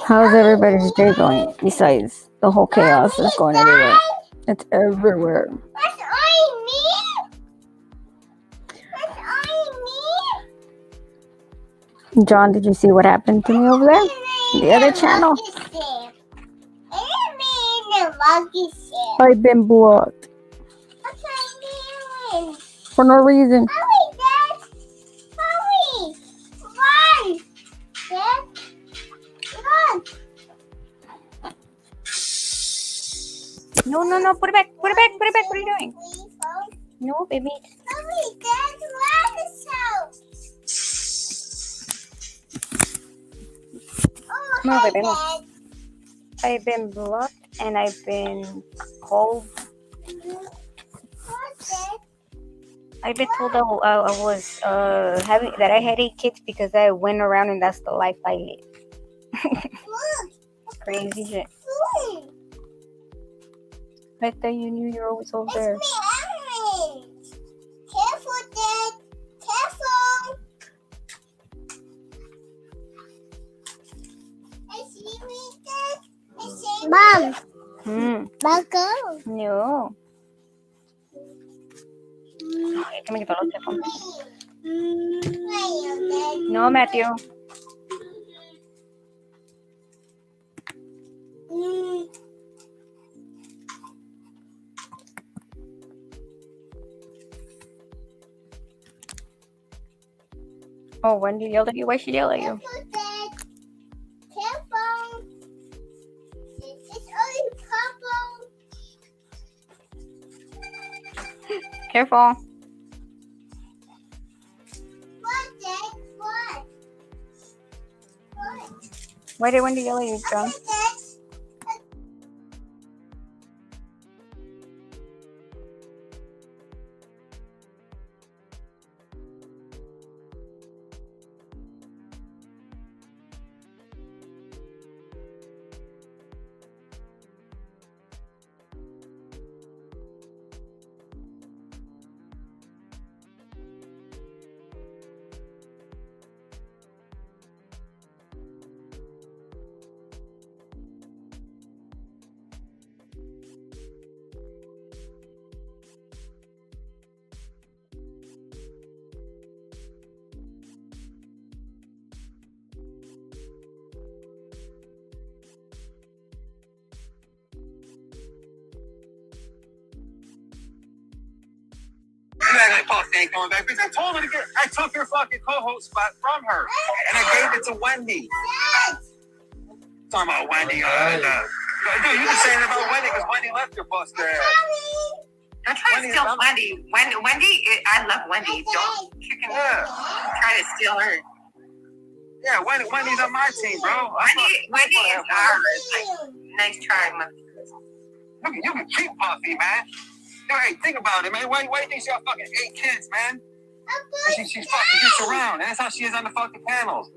How's everybody's day going? Besides the whole chaos that's going everywhere. It's everywhere. That's only me. That's only me. John, did you see what happened to me over there? The other channel. I've been blocked for no reason. Hurry, Dad. Hurry. Run. Dad. Run. No. Put it back. Put it back. What are you doing? No, baby. Hurry, Dad. Run this house. No, hi, baby, no. Dad. I've been blocked and I've been called. What, Dad? I've been told that I was that I had 8 kids because I went around and that's the life I live. Look. Crazy shit. Look. I thought you knew you're always over there. It's me, Emerald. Careful, Dad. Careful. I see me, Dad. I see Mom. Marco. No. Ay, que me quitó los teléfonos. No, Matthew. Oh, Wendy yelled at you. Why she yell at you? Careful, Dad. Careful. It's only purple. Careful. What, Dad? What? What? Why did Wendy yell at you, John? Okay, Dad. Ain't going back because I told her to get. I took her fucking co-host spot from her, and I gave it to Wendy. Talking about Wendy. Dude, you been saying about Wendy because Wendy left your buster ass. Don't try to steal Wendy. I love Wendy. Don't try to steal her. Yeah, Wendy's on my team, bro. Wendy is ours. Like, nice try, mother. You can keep Buffy, man. Dude, hey, think about it, man. Why do you think she got fucking 8 kids, man? She's fucking gets around, and that's how she is on the fucking panels.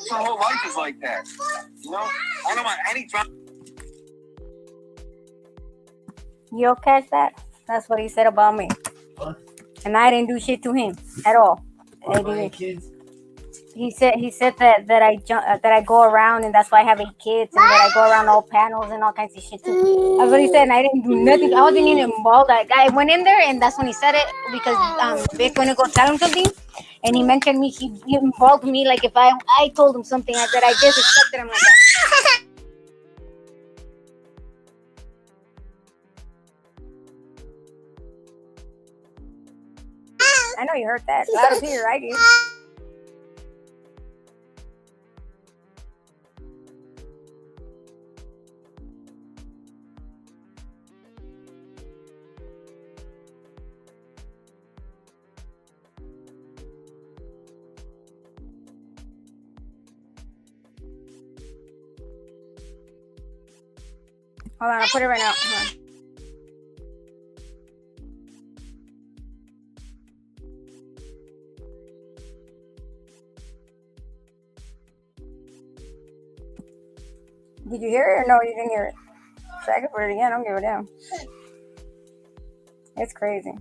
Her whole life is like that. You know? I don't want any drama. You'll catch that? That's what he said about me. What? And I didn't do shit to him at all. Or my kids? He said that I go around and that's why I have 8 kids and that I go around all panels and all kinds of shit too. That's what he said, and I didn't do nothing. I wasn't even involved. I went in there and that's when he said it because Vic went to go tell him something, and he mentioned me. He involved me like if I told him something that I disrespected him like that. I know you heard that. Loud as here, I do. Hold on, I'll put it right now. Hold on. Did you hear it or no? You didn't hear it. So I can put it again. I don't give a damn. It's crazy.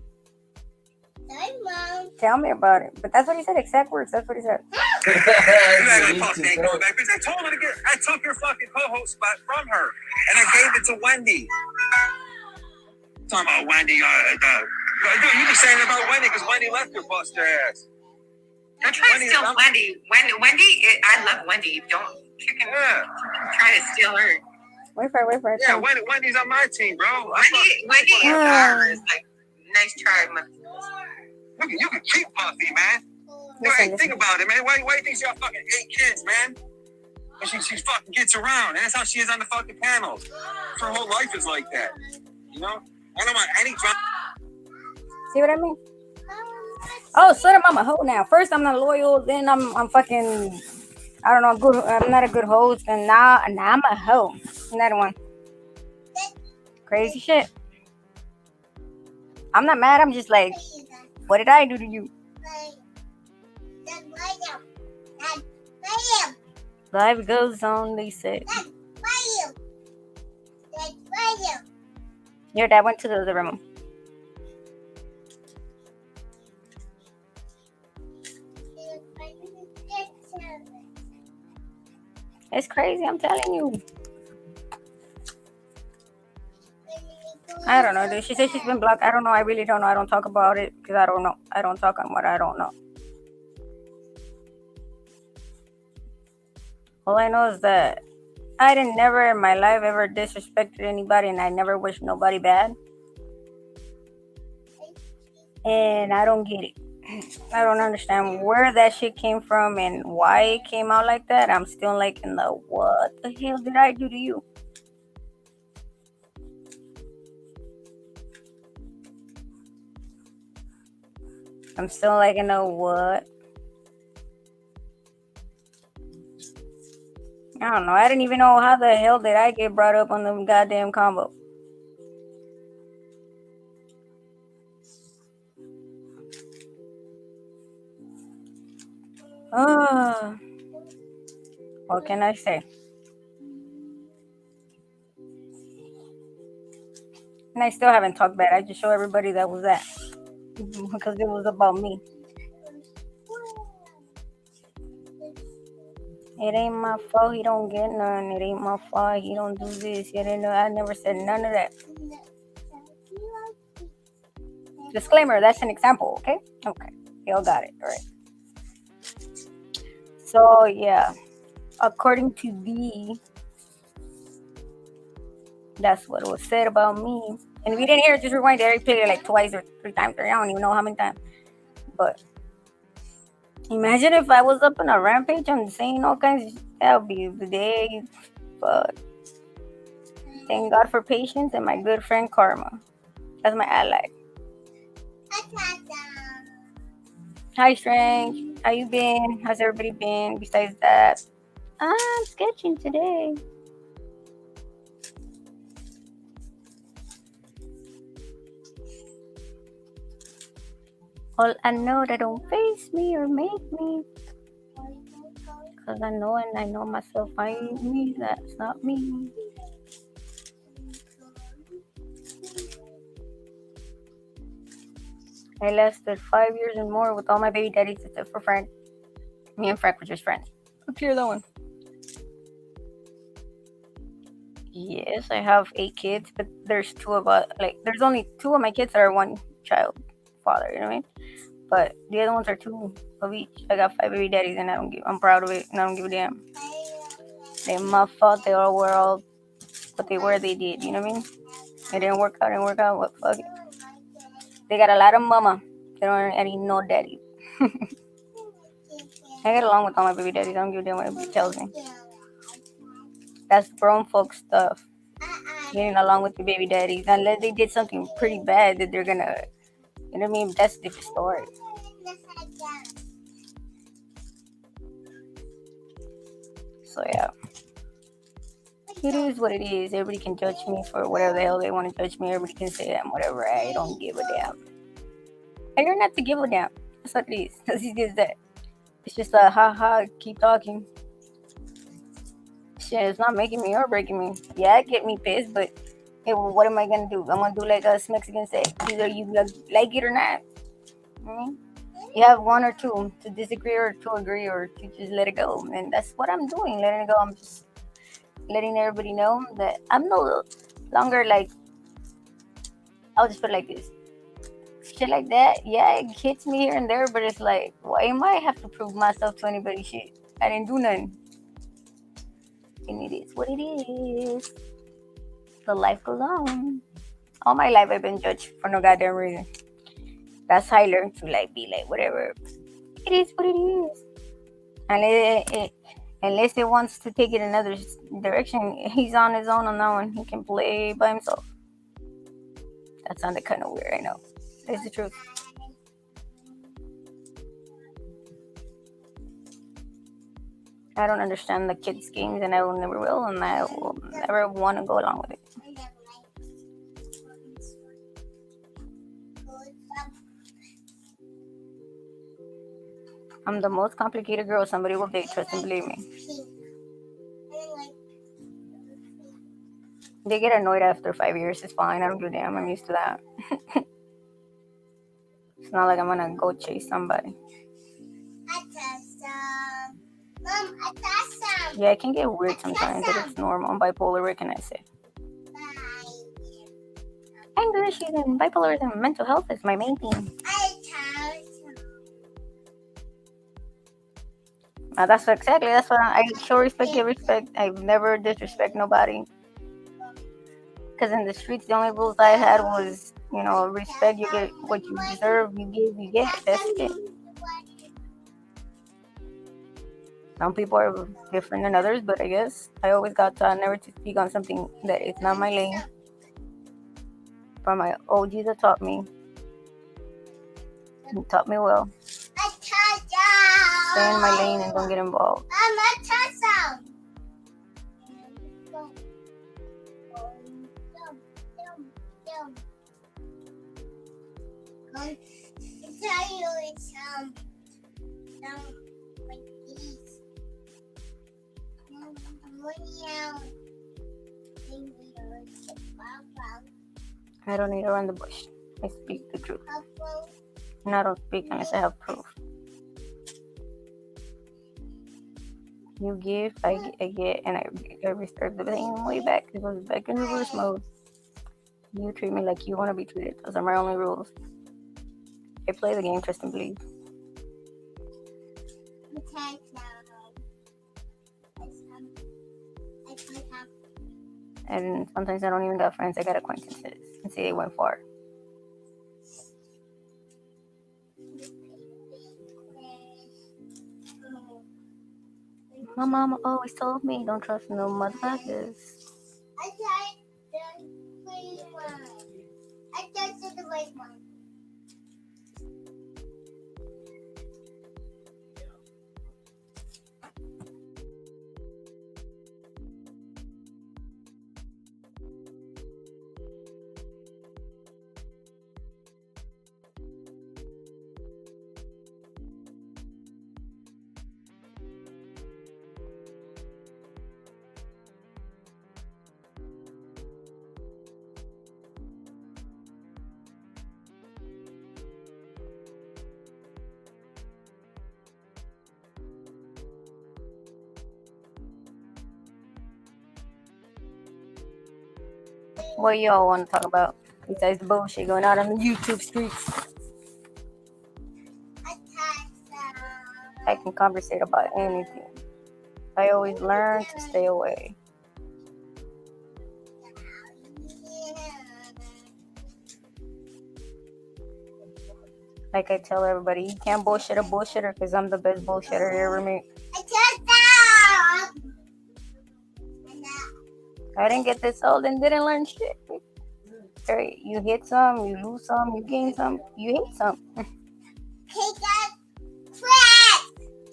Hi, Mom. Tell me about it. But that's what he said. Exact words. That's what he said. You act like Puffy ain't going back. Because I told her to get. I took your fucking co-host spot from her, and I gave it to Wendy. Talking about Wendy. Dude, you be saying about Wendy because Wendy left her buster ass. Don't try to steal Wendy. I love Wendy. Don't try to steal her. Wait for it. Yeah, Wendy's on my team, bro. Wendy is like, nice try. You can keep Puffy, man. Listen. Think about it, man. Why do you think she got fucking 8 kids, man? And she fucking gets around, and that's how she is on the fucking panels. Her whole life is like that, you know. I don't want any drama. See what I mean? Oh, so I'm a hoe now. First I'm not loyal, then I'm fucking, I don't know, good. I'm not a good host, and now I'm a hoe. Another one. Crazy shit. I'm not mad. I'm just like, what did I do to you? Life goes on, they said. Your dad went to the living room. It's crazy, I'm telling you. I don't know, dude. She said she's been blocked. I don't know. I really don't know. I don't talk about it because I don't know. I don't talk on what I don't know. All I know is that I didn't never in my life ever disrespected anybody, and I never wished nobody bad. And I don't get it. I don't understand where that shit came from and why it came out like that. I'm still like in the, what the hell did I do to you? I'm still like in the what? I don't know. I didn't even know how the hell did I get brought up on the goddamn combo. What can I say? And I still haven't talked bad. I just show everybody that was that. Because it was about me. It ain't my fault he don't get none. It ain't my fault he don't do this. I never said none of that. Disclaimer, that's an example, okay? Okay. Y'all got it, all right. So, yeah. According to thee, that's what was said about me. And if you didn't hear it, just rewind it. I played it like twice or 3 times. I don't even know how many times. But imagine if I was up on a rampage and saying all kinds of shit. That would be the day. But thank God for patience and my good friend Karma. That's my ally. Hi, Strange. How you been? How's everybody been? Besides that, I'm sketching today. All I know that don't face me or make me. Cause I know and I know myself I ain't me. That's not me. I lasted 5 years and more with all my baby daddies except for Frank. Me and Frank were just friends. Clear that one. Yes, I have 8 kids, but there's 2 of us. Like, there's only 2 of my kids that are one child father. You know what I mean? But the other ones are 2 of each. I got 5 baby daddies, and I'm proud of it, and I don't give a damn. They my fault. They all were all what they were. They did. You know what I mean? It didn't work out. What fuck it. They got a lot of mama. They don't any no daddy. I get along with all my baby daddies. I don't give a damn what anybody tells me. That's grown folk stuff. Getting along with your baby daddies. Unless they did something pretty bad that they're gonna, you know what I mean? That's a different story. So yeah. It is what it is. Everybody can judge me for whatever the hell they want to judge me. Everybody can say I'm whatever. I don't give a damn. I learned not to give a damn. That's what it is. That's easy as that. It's just a ha, keep talking. Shit, it's not making me or breaking me. Yeah, it get me pissed, but hey, well, what am I gonna do? I'm gonna do like us Mexicans say. Either you like it or not. You have one or two to disagree or to agree or to just let it go. And that's what I'm doing, letting it go. I'm just letting everybody know that I'm no longer like, I'll just put it like this. Shit like that, yeah, it hits me here and there, but it's like, why am I have to prove myself to anybody? Shit, I didn't do nothing. And it is what it is. The life goes on. All my life I've been judged for no goddamn reason. That's how I learned to like be like whatever. It is what it is. And unless it wants to take it another direction, he's on his own on that one. He can play by himself. That sounded kind of weird, I know. It's the truth. I don't understand the kids' games, and I will never will, and I will never want to go along with it. I'm the most complicated girl somebody will date, trust and believe me. They get annoyed after 5 years, it's fine, I don't give a damn, I'm used to that. It's not like I'm gonna go chase somebody. Yeah, it can get weird sometimes, but it's normal. I'm bipolar, what can I say? Anger issues and bipolarism and mental health is my main thing. That's what I show respect, give respect. I've never disrespect nobody. Because in the streets, the only rules I had was, respect, you get what you deserve, you give, you get. That's it. Some people are different than others, but I guess I always got taught never to speak on something that is not my lane. From my OGs that taught me. And taught me well. Stay in my lane and don't get involved. I don't need to run the bush. I speak the truth. And I don't speak unless I have proof. You give, I get, and I restart the same way back. It was back in reverse mode. You treat me like you want to be treated. Those are my only rules. I play the game, trust and believe. And sometimes I don't even got friends, I got acquaintances. And see, they went far. My mama always told me, don't trust no motherfuckers. I tried the green one. I trusted the white one. What y'all want to talk about besides the bullshit going on the YouTube streets? I can conversate about anything. I always learn to stay away. Like I tell everybody, you can't bullshit a bullshitter because I'm the best bullshitter you ever meet. I didn't get this old and didn't learn shit. Right, you hit some, you lose some, you gain some, you hate some.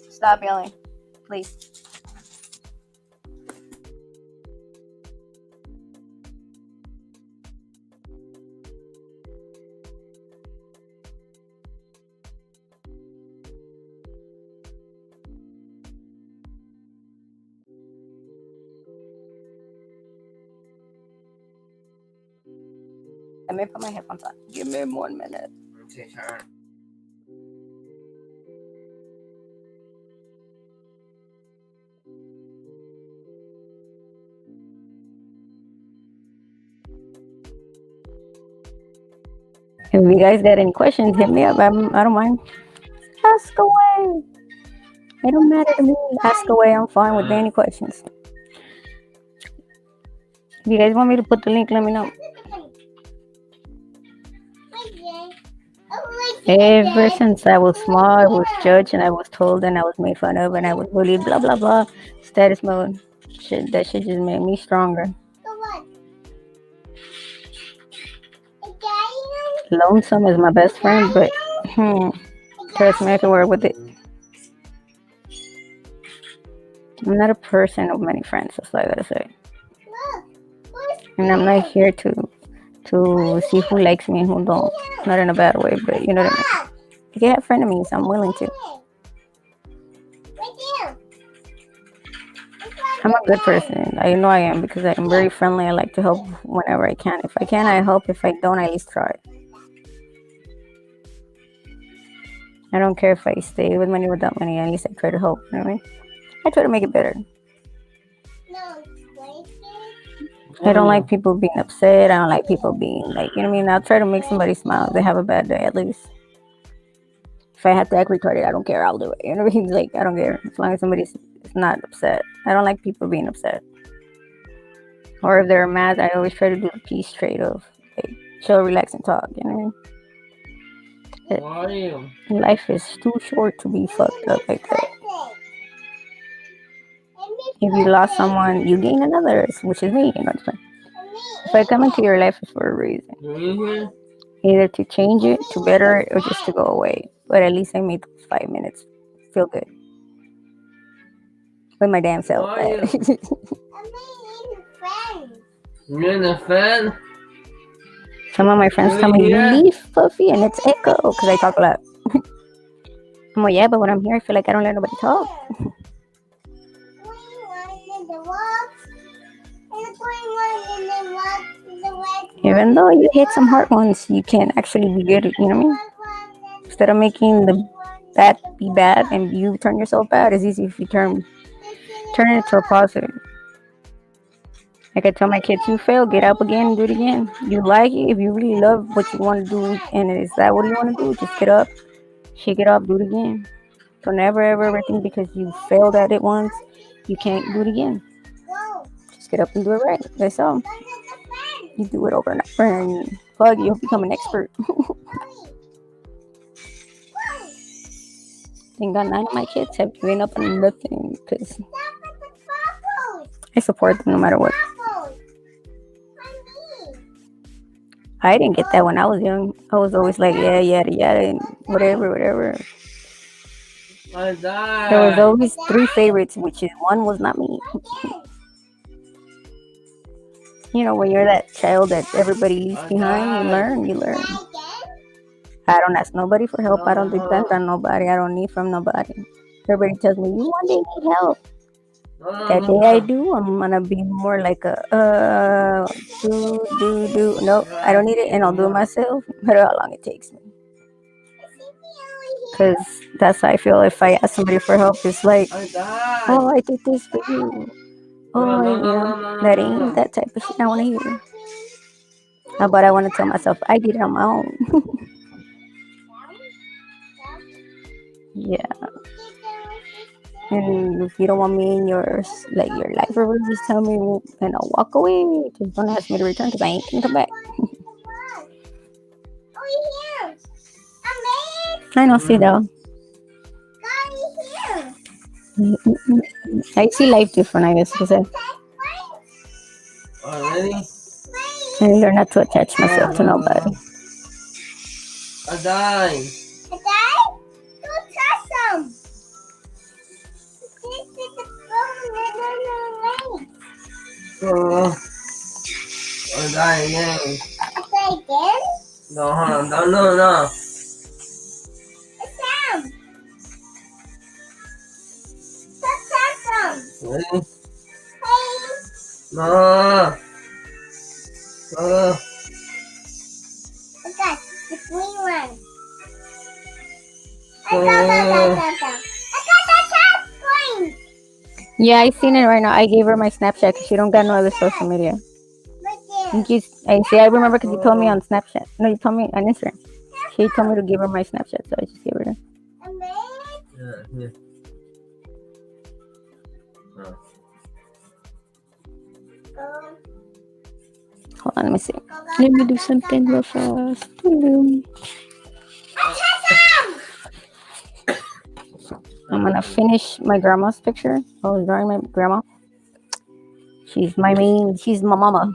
Stop yelling, please. Let me put my headphones on. Give me 1 minute. Take her. If you guys got any questions, hit me up. I don't mind. Ask away. It don't matter to me. Ask away. I'm fine with any questions. If you guys want me to put the link, let me know. Ever since I was small, I was judged and I was told and I was made fun of and I was bullied, blah, blah, blah. Status mode. Shit, that shit just made me stronger. Lonesome is my best friend, but trust me, I can work with it. I'm not a person of many friends, that's all I gotta say. And I'm not here to see who likes me and who don't. Not in a bad way, but you know what I mean. If you have frenemies, I'm willing to. I'm a good person. I know I am because I'm very friendly. I like to help whenever I can. If I can, I help. If I don't, I at least try. I don't care if I stay with money or without money. At least I try to help. You know what I mean? I try to make it better. I don't like people being upset. I don't like people being like, you know what I mean? I'll try to make somebody smile. They have a bad day at least. If I have to act retarded, I don't care. I'll do it. You know what I mean? Like, I don't care. As long as somebody's not upset. I don't like people being upset. Or if they're mad, I always try to do the peace trade of like, chill, relax, and talk. You know what I mean? Life is too short to be fucked up like that. If you lost someone, you gain another, which is me. You know what I'm saying? If I come into your life, it's for a reason. Either to change it, to better it, or just to go away. But at least I made those 5 minutes feel good. With my damn self. You're in a fan? Some of my friends tell me, you leave, Puffy, and it's echo, because I talk a lot. I'm like, yeah, but when I'm here, I feel like I don't let nobody talk. Even though you hit some hard ones, you can actually be good, you know what I mean? Instead of making the bad be bad and you turn yourself bad, it's easy if you turn it into a positive. Like I tell my kids, you fail, get up again and do it again. You like it, if you really love what you want to do, and is that what you want to do, just get up, shake it off, do it again. Don't ever, ever think because you failed at it once, you can't do it again. Just get up and do it right. That's all. You do it over and over and fuck, you'll become an expert. Thank God none of my kids have given up on nothing because I support them no matter what. I didn't get that when I was young. I was always like, yeah, yada, yada, and whatever. There was always 3 favorites, which is one was not me. You know, when you're that child that everybody leaves behind, you learn. I don't ask nobody for help. I don't depend on nobody. I don't need from nobody. Everybody tells me, you one day need help. That day I do, I'm gonna be more like a do. No, I don't need it, and I'll do it myself. No matter how long it takes me. Because that's how I feel. If I ask somebody for help, it's like, oh, I did this for you. Oh, that ain't that type of shit I want to hear. But I want to tell myself I did it on my own. Yeah. And if you don't want me in your life or just tell me and I'll walk away. Just don't ask me to return because I ain't gonna come back. I know, see though. I see life different, I guess you could say. Already? I learn not to attach myself to nobody. I died. I died again. No, hold on. No. Ready? No. Okay, the green one. Yeah, I seen it right now. I gave her my Snapchat because she don't got no other social media. Right Thank you. I see. I remember because you told me on Snapchat. No, you told me on Instagram. She told me to give her my Snapchat, so I just gave her that. Yeah. Oh. Hold on, let me see. Let me do something real fast. I'm gonna finish my grandma's picture. I was drawing my grandma. She's my mama.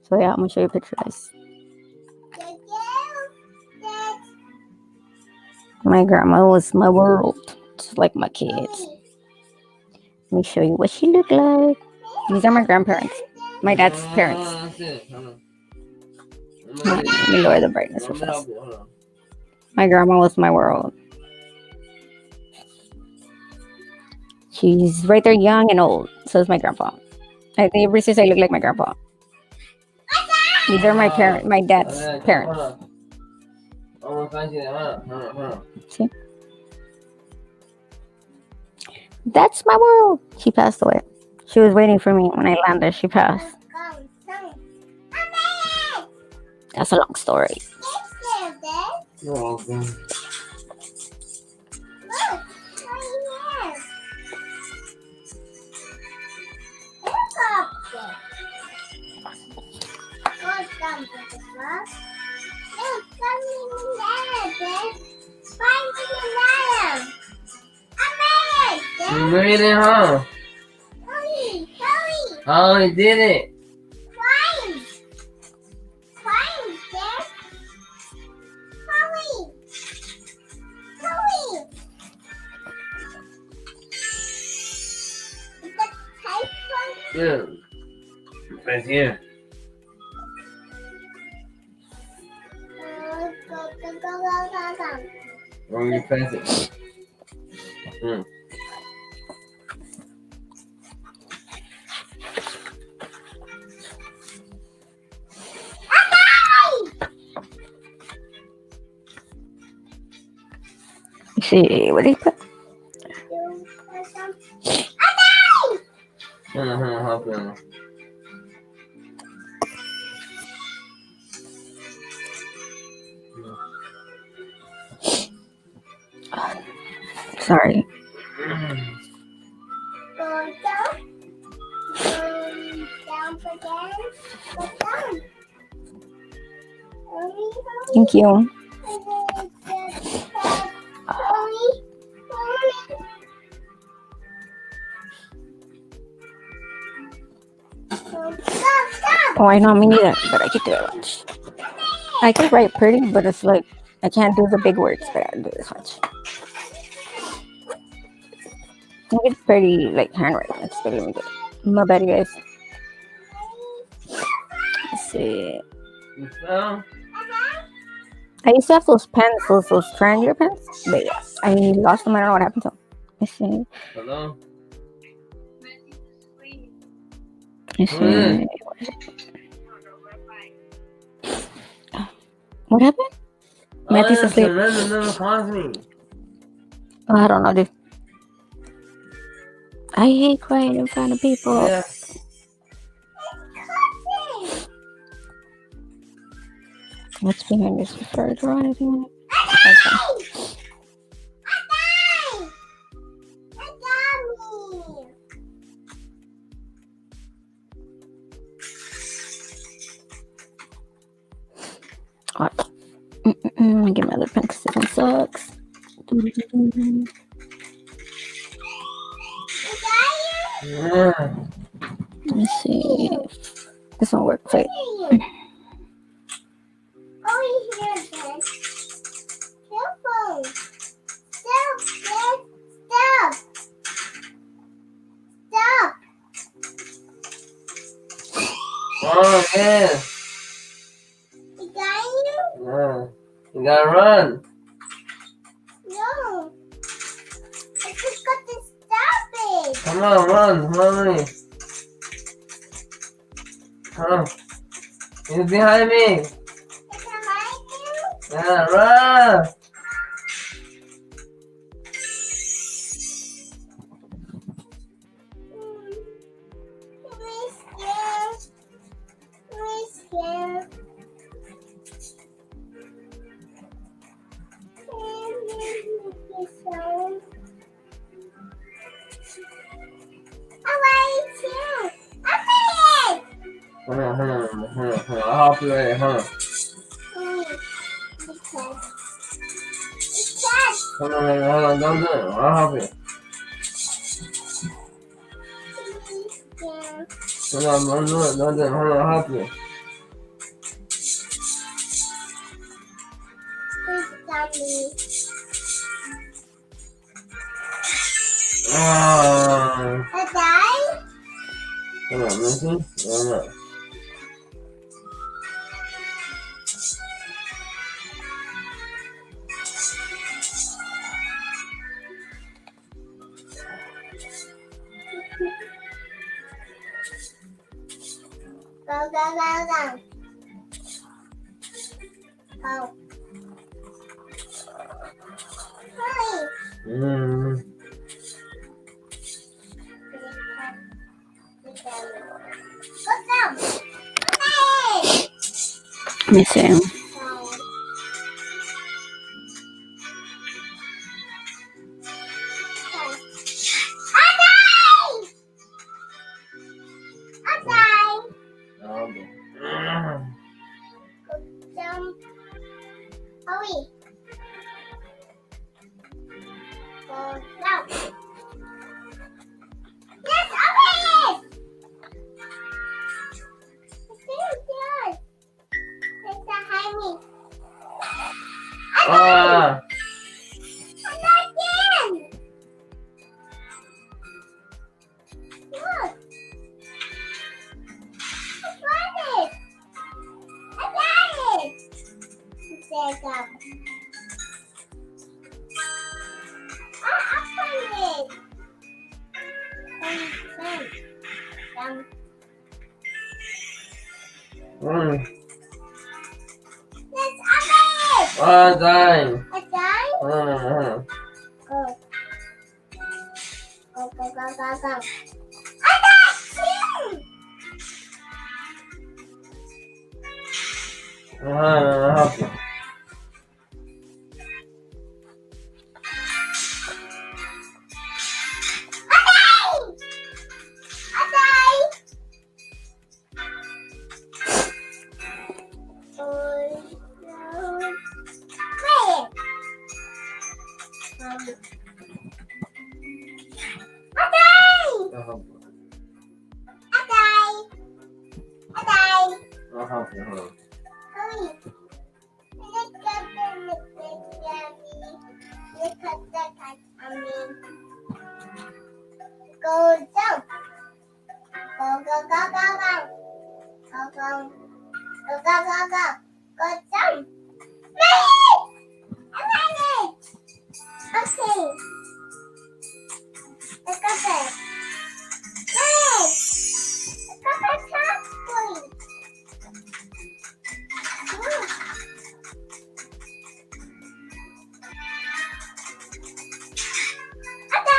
So yeah, I'm gonna show you a picture, guys. My grandma was my world, just like my kids. Let me show you what she looked like. These are my grandparents, my dad's parents. Let me lower the brightness real fast. My grandma was my world. She's right there, young and old. So is my grandpa. I think everybody says I look like my grandpa. These are my parents, my dad's parents. See? That's my world. She passed away. She was waiting for me when I landed. She passed. That's a long story. You're welcome. You made it, huh? Oh, you did it. Yeah. Right here. Where you press it? See, what did he put? Help you. Sorry. Thank you. Oh, I know, me neither, but I can do it much. I can write pretty, but it's like I can't do the big words, but I can do this much. I think it's pretty like handwriting. It's pretty good. My bad, guys. Let's see. I used to have those pens, those triangular pens, but yeah, I lost them. I don't know what happened to them. Let's see. Hello? Let's see. What happened? Matthew's asleep. Oh, I don't know, dude. I hate crying in front of people. Yeah. What's behind this before I draw anything? What? I get my other pen because this one sucks. Yeah. Let's see if this one works. Wait. Oh, yeah. Yeah. You gotta run. No. I just got to stop it. Come on, run. Run. Come on. He's behind me. Yeah, run. I'll help you with it, hold on. Hold on, don't do it. I'll help you. Hold on, don't do it, hold on, I'll help you. Hold on, Missy. Hold on. Go, go, go, go. Go. Hurry. Go down. Okay. Let me see. Dying. Go. I'll help you. I'll help you, hold on. Go jump. Go, go, go, go, go. Go, go. Go, go, go, go. Go jump. I made it. Okay. Look at it. Wait. Look at the top point. Okay.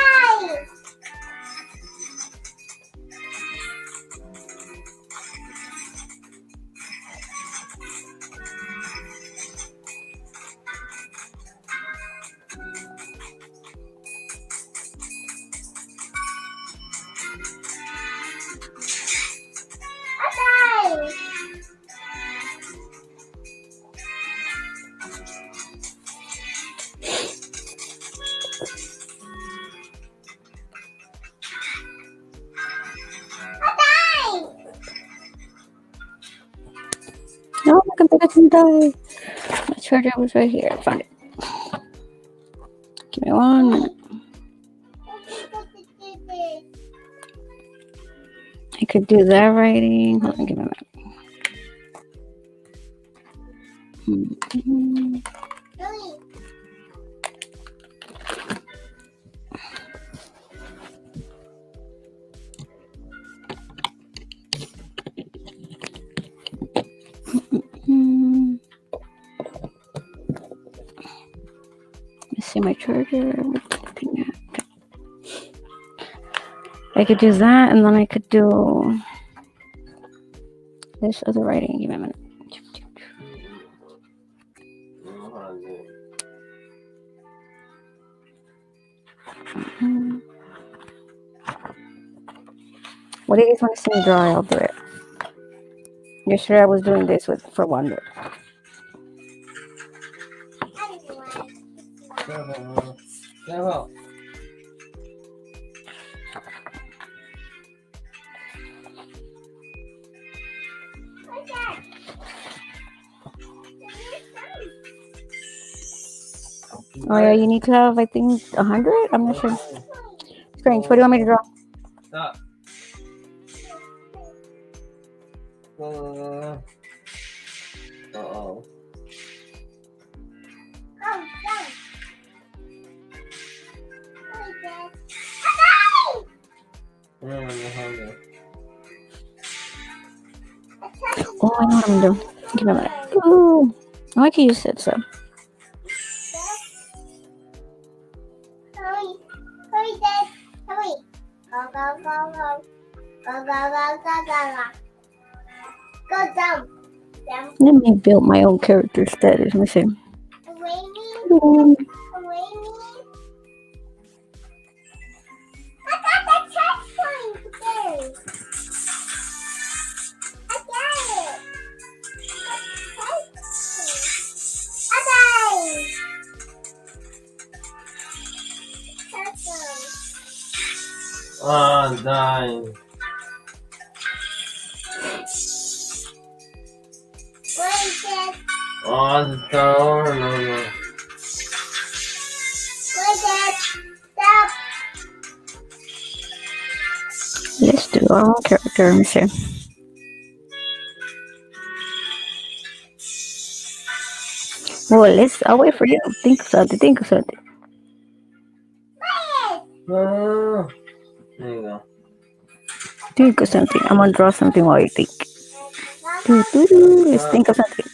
No, my computer didn't die. My charger was right here. I found it. Give me 1 minute. I could do that writing. Hold on, give me a minute. Let's see my charger. I could do that, and then I could do this other writing. Give me a minute. What do you guys want to see me draw? I'll do it. Yesterday I was doing this for Wonder. Careful. Oh yeah, you need to have I think 100. I'm not sure. Strange. What do you want me to draw? Stop. Uh-oh. Oh, I know what I'm gonna do. Give me a minute. Ooh, I like how you said so. Hurry, hurry, Dad, hurry. Go, go, go, go. Go, go, go, go, go, go. Go jump. Jump. Let me build my own character status. Let me see. Away me. Ooh. Away me. I got the checkpoint again. I got it. I died. Oh, I'm dying. What is it? Oh, the door. No. What is it? Stop. Let's do our own character. Let me see. Well, I'll wait for you. Think of something. Think of something. Oh. There you go. Think of something. I'm gonna draw something while you think. Let's think of something.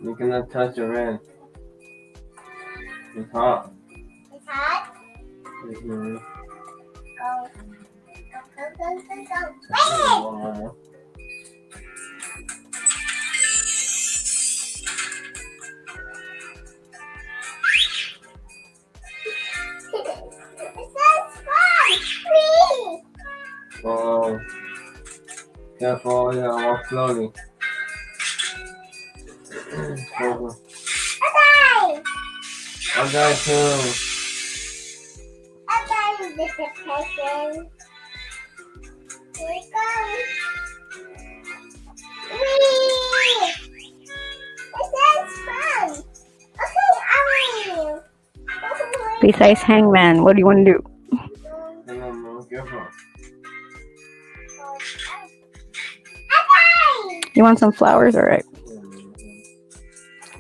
You cannot touch the red. It's hot. It's hot. Mm-hmm. Go. Go. Wait! It says fun. Please. Oh. Careful, yeah, walk slowly. Careful. I I'll die too. died with this person. Here we go. Whee! It says fun. Okay, I'm Besides Hangman, what do you want to do? Hang on, Mom. Careful. I died. You want some flowers? All right.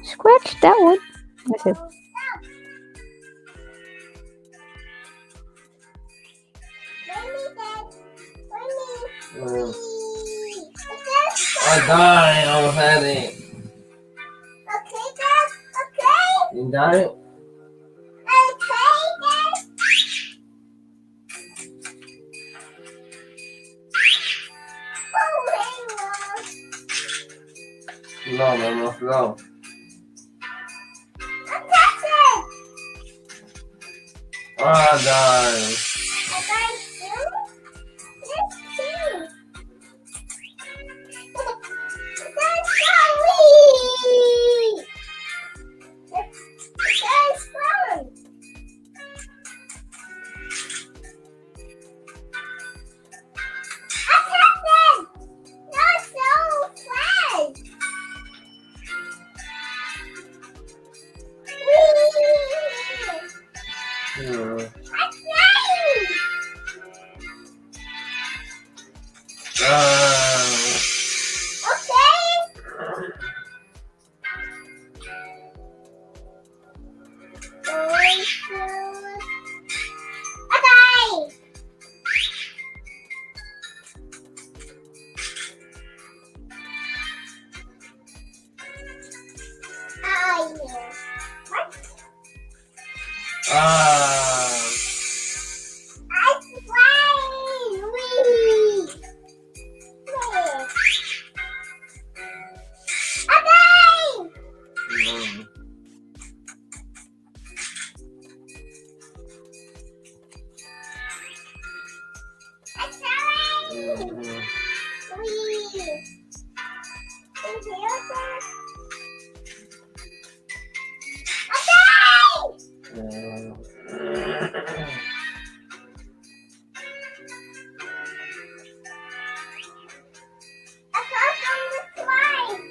Scratch that one. That's it. I died. I almost had it. Okay, Dad. Okay. You died? Okay, Dad. Oh, hang on. No, Mama, slow. I'm tested. I died. I died too? Yes, too. That's fun. That's fun. I tested. Not so fast. Yeah. I died. Okay. I died. Ah. Ice cream. Wee. Okay. Mm. Ice cream. Mm. Wee. Thank you, sir. Okay. Mm. I saw from the slide.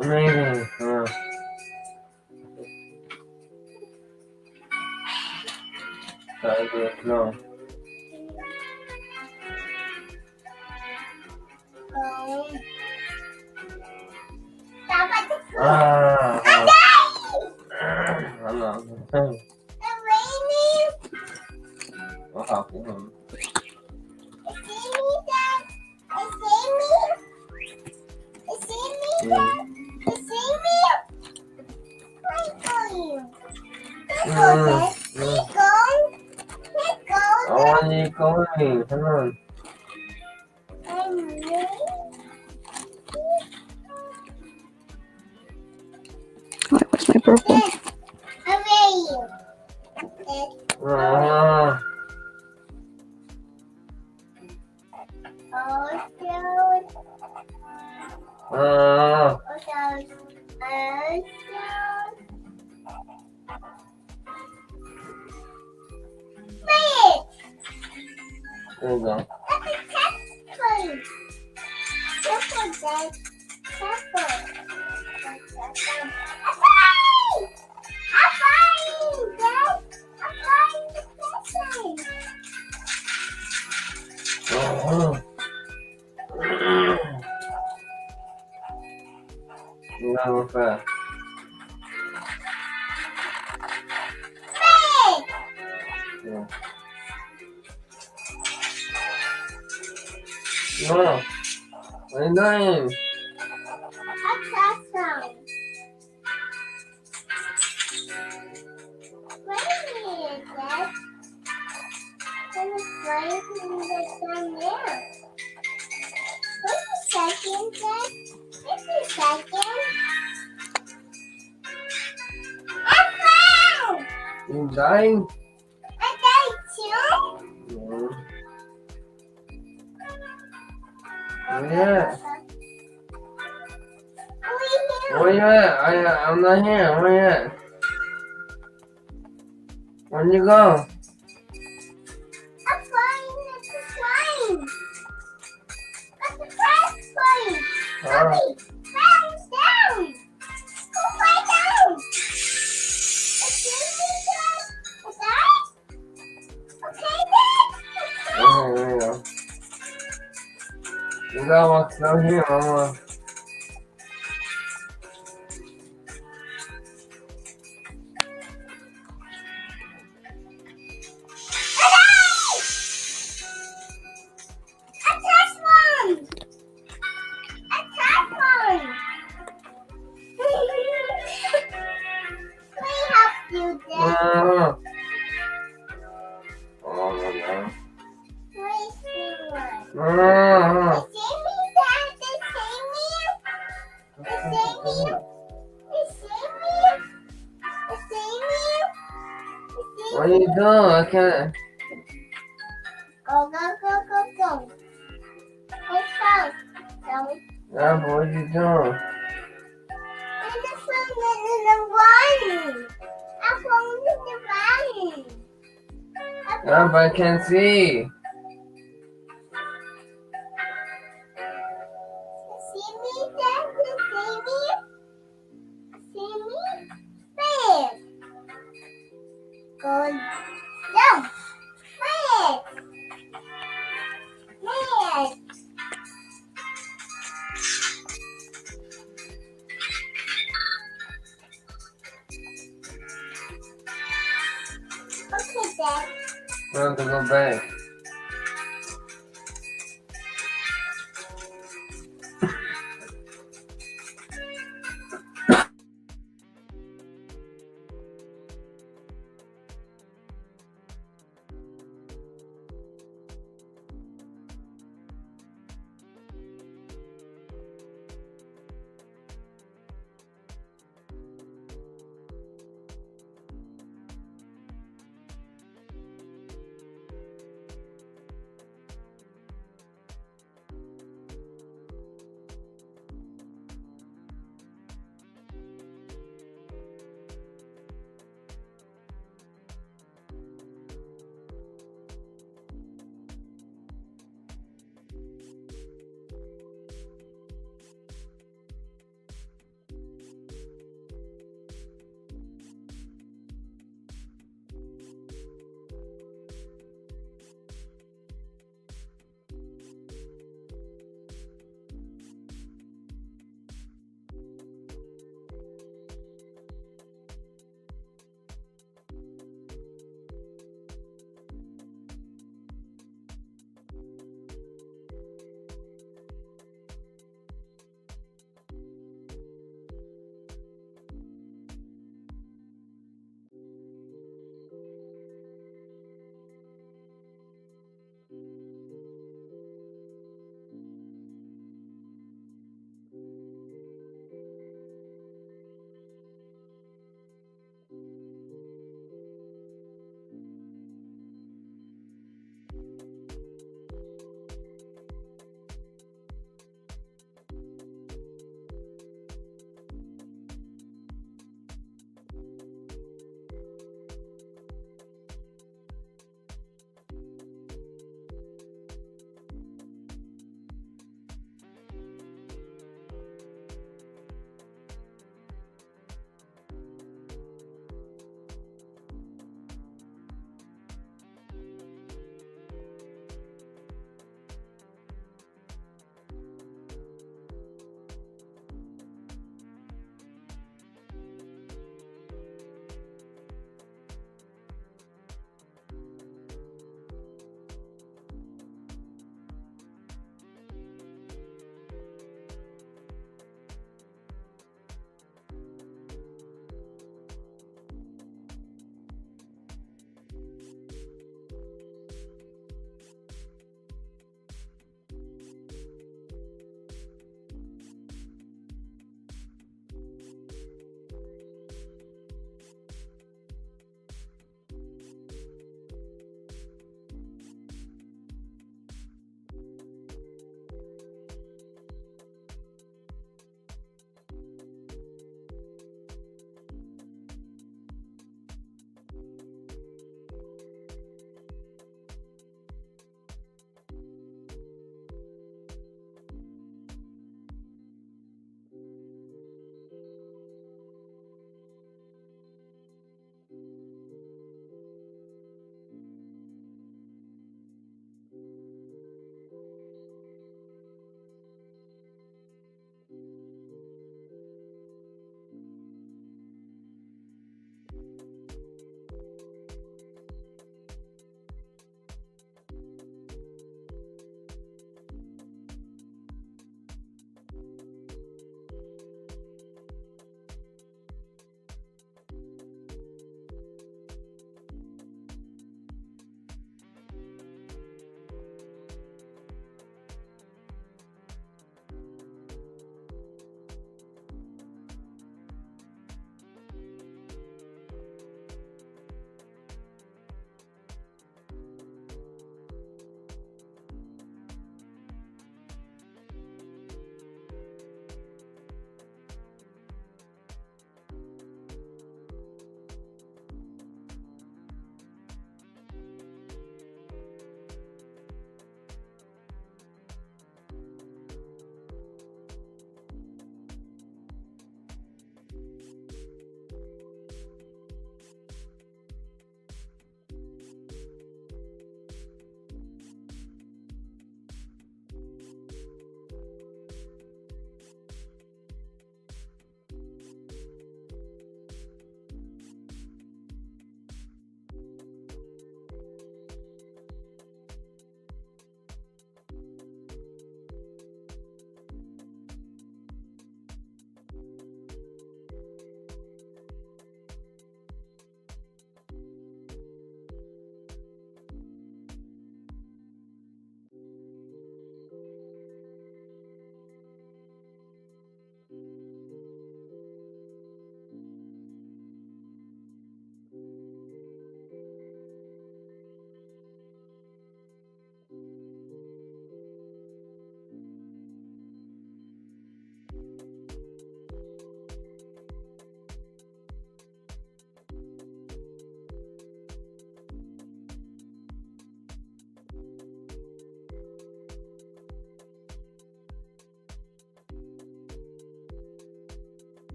Amazing. Very good. No. Stop at the slide. Ah. Okay. Ano? It's raining. Okay. It's raining, Dad. It's raining. It's raining, Dad. It's raining. Where are you? Let's go, Dad. Let's go. Let's go, I Dad. want you going. Come on. I'm ready. Where's my purple? Dad, I'm ready. Dad, Ah. oh, shoot. Ah. Oh, shoot. Oh, shoot. Wait. There you go. That's a test plane. Careful, Dad. Careful. I'm flying! I'm flying, Dad! I'm flying the plane. Oh. You gotta go fast. Hey! Yeah. No. What are you doing? What's that sound? Wait a minute, Dad. There's a plane that's down there. Wait a second, Dad. Wait a second. I'm flying! You dying? I died too? No. Yeah. Where you at? I'm not here. Where you at? Where'd you go? I'm flying at the plane. At the crash plane. Mommy, fly down. Go fly down. Okay, Dad? Okay, there you go. You gotta walk down here, Mama. Uh, oh my God. What are you doing? I can't. Go, go, go, go, go. Let's go. Go. Yeah, but what are you doing? And the phone is in the water. Our phone is in the water. Yeah, but I can't see. See me, Dad? You see me? See me? Where? Go down. Where? Where? Okay, Dad. We have to go back.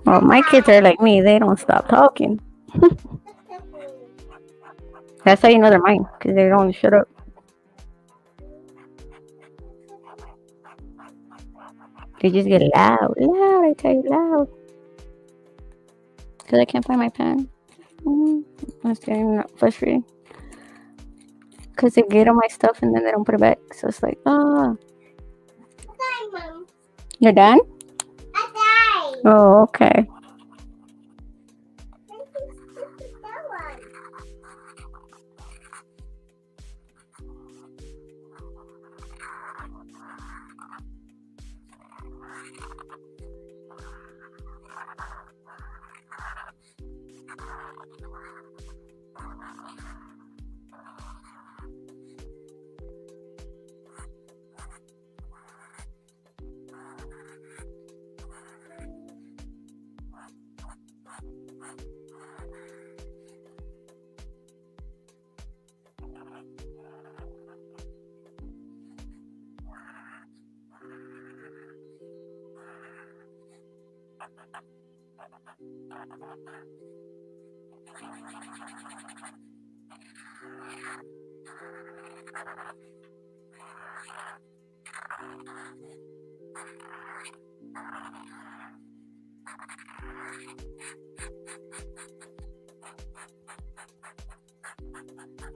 Well, my kids are like me. They don't stop talking. That's how you know they're mine, because they don't shut up. They just get loud. Loud, I tell you, loud. Because I can't find my pen. That's getting frustrating. Because they get on my stuff and then they don't put it back. So it's like, Bye, Mom. You're done? I died. Oh, okay.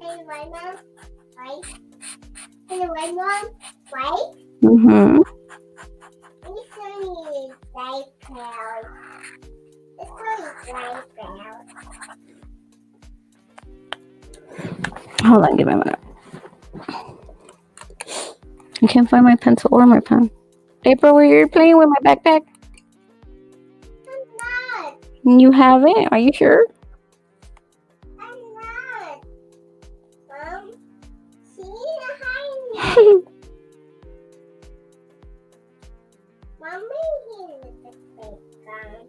Hey, white Mom. White. Hey, white Mom. White. Mm-hmm. This one is light brown. This one is light brown. Hold on, give me a minute. I can't find my pencil or my pen. April, were you playing with my backpack? I'm not. You haven't? Are you sure? I'm not. Mom, she's behind me. Mom, here with the fake gun.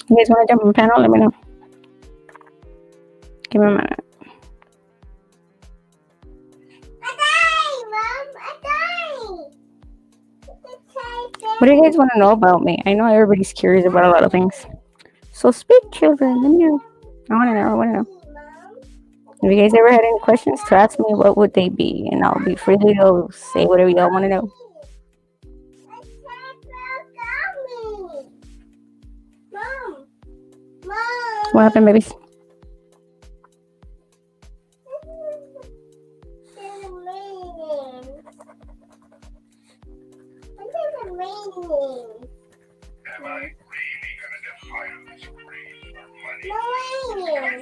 You guys want to jump on panel? Let me know. Give me a minute. I died, Mom. I died. What do you guys want to know about me? I know everybody's curious about a lot of things. So speak, children. Let me know. I want to know. I want to know. If you guys ever had any questions to ask me, what would they be? And I'll be free to go say whatever y'all want to know. Mom. Mom. What happened, babies? Am I really gonna define this race for money? Millennium.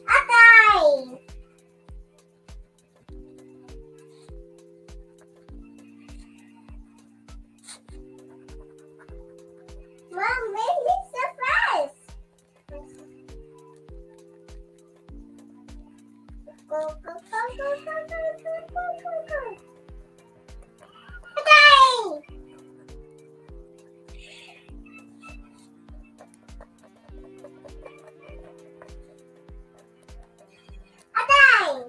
I died. Mom, make me so fast. Go, go, go, go, go, go, go, go, go. I died. I died.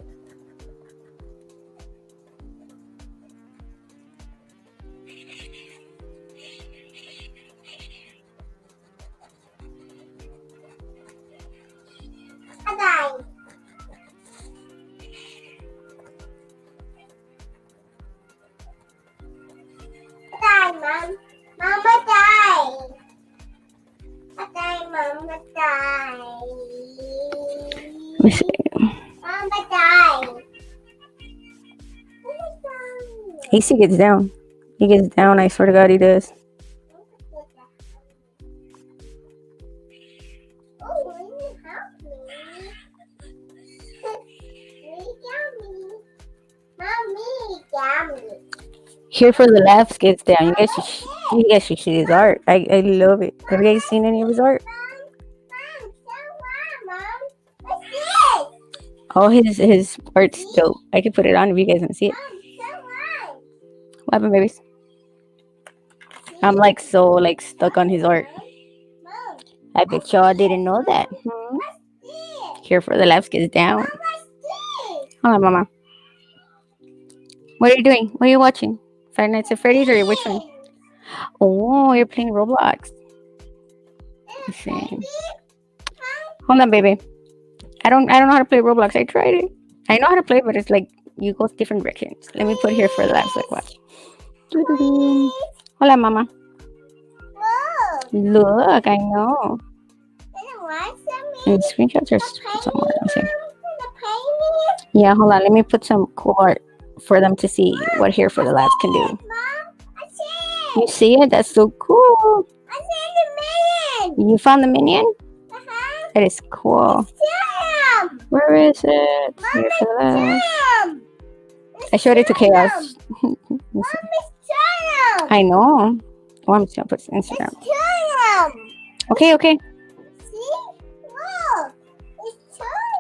I died. I died, Mom. Mama died. I died, Mama died. Let me see. Mama died. AC gets down. He gets down. I swear to God, he does. Oh, will you help me? Will you help me? Mommy, help me. Here for the laughs gets down. You guys should see his art. I love it. Have you guys seen any of his art? Mom, so what, Mom? What's this? Oh, his art's dope. I could put it on if you guys want to see it. What happened, babies? I'm like so like stuck on his art. I bet y'all didn't know that. Here for the left gets down. Hold on, mama. What are you doing? What are you watching? Five Nights at Freddy's or which one? Oh, you're playing Roblox. Let's see. Hold on, baby. I don't know how to play Roblox. I tried it. I know how to play, but it's like you go different directions. Let me put here for the last like watch. Hola, mama. Look, I know. And screenshots are somewhere. Let's see. Yeah, hold on. Let me put some cool art for them to see what Here for the Laughs can do. You see it? That's so cool. You found the minion? That is cool. Where is it? Here for the Laughs. I showed it to Chaos. I know. Oh, I'm just gonna put Instagram. Okay.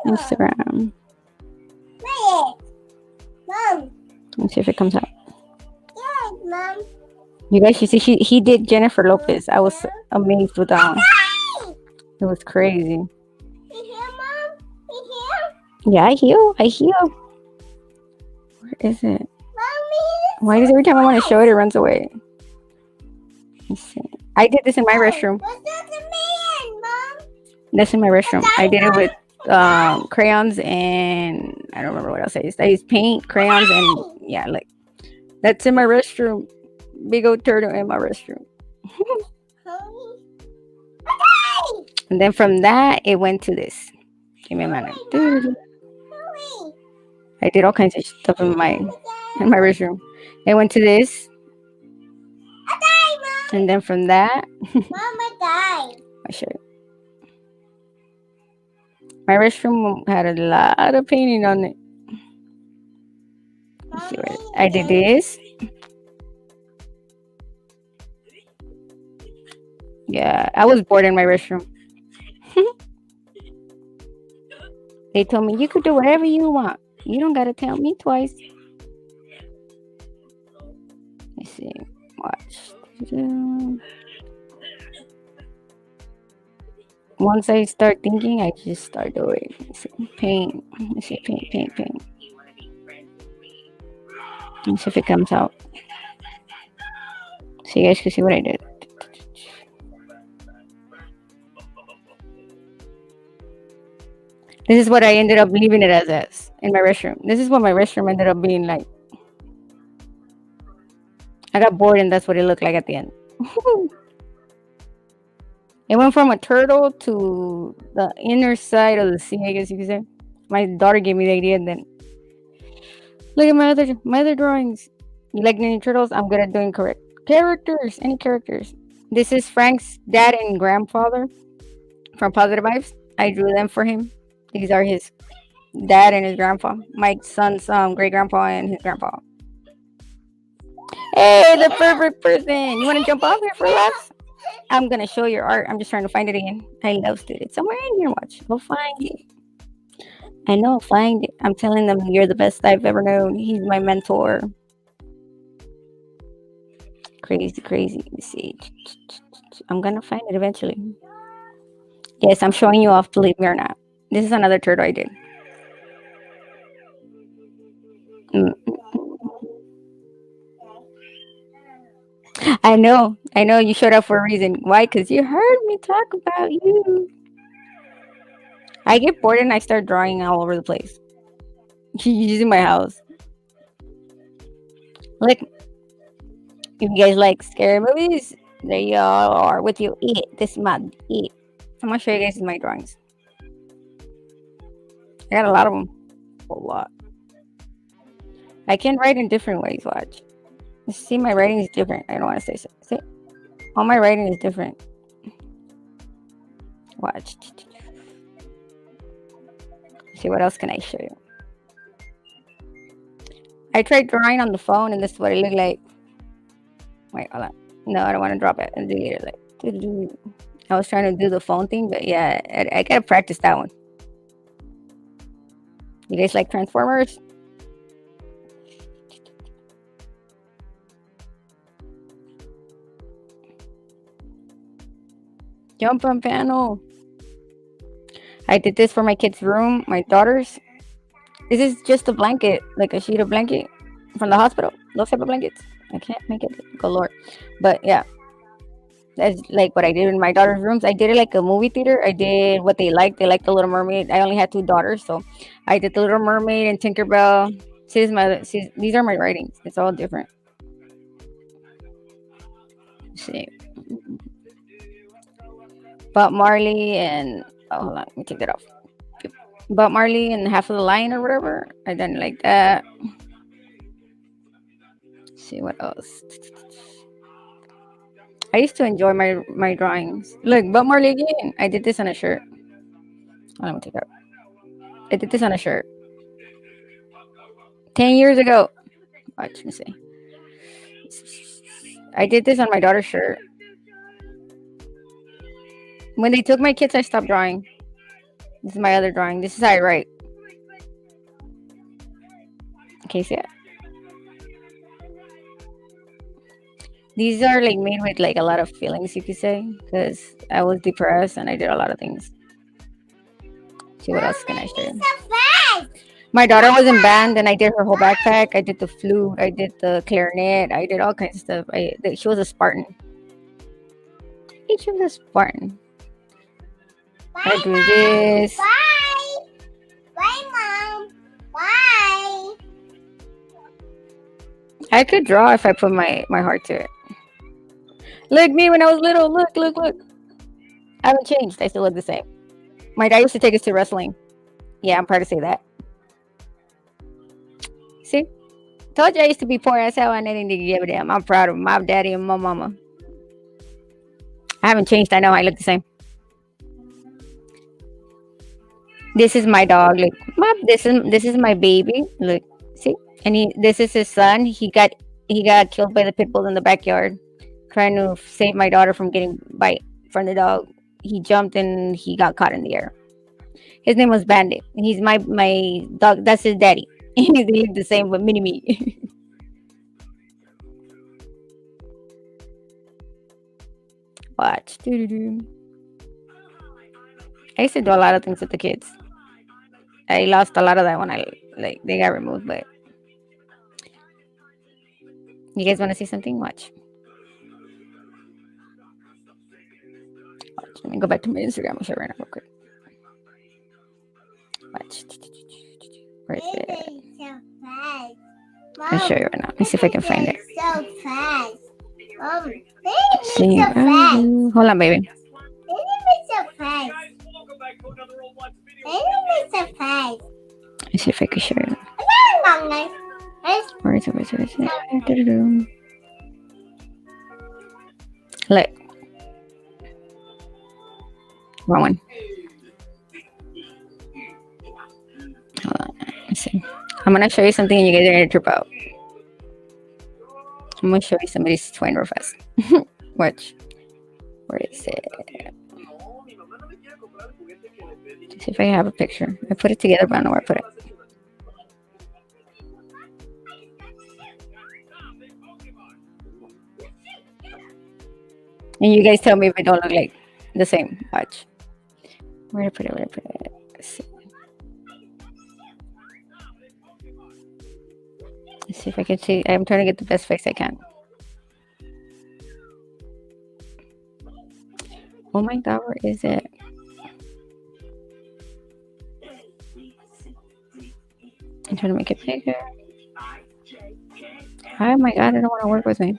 Instagram. Let's see if it comes out. You guys, you see, he did Jennifer Lopez. I was amazed with that one. It was crazy. Yeah, I heal. Where is it? Why does every time I want to show it, it runs away? Let's see. I did this in my restroom. That's in my restroom. I did it with crayons and I don't remember what else I used. I used paint, crayons, and yeah, like that's in my restroom. Big old turtle in my restroom. And then from that, it went to this. Give me a minute. I did all kinds of stuff in my restroom. It went to this. And then from that, I'll show you. My restroom had a lot of painting on it. Let's see what I did this. Yeah, I was bored in my restroom. They told me you could do whatever you want. You don't gotta tell me twice. Let's see. Watch. Once I start thinking, I just start doing. Let's see. Paint. Let's see. Paint. Let's see if it comes out. So you guys can see what I did. This is what I ended up leaving it as in my restroom. This is what my restroom ended up being like. I got bored and that's what it looked like at the end. It went from a turtle to the inner side of the sea, I guess you could say. My daughter gave me the idea and then look at my other drawings. You like Ninja Turtles? I'm good at doing correct characters. Any characters. This is Frank's dad and grandfather from Positive Vibes. I drew them for him. These are his dad and his grandpa. My son's great grandpa and his grandpa. Hey, the perfect person. You want to jump off here for laughs? I'm going to show your art. I'm just trying to find it again. I lost it. It's somewhere in here. Watch. Go find it. I know. Find it. I'm telling them you're the best I've ever known. He's my mentor. Crazy. Let me see. I'm going to find it eventually. Yes, I'm showing you off, believe me or not. This is another turtle I did. I know you showed up for a reason. Why? Because you heard me talk about you. I get bored and I start drawing all over the place. Using my house. Like, if you guys like scary movies, there you are with your it. This is my it. I'm gonna show you guys my drawings. I got a lot of them. A lot. I can write in different ways. Watch. You see, my writing is different. I don't want to say so. See? All my writing is different. Watch. See, what else can I show you? I tried drawing on the phone, and this is what it looked like. Wait, hold on. No, I don't want to drop it and delete it. Like, I was trying to do the phone thing, but yeah, I gotta practice that one. You guys like Transformers? Jump on panel. I did this for my kid's room, my daughter's. This is just a blanket, like a sheet of blanket from the hospital. Those type of blankets. I can't make it galore. But yeah, that's like what I did in my daughter's rooms. I did it like a movie theater. I did what they liked. They liked The Little Mermaid. I only had 2 daughters, so I did The Little Mermaid and Tinkerbell. These are my writings. It's all different. Let's see. Bob Marley and hold on, let me take that off. Bob Marley and Half of the Lion or whatever. I didn't like that. Let's see what else. I used to enjoy my drawings. Look, Bob Marley again. I did this on a shirt. Oh, let me take it out. I did this on a shirt 10 years ago. Watch, let me see. I did this on my daughter's shirt. When they took my kids, I stopped drawing. This is my other drawing. This is how I write. Okay, see it? These are like made with like a lot of feelings, you could say, because I was depressed and I did a lot of things. See what else can I show you? My daughter was in band and I did her whole backpack. I did the flute. I did the clarinet. I did all kinds of stuff. She was a Spartan. She was a Spartan. I do this. Bye. Bye, Mom. Bye. I could draw if I put my heart to it. Look, me when I was little. Look. I haven't changed. I still look the same. My dad used to take us to wrestling. Yeah, I'm proud to say that. See? Told you I used to be poor as hell and I didn't give a damn. I'm proud of my daddy and my mama. I haven't changed. I know I look the same. This is my dog. Look, this is my baby. Look, see, and this is his son. He got killed by the pit bull in the backyard, trying to save my daughter from getting bite from the dog. He jumped and he got caught in the air. His name was Bandit. He's my dog. That's his daddy. They look the same, but mini me. Watch. Doo-doo-doo. I used to do a lot of things with the kids. I lost a lot of that when they got removed, but you guys want to see something? Watch. Let me go back to my Instagram. I'll show you right now real quick. Watch. Where is it? I'll show you right now. Let me see if I can find it. So fast. See, hold on, baby. So fast. So fast. Let's see if I can show you. Where is it? Look. Wrong one. Hold on. Let's see. I'm gonna show you something and you guys are gonna trip out. I'm gonna show you somebody's twin real fast. Watch. Where is it? Let's see if I have a picture. I put it together, but I don't know where I put it. And you guys tell me if it don't look like the same. Watch. Where did I put it? Let's see. Let's see if I can see. I'm trying to get the best face I can. Oh my god, where is it? I'm trying to make it bigger. Oh my god, I don't want to work with me.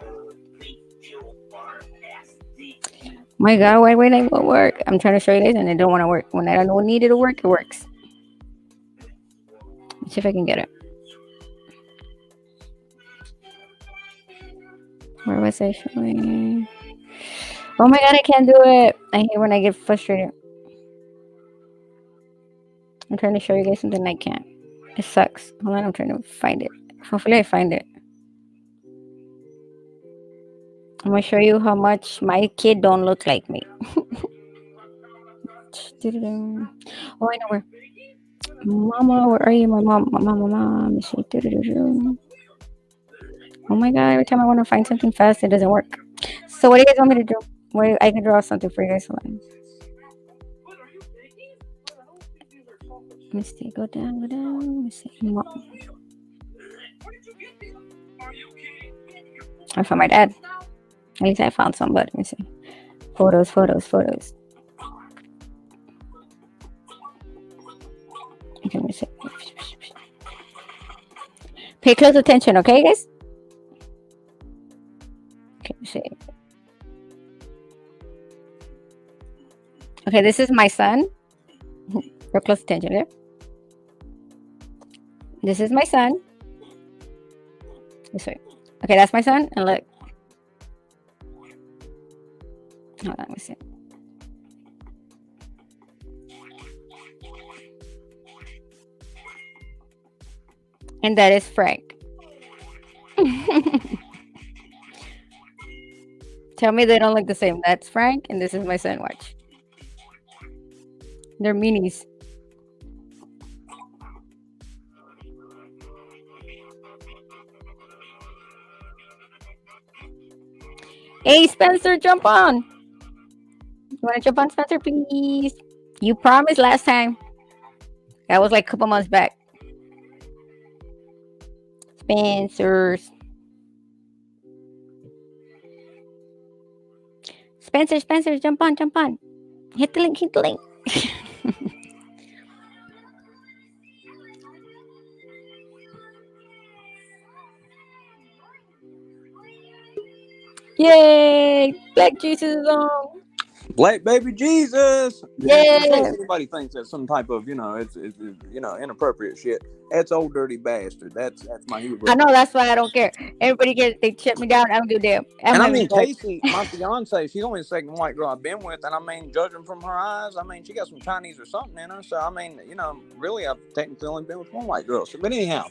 My god, why would I won't work? I'm trying to show you guys and it don't want to work. When I don't need it to work, it works. Let's see if I can get it. Where was I showing? Oh my god, I can't do it. I hate when I get frustrated. I'm trying to show you guys something I can't. It sucks. Hold on, I'm trying to find it. Hopefully I find it. I'm gonna show you how much my kid don't look like me. Oh, I know where. Mama, where are you? My mom. Let me see. Oh my god! Every time I want to find something fast, it doesn't work. So what do you guys want me to do? Wait, I can draw something for you guys. Hold on. Let me see. Go down. Let me see. I found my dad. At least I found somebody. Let me see. Photos. Okay, let me see. Pay close attention, okay, guys? Okay, let me see. Okay, this is my son. Real close attention there. This is my son. This way. Okay, that's my son. And look. Hold on, let me see. And that is Frank. Tell me they don't look the same. That's Frank, and this is my son. Watch. They're minis. Hey, Spencer, jump on. You want to jump on, Spencer, please? You promised last time. That was like a couple months back. Spencer's. Spencer, jump on. Hit the link. Yay! Black Jesus is on. Black baby Jesus. Yeah. In case anybody thinks that's some type of, it's inappropriate shit. That's Old Dirty Bastard. That's my hero. I know, that's why I don't care. Everybody they shut me down. I don't give a damn. And I mean, Casey, my fiance, she's only the second white girl I've been with, and I mean, judging from her eyes, I mean, she got some Chinese or something in her. So I mean, really, I've technically only been with one white girl. So, but anyhow,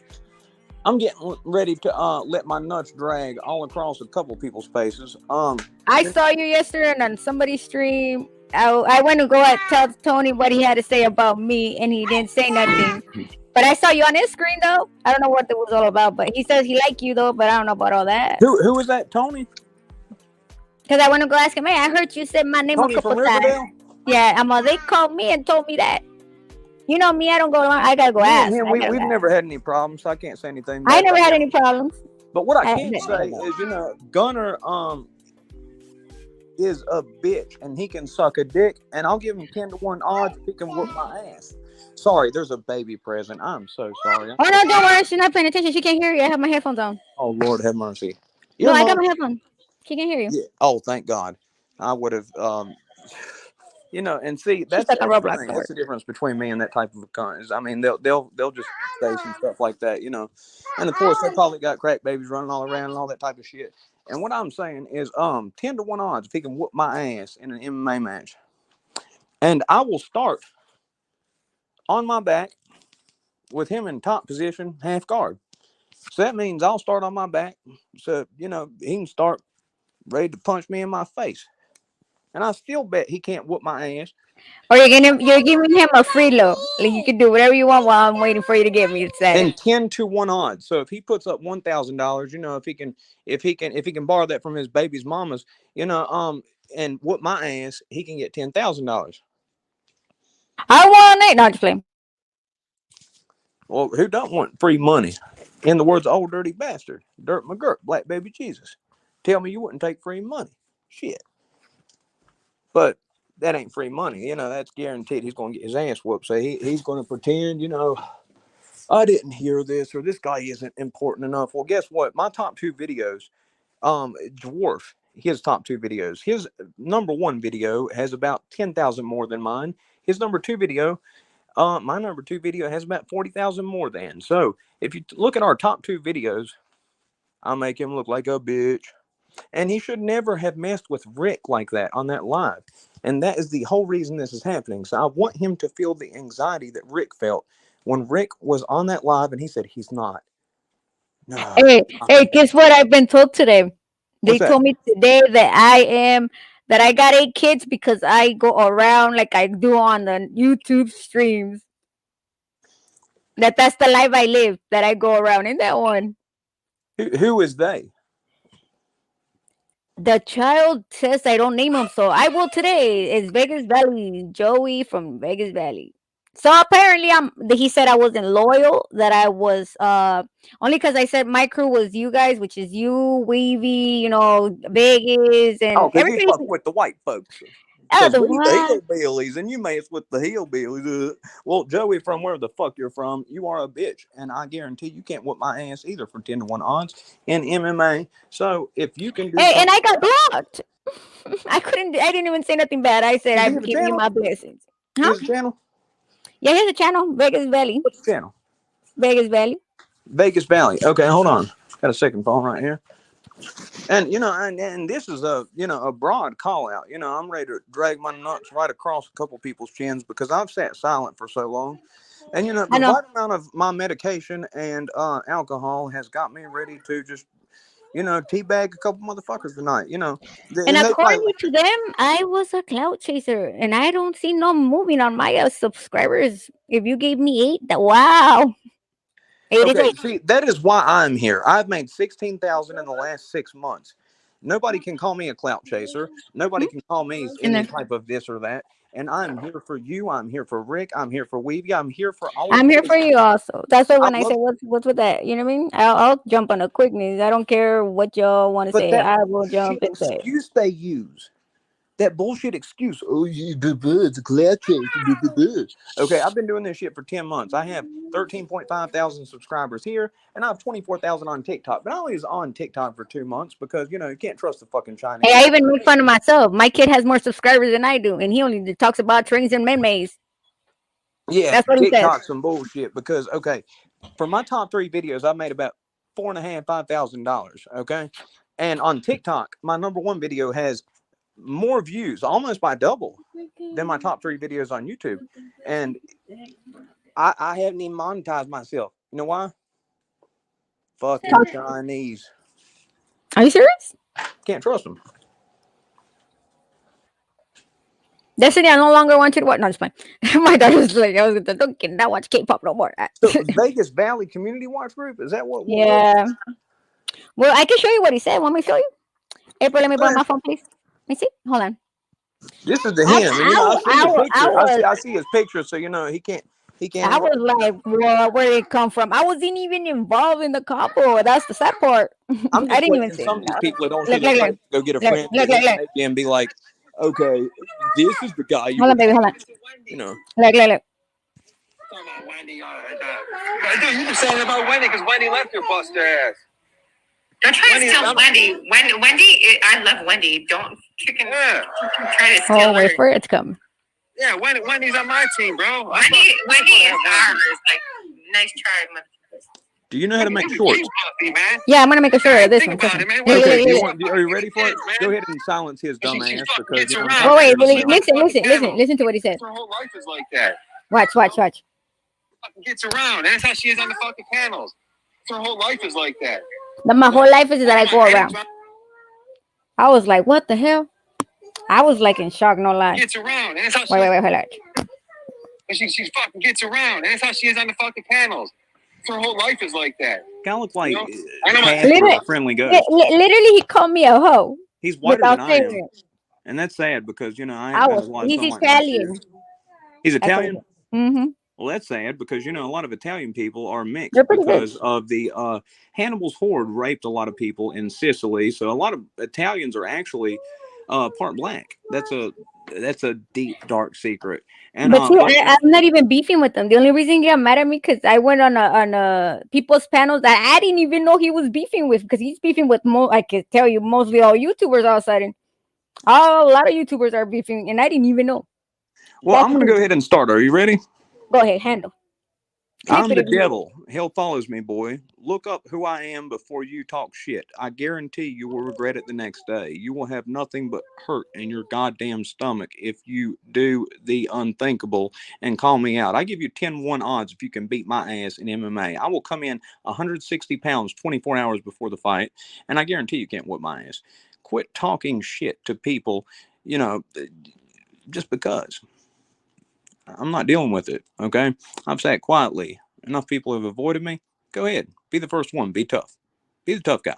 I'm getting ready to let my nuts drag all across a couple people's faces. I saw you yesterday on somebody's stream. I went to go and tell Tony what he had to say about me, and he didn't say nothing. But I saw you on his screen, though. I don't know what it was all about, but he says he liked you, though, but I don't know about all that. Who was that, Tony? Because I want to go ask him, hey, I heard you said my name Tony a couple from Riverdale? times. Yeah, they called me and told me that. You know me, I don't go around. I got to go ask. We've never had any problems, so I can't say anything. I never had any problems. But what I can say is, Gunner is a bitch, and he can suck a dick, and I'll give him 10-1 odds if he can whoop my ass. Sorry, there's a baby present. I'm so sorry. Oh, no, don't worry. She's not paying attention. She can't hear you. I have my headphones on. Oh, Lord have mercy. No, I got my headphones. She can't hear you. Yeah. Oh, thank God. I would have, and see, that's the difference between me and that type of cunt. I mean, they'll just say some stuff like that, And of course, they probably got crack babies running all around and all that type of shit. And what I'm saying is, 10-1 odds if he can whoop my ass in an MMA match. And I will start on my back with him in top position, half guard. So that means I'll start on my back. So, he can start ready to punch me in my face. And I still bet he can't whoop my ass. Or you're giving him a free load. Like you can do whatever you want while I'm waiting for you to give me. And 10-1 odds. So if he puts up $1,000, if he can borrow that from his baby's mamas, and whoop my ass, he can get $10,000. I want it. Not just playing. Well, who don't want free money? In the words of Old Dirty Bastard, Dirt McGirt, Black Baby Jesus. Tell me you wouldn't take free money. Shit. But that ain't free money. That's guaranteed he's going to get his ass whooped. So he's going to pretend, I didn't hear this, or this guy isn't important enough. Well, guess what? My top 2 videos, Dwarf, his top 2 videos. His number 1 video has about 10,000 more than mine. His number 2 video, my number 2 video has about 40,000 more than. So if you look at our top 2 videos, I make him look like a bitch. And he should never have messed with Rick like that on that live. And that is the whole reason this is happening. So I want him to feel the anxiety that Rick felt when Rick was on that live and he said he's not. No. Hey, guess what I've been told today? They told me today that I got 8 kids because I go around like I do on the YouTube streams. That's the life I live. That I go around in that one. Who is they? The child says I don't name him, so I will today. It's Vegas Valley, Joey from Vegas Valley. So apparently, he said I wasn't loyal. That I was only because I said my crew was you guys, which is you, Weavy, Vegas, Oh, and because you everybody. fuck with the white folks. Oh, Because the we the what? hillbillies, and you mess with the hillbillies. Well, Joey, from where the fuck you're from, you are a bitch, and I guarantee you can't whip my ass either for 10-1 odds in MMA. So if you can do Hey, and something, I got blocked. I couldn't. I didn't even say nothing bad. I said does he I'm have a giving you channel? my blessings. He Huh? has a channel. Yeah, here's a channel, Vegas Valley. What's the channel? Vegas Valley. Vegas Valley. Okay, hold on. Got a second phone right here. And and this is a broad call out. I'm ready to drag my nuts right across a couple people's chins because I've sat silent for so long. And I the know. right amount of my medication and alcohol has got me ready to just teabag a couple motherfuckers tonight. And And they probably, according to them, I was a cloud chaser, and I don't see no moving on my subscribers. If you gave me 8, wow, 8 is okay, 8. see, that is why I'm here. I've made 16,000 in the last 6 months. Nobody can call me a clout chaser. Nobody can call me And any then type of this or that. And I'm here for you. I'm here for Rick. I'm here for Weavy. I'm here for all of I'm you. here for you also. That's why I when I love, say what's with that, you know what I mean? I'll jump on a quickness. I don't care what y'all want to but say. that I will jump bullshit and say. excuse they use. That bullshit excuse. Oh, it's a clout chaser. Okay, I've been doing this shit for 10 months. I have 13.5 thousand subscribers here, and I have 24,000 on TikTok. But I only was on TikTok for 2 months because you can't trust the fucking Hey, Chinese. I even make fun of myself. My kid has more subscribers than I do, and he only talks about trains and memes. Yeah, That's what he says. TikTok's some bullshit because okay, for my top 3 videos, I made about $4,500, $5,000. And on TikTok, my number 1 video has more views, almost by double, than my top 3 videos on YouTube. And I haven't even monetized myself. You know why? Fucking Chinese. Are you serious? Can't trust them. Destiny, I no longer want you to watch. No, it's fine. My daughter's like, I was going to not watch K-pop no more. So Vegas Valley Community Watch Group, is that what? Yeah. Well, I can show you what he said. Want me to show you? April, let me borrow What? my phone, please. Let me see. Hold on. This is the him. And, I see the I picture. was I see his picture. So he can't. I was like, well, where did it come from? I wasn't even involved in the couple. That's the sad part. I'm I just didn't even waiting. see Some of these it. people that don't see Look, their look, face look. go get a Look, friend look, with look, social look. media and be like, okay, this is the guy you Hold were. on, baby, hold on. You know. Look, look, look. Talking about Wendy. Dude, you just saying about Wendy because Wendy left your buster ass. Don't try Wendy, to steal I'm- Wendy. I love Wendy. Don't chicken. Yeah. Try to steal Oh, her. wait for it to come. Yeah, Wendy's on my team, bro. Wendy is ours. Like, nice try, motherfuckers. Do you know how to make shorts? Man. Yeah, I'm gonna make a shirt of this Think one. about it, man. Look, Okay. look, look, look. Are you ready for it? Go ahead and silence his dumb She ass fucking because gets around. Oh wait, Really? listen to what he said. Her whole life is like that. Watch. Fucking gets around. And that's how she is on the fucking panels. Her whole life is like that. My whole life is that I go around. I was like, what the hell? I was like in shock, no lie. Gets around. And that's how she, Wait, hold on. she fucking gets around. And that's how she is on the fucking panels. Her whole life is like that. kind of looks like I know my- Casper, a friendly ghost. Literally, he called me a hoe. He's whiter Without than I saying am, it. and that's sad because He's Italian. He's Italian. Mm-hmm. Well, that's sad because a lot of Italian people are mixed They're pretty because good. of the Hannibal's horde raped a lot of people in Sicily. So a lot of Italians are actually part black. That's a deep dark secret. And But see, I'm not even beefing with them. The only reason he got mad at me because I went on a people's panels that I didn't even know he was beefing with because he's beefing with I can tell you mostly all YouTubers all of a sudden. A lot of YouTubers are beefing and I didn't even know. well, I'm going to go ahead and start. Are you ready? Go ahead, handle. I'm the devil. Hell follows me, boy. Look up who I am before you talk shit. I guarantee you will regret it the next day. You will have nothing but hurt in your goddamn stomach if you do the unthinkable and call me out. I give you 10-1 odds if you can beat my ass in MMA. I will come in 160 pounds 24 hours before the fight, and I guarantee you can't whip my ass. Quit talking shit to people, just because. I'm not dealing with it, okay? I've sat quietly Enough people have avoided me. Go ahead, be the first one. Be tough. Be the tough guy.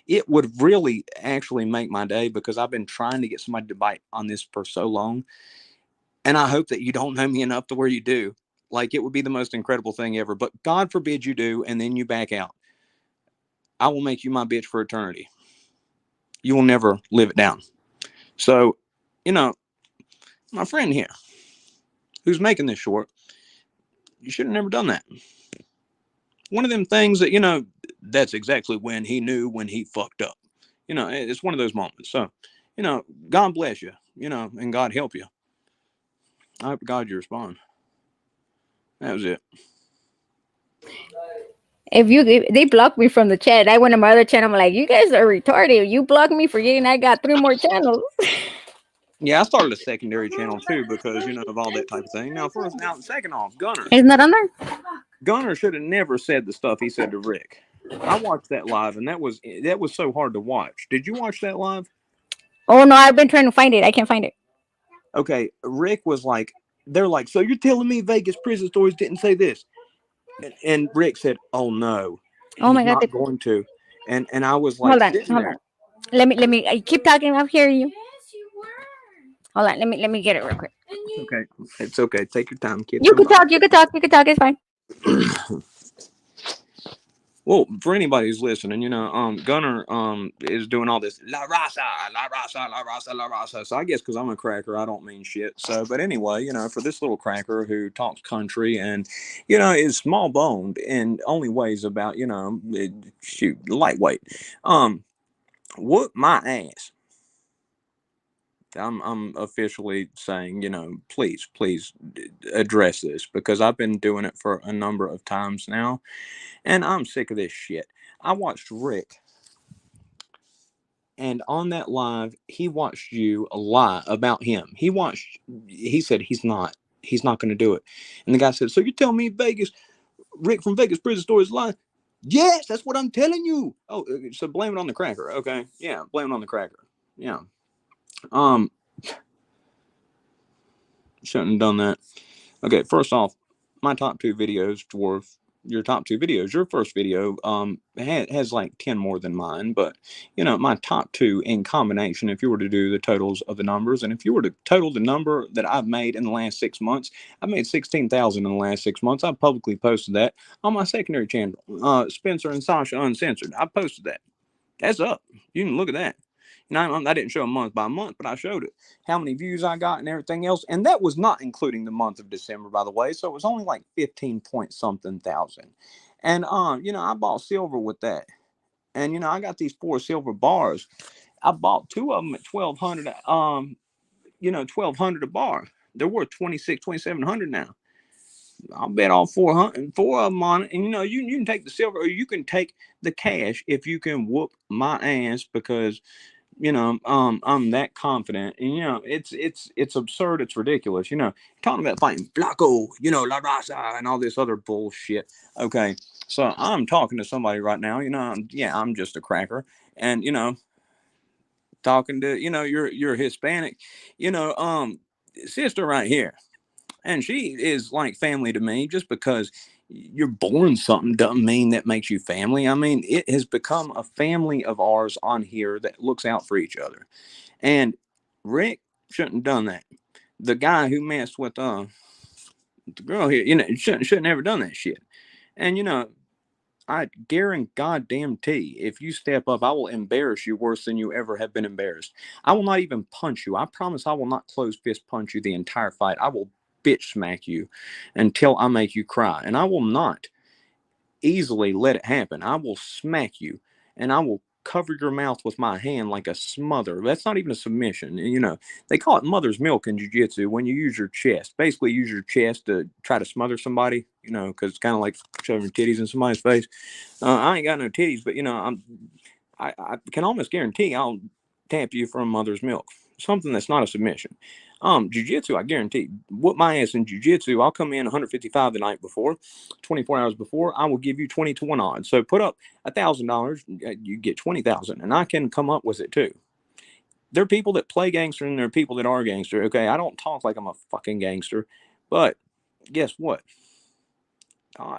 It would really actually make my day because I've been trying to get somebody to bite on this for so long, and I hope that you don't know me enough to where you do. Like, it would be the most incredible thing ever. But God forbid you do, and then you back out. I will make you my bitch for eternity. You will never live it down. So, you know, my friend here, who's making this short, you should have never done that. One of them things that, that's exactly when he knew when he fucked up. It's one of those moments. So, God bless you, and God help you. I hope God you respond. That was it. If they blocked me from the chat, I went to my other channel. I'm like, you guys are retarded. You blocked me for getting. I got 3 more channels. Yeah, I started a secondary channel too because of all that type of thing. Now, second off, Gunner. It's not on there. Gunner should have never said the stuff he said to Rick. I watched that live, and that was so hard to watch. Did you watch that live? Oh no, I've been trying to find it. I can't find it. Okay, Rick was like, they're like, so you're telling me Vegas prison stories didn't say this? And Rick said, oh no, Oh my he's God. not going to. And I was like, Hold on, sitting hold there. on. Let me. I keep talking. I'm hearing you. Hold on. Let me get it real quick. Okay, it's okay. Take your time, kid. You can talk. You can talk. You can talk. It's fine. Well, for anybody who's listening, Gunner is doing all this la raza, la raza, la raza, la raza. So I guess because I'm a cracker, I don't mean shit. So, but anyway, for this little cracker who talks country and is small boned and only weighs about lightweight, whoop my ass. I'm officially saying, please address this because I've been doing it for a number of times now. And I'm sick of this shit. I watched Rick. And on that live, he watched you lie about him. He said he's not going to do it. And the guy said, so you're telling me Rick from Vegas Prison Stories lying? Yes, that's what I'm telling you. Oh, so blame it on the cracker. Okay. Yeah. Blame it on the cracker. Yeah. Shouldn't have done that. Okay. First off, my top 2 videos dwarf your top 2 videos. Your first video has like 10 more than mine, but my top 2 in combination, if you were to do the totals of the numbers, and if you were to total the number that I've made in the last 6 months, I've made 16,000 in the last 6 months. I publicly posted that on my secondary channel, Spencer and Sasha Uncensored. I posted that. That's up. You can look at that. I didn't show a month by month, but I showed it, how many views I got and everything else. And that was not including the month of December, by the way. So it was only like 15 point something thousand. And, I bought silver with that. And, I got these 4 silver bars. I bought 2 of them at 1,200, 1,200 a bar. They're worth 2,700 now. I'll bet all 4 of them on it. And, you can take the silver or you can take the cash if you can whoop my ass because I'm that confident, and it's absurd, it's ridiculous, talking about fighting Blanco, La Raza, and all this other bullshit. Okay, so I'm talking to somebody right now, I'm just a cracker, and talking to you're Hispanic, sister right here, and she is like family to me. Just because you're born something doesn't mean that makes you family. I mean, it has become a family of ours on here that looks out for each other. And Rick shouldn't have done that. The guy who messed with the girl here, shouldn't have ever done that shit. And I guarantee if you step up, I will embarrass you worse than you ever have been embarrassed. I will not even punch you. I promise I will not close fist punch you the entire fight. I will bitch smack you until I make you cry. And I will not easily let it happen. I will smack you and I will cover your mouth with my hand like a smother. That's not even a submission. And, they call it mother's milk in jiu-jitsu when you use your chest. Basically use your chest to try to smother somebody, because it's kind of like shoving your titties in somebody's face. I ain't got no titties, but, I can almost guarantee I'll tap you from mother's milk. Something that's not a submission. Jiu-jitsu, I guarantee, whoop my ass in jiu-jitsu. I'll come in 155 the night before, 24 hours before. I will give you 20 to 1 odds. So put up $1,000, you get 20,000, and I can come up with it too. There are people that play gangster and there are people that are gangster. Okay, I don't talk like I'm a fucking gangster, but guess what?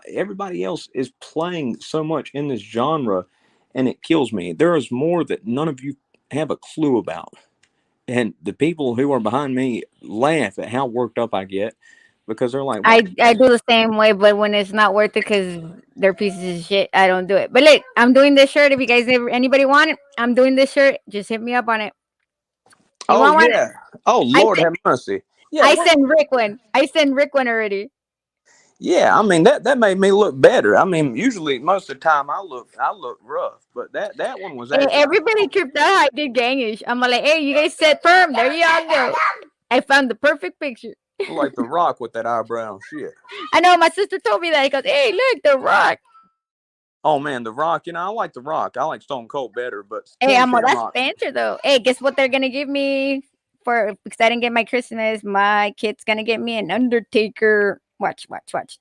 Everybody else is playing so much in this genre, and it kills me. There is more that none of you have a clue about. And the people who are behind me laugh at how worked up I get because they're like, "Why?" I do the same way, but when it's not worth it because they're pieces of shit, I don't do it. But look, I'm doing this shirt. If you guys anybody want it, I'm doing this shirt. Just hit me up on it. You Oh want one? yeah. Oh I Lord, sent have mercy. Yeah, I we're sent Rick one. I sent Rick one already. Yeah, I mean that made me look better. I mean, usually most of the time I look rough, but that one was actually Everybody tripped out. I did gangish. I'm like, hey, you guys set firm. There you go. I found the perfect picture. like the Rock with that eyebrow shit. I know my sister told me that. He goes, hey, look, the Rock. Oh man, the Rock. You know, I like the Rock. I like Stone Cold better, but Hey, Ken that's Shamrock. banter though. Hey, guess what they're gonna give me because I didn't get my Christmas. My kid's gonna get me an Undertaker. Watch.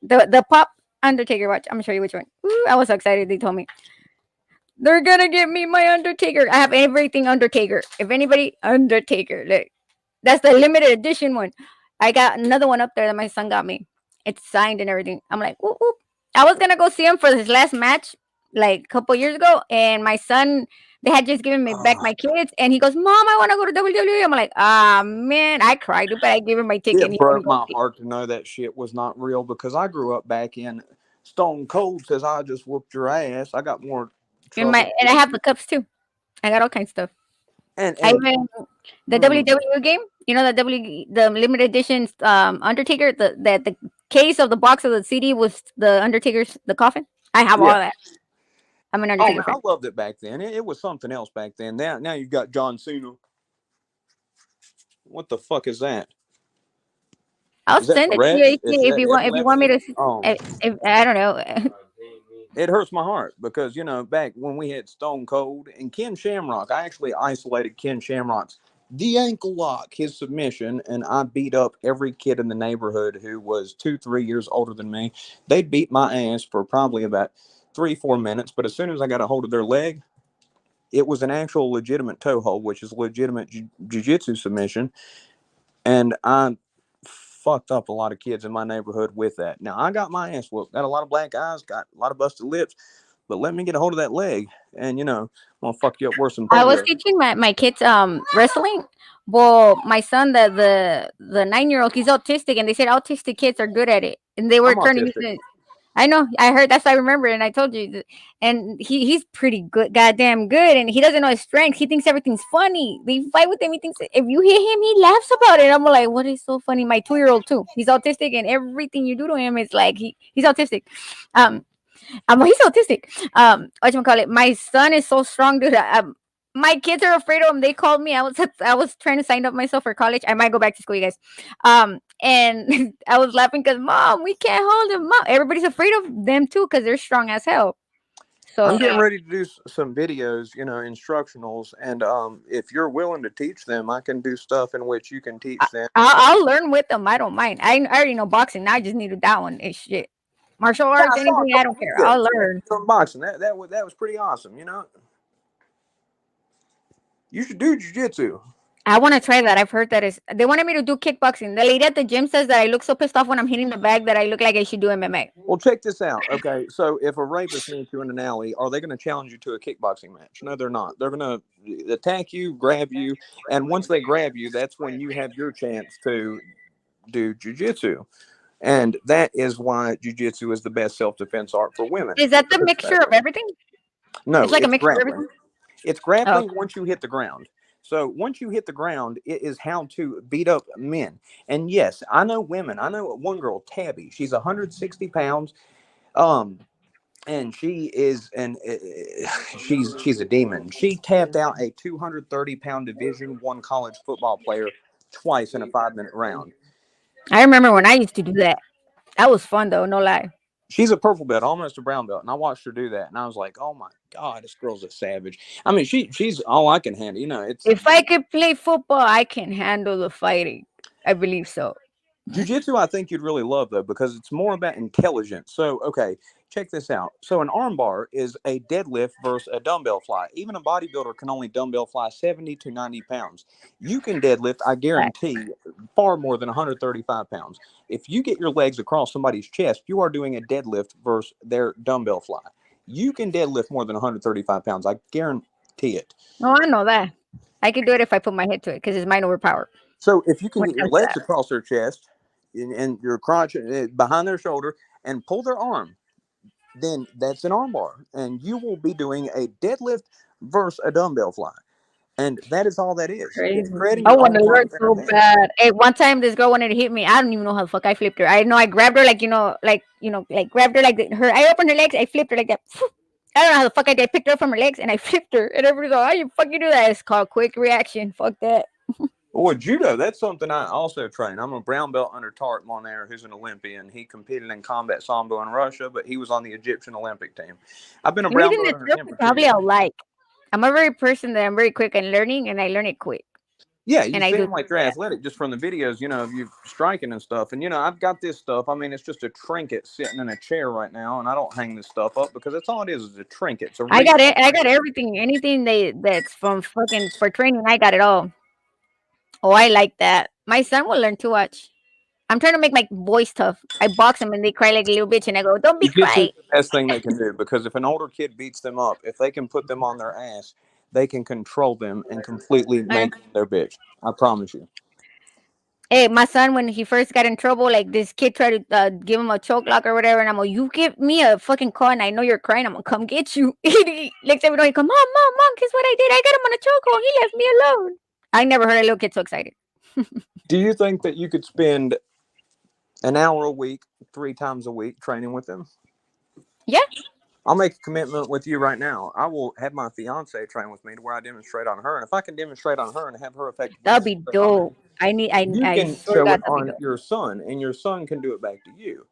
The pop Undertaker watch. I'm gonna show you which one. Ooh, I was so excited. They told me they're gonna get me my Undertaker. I have everything Undertaker. If anybody Undertaker, look, that's the limited edition one. I got another one up there that my son got me. It's signed and everything. I'm like, whoop, whoop. I was gonna go see him for his last match like a couple years ago, and my son, they had just given me back my kids, and he goes, "Mom, I want to go to WWE." I'm like, "Ah, man," I cried, but I gave him my ticket. And It he let me broke go my see. heart to know that shit was not real because I grew up back in Stone Cold says I just whooped your ass. I got more trouble. And I have the cups too. I got all kinds of stuff. And I and even the mm, WWE game. You know the limited edition Undertaker. The case of the box of the CD was the Undertaker's the coffin. I have all yeah. that. I'm an Oh Undertaker man, I fan. loved it back then. It was something else back then. Now you got John Cena. What the fuck is that? I'll Is that send it to Tourette's? you Is if that you want. If you want me epilepsy? to, Oh, if I don't know. it hurts my heart because you know back when we had Stone Cold and Ken Shamrock, I actually isolated Ken Shamrock's the ankle lock, his submission, and I beat up every kid in the neighborhood who was 2, 3 years older than me. They'd beat my ass for probably about 3, 4 minutes, but as soon as I got a hold of their leg, it was an actual legitimate toe hold, which is legitimate jiu-jitsu submission, and I fucked up a lot of kids in my neighborhood with that. Now I got my ass whooped, got a lot of black eyes, got a lot of busted lips, but let me get a hold of that leg, and you know, I'm gonna fuck you up worse than I was polio. teaching my kids wrestling. Well, my son, the 9-year-old, he's autistic, and they said autistic kids are good at it, and they were I'm turning. autistic. I know. I heard. That's what I remember, and I told you. And he's pretty good, goddamn good, and he doesn't know his strength. He thinks everything's funny. They fight with him. He thinks if you hit him, he laughs about it. I'm like, what is so funny? My 2-year-old too. He's autistic, and everything you do to him is like he's autistic. Um, he's autistic. What you call it? My son is so strong, dude. My kids are afraid of him. They called me. I was trying to sign up myself for college. I might go back to school, you guys. And I was laughing because Mom, we can't hold him. Mom, everybody's afraid of them too because they're strong as hell. I'm So getting ready to do some videos, you know, instructionals, and if you're willing to teach them, I can do stuff in which you can teach them. I'll learn with them. I don't mind. I already know boxing. Now I just need that one. It's shit. Martial Yeah, arts, I saw a anything. I couple don't care. I'll videos. Yeah, learn. unboxing that was pretty awesome. You know, you should do jujitsu. I want to try that. I've heard that they wanted me to do kickboxing. The lady at the gym says that I look so pissed off when I'm hitting the bag that I look like I should do MMA. Well, check this out. Okay, so if a rapist meets you in an alley, are they going to challenge you to a kickboxing match? No, they're not. They're going to attack you, grab you, and once they grab you, that's when you have your chance to do jujitsu. And that is why jujitsu is the best self-defense art for women. Is that the mixture of everything? No, It's like a it's mixture of grappling. everything. It's Oh, grappling once you hit the ground. So once you hit the ground, it is how to beat up men. And yes, I know women. I know one girl, Tabby. She's 160 pounds. Um, and she is she's a demon. She tapped out a 230-pound Division I college football player twice in a 5-minute round. I remember when I used to do that. That was fun though, no lie. She's a purple belt, almost a brown belt, and I watched her do that, and I was like, "Oh my god, this girl's a savage." I mean, she's all I can handle. You know, it's If I could play football, I can handle the fighting. I believe so. jiu-jitsu. I think you'd really love though because it's more about intelligence. So, okay, check this out. So an arm bar is a deadlift versus a dumbbell fly. Even a bodybuilder can only dumbbell fly 70 to 90 pounds. You can deadlift, I guarantee, far more than 135 pounds. If you get your legs across somebody's chest, you are doing a deadlift versus their dumbbell fly. You can deadlift more than 135 pounds. I guarantee it. No, I know that. I can do it if I put my head to it because it's mine overpowered. So if you can When get your does legs across their chest and your crotch behind their shoulder and pull their arm, then that's an arm bar. And you will be doing a deadlift versus a dumbbell fly. And that is all that is. Crazy. It's creating I your want to own learn private so event. bad. Hey, one time this girl wanted to hit me. I don't even know how the fuck I flipped her. I know I grabbed her like grabbed her like her. I opened her legs. I flipped her like that. I don't know how the fuck I did. I picked her up from her legs and I flipped her. And everybody's like, "How you fucking do that?" It's called quick reaction. Fuck that. Well, judo, that's something I also train. I'm a brown belt under Tart Monair, who's an Olympian. He competed in combat sambo in Russia, but he was on the Egyptian Olympic team. I've been a brown Anything belt that's under him for 2 probably years. I'll like. I'm a very person that I'm very quick in learning, and I learn it quick. Yeah, you And I do seem like you're athletic just from the videos, of you striking and stuff. And, I've got this stuff. I mean, it's just a trinket sitting in a chair right now, and I don't hang this stuff up because that's all it is a trinket. It's a I got it. I got everything. Anything that's from fucking for training, I got it all. Oh, I like that. My son will learn to watch. I'm trying to make my boys tough. I box them and they cry like a little bitch, and I go, "Don't be Jiu-jitsu crying." is the best thing they can do because if an older kid beats them up, if they can put them on their ass, they can control them and completely make them their bitch. I promise you. Hey, my son, when he first got in trouble, like this kid tried to give him a choke lock or whatever, and I'm like, "You give me a fucking call, and I know you're crying. I'm gonna come get you." He looks at me, he goes, Mom, guess what I did? I got him on a chokehold. He left me alone. I never heard a little kid so excited. Do you think that you could spend an hour a week, 3 times a week training with them? Yeah. I'll make a commitment with you right now. I will have my fiance train with me to where I demonstrate on her. And if I can demonstrate on her and have her effectively, That'd be dope. you can show it on your son, and your son can do it back to you.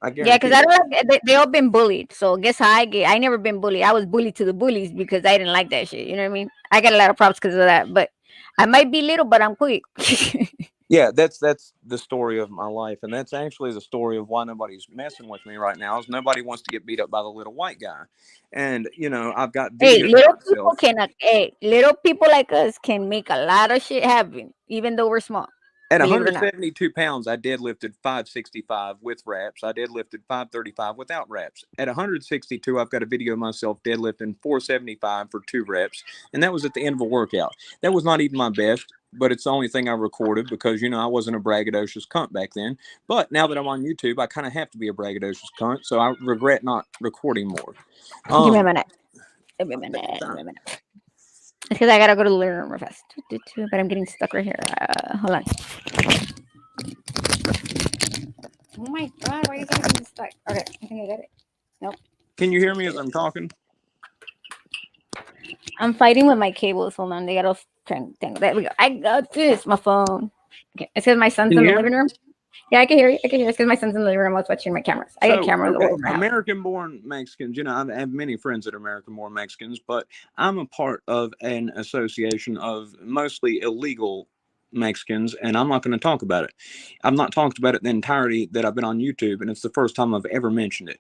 I guarantee. Yeah, because I don't like they all been bullied. So guess how I get? I never been bullied. I was bullied to the bullies because I didn't like that shit. You know what I mean? I got a lot of props because of that. But I might be little, but I'm quick. Yeah, that's the story of my life, and that's actually the story of why nobody's messing with me right now. Is nobody wants to get beat up by the little white guy, and I've got little people like us can make a lot of shit happen, even though we're small. At 172 pounds, I deadlifted 565 with wraps. I deadlifted 535 without wraps. At 162, I've got a video of myself deadlifting 475 for 2 reps, and that was at the end of a workout. That was not even my best, but it's the only thing I recorded because, I wasn't a braggadocious cunt back then. But now that I'm on YouTube, I kind of have to be a braggadocious cunt, so I regret not recording more. Give me a minute. Give me a minute. It's because I gotta go to the living room real fast. But I'm getting stuck right here. Hold on. Oh my god, why is everything stuck? Okay, I think I got it. Nope. Can you hear me as I'm talking? I'm fighting with my cables. Hold on, they got all trying. There we go. I got this. My phone. Okay, it says my son's in the living room. Yeah, I can hear you. It's because my son's in the living room. I was watching my cameras. I got a camera in the wall. American-born Mexicans. I have many friends that are American-born Mexicans, but I'm a part of an association of mostly illegal Mexicans, and I'm not going to talk about it. I've not talked about it the entirety that I've been on YouTube, and it's the first time I've ever mentioned it.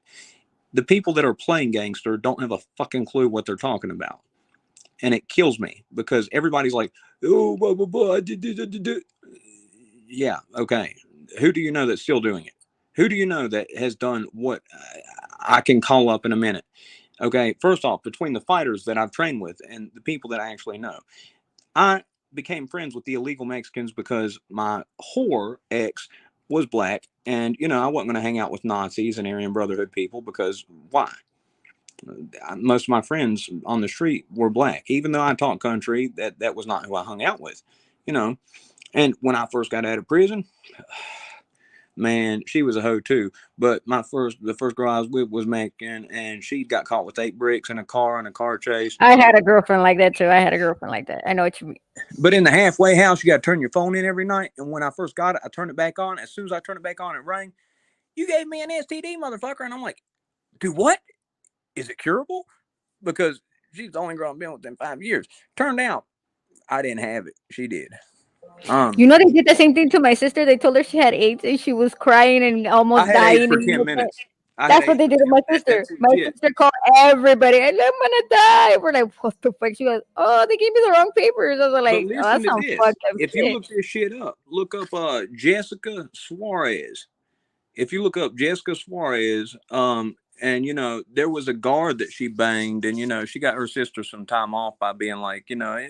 The people that are playing gangster don't have a fucking clue what they're talking about, and it kills me because everybody's like, "Oh, blah, blah, blah, yeah, okay." Who do you know that's still doing it? Who do you know that has done what I can call up in a minute? Okay, first off, between the fighters that I've trained with and the people that I actually know, I became friends with the illegal Mexicans because my whore ex was black, and I wasn't going to hang out with Nazis and Aryan Brotherhood people because why? Most of my friends on the street were black, even though I talked country. That was not who I hung out with, And when I first got out of prison, man, she was a hoe too. But the first girl I was with was Mexican, and she got caught with 8 bricks in a car chase. I had a girlfriend like that too. I know what you mean. But in the halfway house, you got to turn your phone in every night. And when I first got it, I turned it back on. As soon as I turned it back on, it rang. "You gave me an STD, motherfucker." And I'm like, "Dude, what? Is it curable?" Because she's the only girl I've been within 5 years. Turned out, I didn't have it. She did. They did the same thing to my sister. They told her she had AIDS and she was crying and almost dying. AIDS for 10 minutes. I had That's what eight. they did to my sister. That's My legit. sister called everybody. I'm gonna die. We're like, what the fuck? She goes, oh, they gave me the wrong papers. I was But like, oh, listen that's to some this. fucked up If you shit. look this shit up, look up Jessica Suarez. If you look up Jessica Suarez, and you know, there was a guard that she banged, and you know, she got her sister some time off by being like, you know,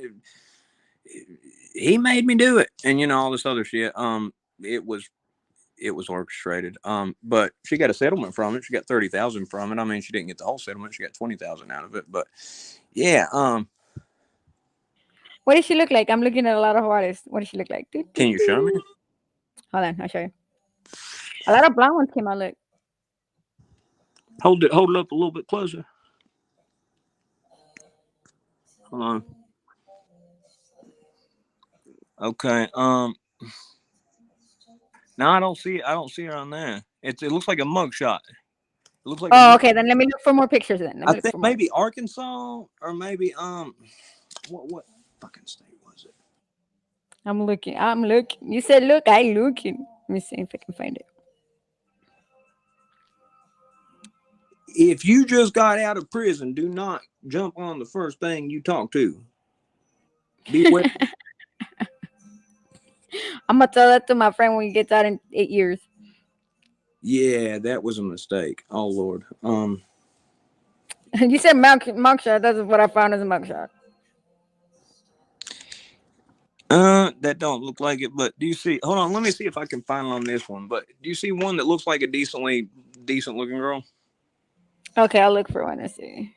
he made me do it, and you know, all this other shit. It was orchestrated. But she got a settlement from it. She got 30,000 from it. I mean, she didn't get the whole settlement. She got 20,000 out of it. But yeah, What does she look like? I'm looking at a lot of artists. What does she look like? can you show me? Hold on, I'll show you. A lot of blonde ones came out. Look. Hold it up a little bit closer. Hold on. Okay. No, I don't see her on there. It looks like a mugshot. It looks like. Oh, okay. Then let me look for more pictures. Then I think maybe Arkansas or maybe what fucking state was it? I'm looking. You said look. I looking. Let me see if I can find it. If you just got out of prison, do not jump on the first thing you talk to. Beware. I'm gonna tell that to my friend when he gets out in 8 years. Yeah, that was a mistake. Oh Lord. You said mugshot. That's what I found as a mugshot. That don't look like it. But do you see? Hold on, let me see if I can find on this one. But do you see one that looks like a decent looking girl? Okay, I'll look for one and see.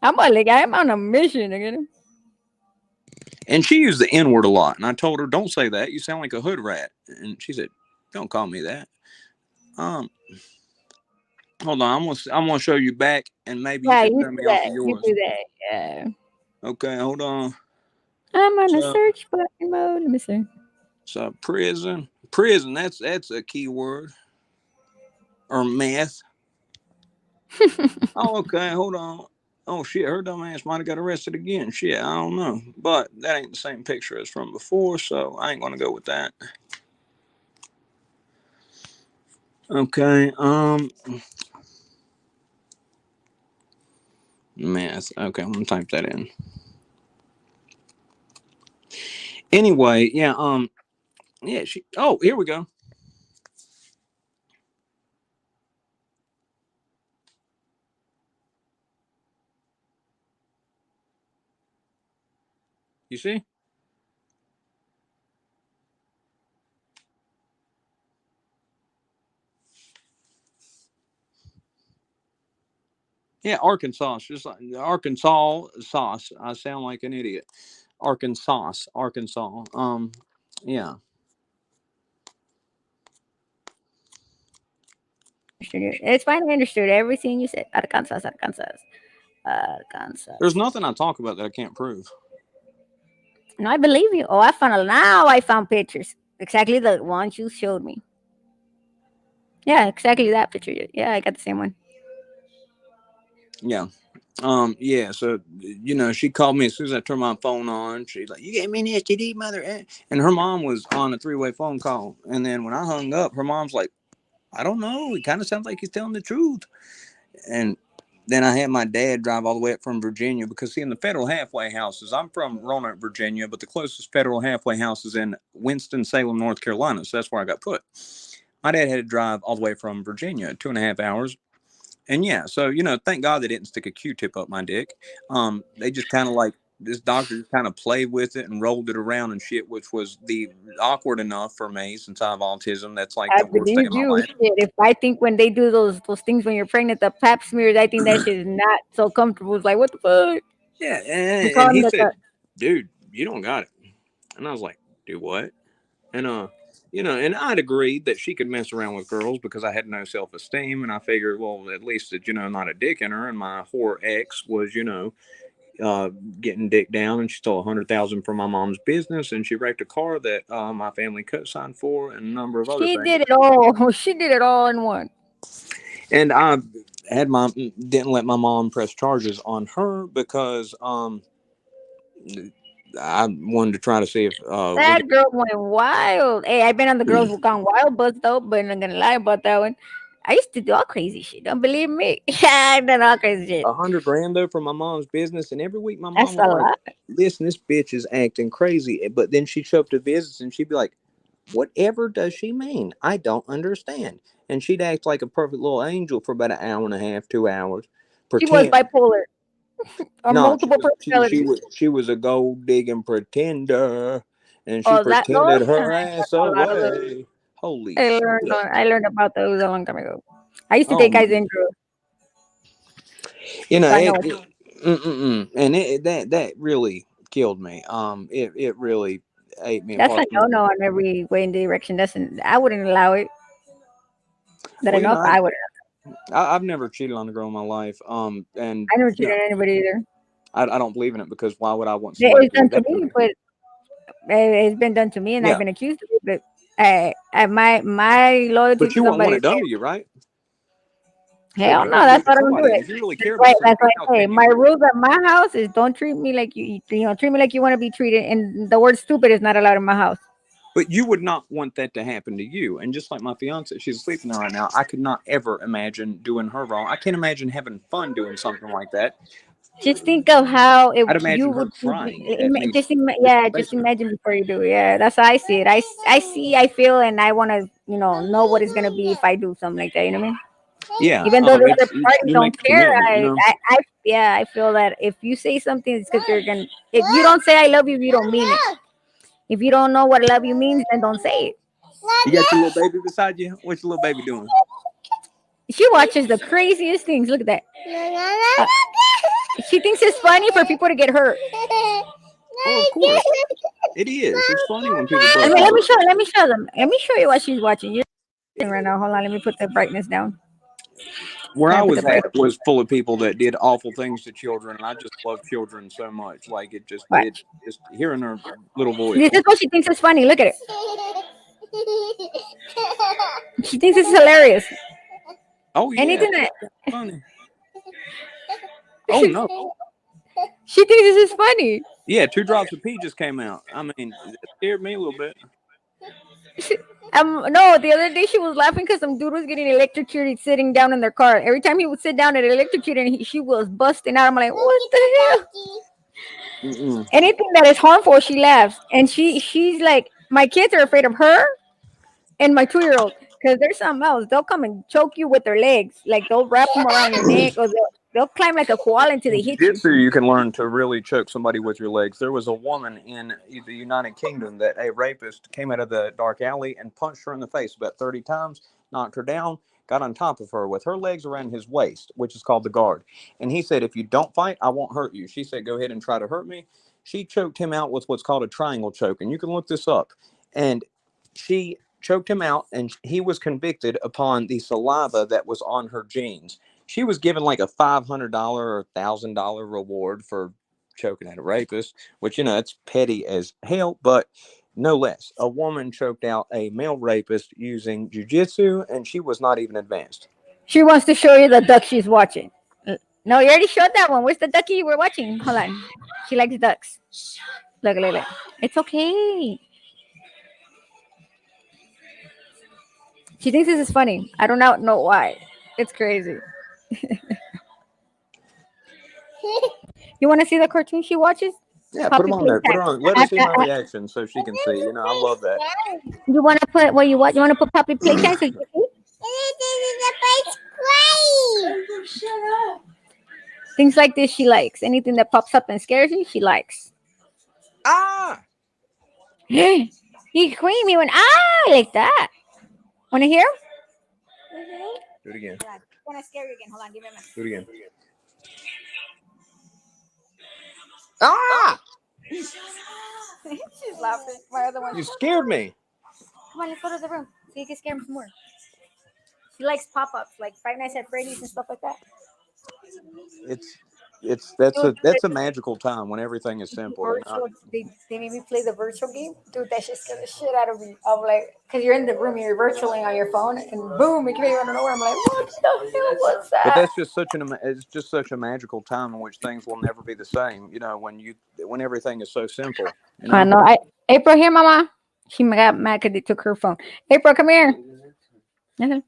I'm on a mission again. And she used the N-word a lot, and I told her, "Don't say that. You sound like a hood rat." And she said, "Don't call me that." Hold on, I'm gonna show you back, and maybe you can turn me off of yours. You do that. Yeah. Okay, hold on. I'm on a search button mode. Let me see. So prison. That's a key word. Or meth. Oh, okay. Hold on. Oh shit, her dumb ass might have got arrested again. Shit, I don't know. But that ain't the same picture as from before, so I ain't gonna go with that. Okay, meth. Okay, I'm gonna type that in. Anyway, yeah, here we go. You see? Yeah, Arkansas. It's just like Arkansas sauce. I sound like an idiot. Arkansas. Yeah. It's fine. I understood everything you said. Arkansas. There's nothing I talk about that I can't prove. No, I believe you. Oh, I found pictures. Exactly the ones you showed me. Yeah, exactly that picture. Yeah, I got the same one. Yeah. Yeah, so you know, she called me as soon as I turned my phone on. She's like, "You gave me an STD, mother," and her mom was on a 3-way phone call. And then when I hung up, her mom's like, "I don't know. It kind of sounds like he's telling the truth." And then I had my dad drive all the way up from Virginia because, see, in the federal halfway houses, I'm from Roanoke, Virginia, but the closest federal halfway house is in Winston-Salem, North Carolina. So that's where I got put. My dad had to drive all the way from Virginia, 2.5 hours. And yeah, so, you know, thank God they didn't stick a Q-tip up my dick. They just kind of like, this doctor just kind of played with it and rolled it around and shit, which was the awkward enough for me since I have autism. That's like I the worst thing in my life. Shit. If I think when they do those things when you're pregnant, the pap smears, I think that shit is not so comfortable. It's like, what the fuck? Yeah, and he said, "Dude, you don't got it." And I was like, "Do what?" And you know, and I'd agreed that she could mess around with girls because I had no self-esteem, and I figured, well, at least that, you know, not a dick in her. And my whore ex was, you know, getting dick down, and she stole $100,000 from my mom's business, and she wrecked a car that my family co-signed for, and a number of other things. She did it all. She did it all in one. And I didn't let my mom press charges on her because I wanted to try to see if that girl went wild. Hey, I've been on the Girls Who Gone Wild bus though, but I'm not gonna lie about that one. I used to do all crazy shit. Don't believe me? I done all crazy shit. $100 though for my mom's business, and every week my That's mom a was like, lot. "Listen, this bitch is acting crazy." But then she'd show up to visits, and she'd be like, "Whatever does she mean? I don't understand." And she'd act like a perfect little angel for about an hour and a half, 2 hours, She was pretend. bipolar or No, multiple personalities. she was a gold digging pretender, and she Oh, that those. pretended her That's ass a lot of those. away. Holy shit! I learned about those a long time ago. I used to Oh take my! guys intro, You know so I know it, what. and that really killed me. It really ate me That's a apart from no the. no on every way and direction. I wouldn't allow it. That Well, you know, enough. I would. I've never cheated on a girl in my life. And I never you cheated know, on anybody either. I don't believe in it because why would I want somebody It's to do done to that to me, me? but it's been done to me, and I've Yeah, been accused of it. But my loyalty but to you wouldn't want somebody it is done to you, right? So hell if you're no. gonna do That's it to why I don't do somebody, it. if you really care That's about why. somebody, That's why how I say can you? my rules at my house is don't treat me like treat me like you want to be treated, and the word stupid is not allowed in my house. But you would not want that to happen to you. And just like my fiance, she's asleep now right now. I could not ever imagine doing her wrong. I can't imagine having fun doing something like that. Just think of how I'd you imagine her would crying at me just yeah, just facing her. imagine before you do it. Yeah, that's how I see it. I see, I feel, and I want to know what it's gonna be if I do something like that. You know what I mean? Yeah, Even though the other it's party you make don't a care, commitment, you know. yeah, I feel that if you say something, it's because you're gonna. If you don't say I love you, you don't mean it. If you don't know what love you means, then don't say it. You got your little baby beside you. What's your little baby doing? She watches the craziest things. Look at that. Uh, she thinks it's funny for people to get hurt. Oh, of course, it is. It's funny when people I bust mean, your butt. let me show them. Let me show you what she's watching. You're right now. Hold on. Let me put the brightness down. Where Let I me put the was brightness. at was full of people that did awful things to children, and I just love children so much. Like it Watch. just hearing their little This voices. is what she thinks is funny. Look at it. She thinks it's hilarious. Oh yeah, Anything that funny. Oh no, she thinks this is funny. yeah, 2 drops of pee just came out. I mean, it scared me a little bit. No, the other day she was laughing because some dude was getting electrocuted sitting down in their car. Every time he would sit down and electrocute, and she was busting out. I'm like, what the hell? Mm-mm. Anything that is harmful, she laughs, and she's like, my kids are afraid of her and my 2-year-old because there's something else. They'll come and choke you with their legs, like they'll wrap them around your neck, or they'll climb like a koala until they hit you. Jiu-jitsu, you can learn to really choke somebody with your legs. There was a woman in the United Kingdom that a rapist came out of the dark alley and punched her in the face about 30 times, knocked her down, got on top of her with her legs around his waist, which is called the guard. And he said, if you don't fight, I won't hurt you. She said, go ahead and try to hurt me. She choked him out with what's called a triangle choke. And you can look this up. And she choked him out, and he was convicted upon the saliva that was on her jeans. She was given like a $500 or $1,000 reward for choking at a rapist, which, you know, it's petty as hell, but no less. A woman choked out a male rapist using jujitsu, and she was not even advanced. She wants to show you the duck she's watching. No, you already showed that one. Where's the ducky you were watching? Hold on. She likes ducks. Look. It's okay. She thinks this is funny. I don't know why. It's crazy. You want to see the cartoon she watches? Yeah, put them on there. Put her on. Let her see my I, reaction so she can see. You know, I love that. you want to put what you watch? You want to put Puppy Playtime? So you can see? Things like this she likes. Anything that pops up and scares you, she likes. Ah! You scream even like that. Want to hear? Do it again. I'm gonna scare you again. Hold on, give me a minute. Do it again. Ah! She's laughing. My other one. You scared me. Come on, let's go to the room so you can scare him some more. She likes pop-ups, like Five Nights at Freddy's and stuff like that. That's a magical time when everything is simple. You know? They made me play the virtual game. Dude, that shit scared the shit out of me. I'm like, because you're in the room, you're virtually on your phone, and boom, it came out of nowhere. I'm like, what the hell was that? But that's just it's just such a magical time in which things will never be the same. You know, when everything is so simple. You know? I know. April, here, Mama. She got mad because they took her phone. April, come here. Nothing.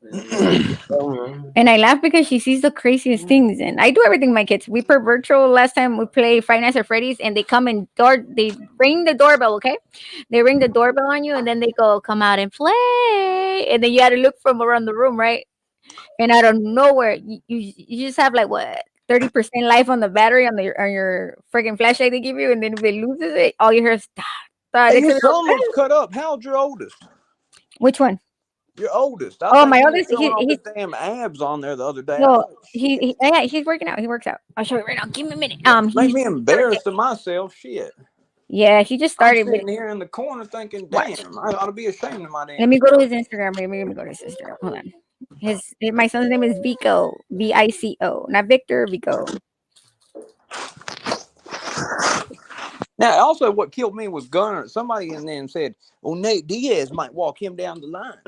Oh, And I laugh because she sees the craziest things, and I do everything with my kids. We per virtual last time we play Five Nights at Freddy's, and they come and they ring the doorbell. Okay, they ring the doorbell on you, and then they go, "Come out and play," and then you had to look from around the room, right? And out of nowhere, you just have like what 30% life on the battery on your freaking flashlight they give you, and then if it loses it, all you hear is Hey, it's a your little- son looks cut up. How old's your oldest? which one? Your oldest. I Oh, think my he was oldest, showing off he's his damn abs on there the other day. I no, was like, shit. yeah, he's working out. He works out. I'll show you right now. Give me a minute. Make He's me embarrassed of myself. Shit. yeah, he just I'm started. sitting here in the corner thinking, Watch. damn, I ought to be ashamed of my damn Let me go to self. his Instagram. Let me go to his Instagram. Hold on. My son's name is Vico. Vico. Not Victor, Vico. Now, also, what killed me was Gunner. Somebody in there said, "Well, Nate Diaz might walk him down the line."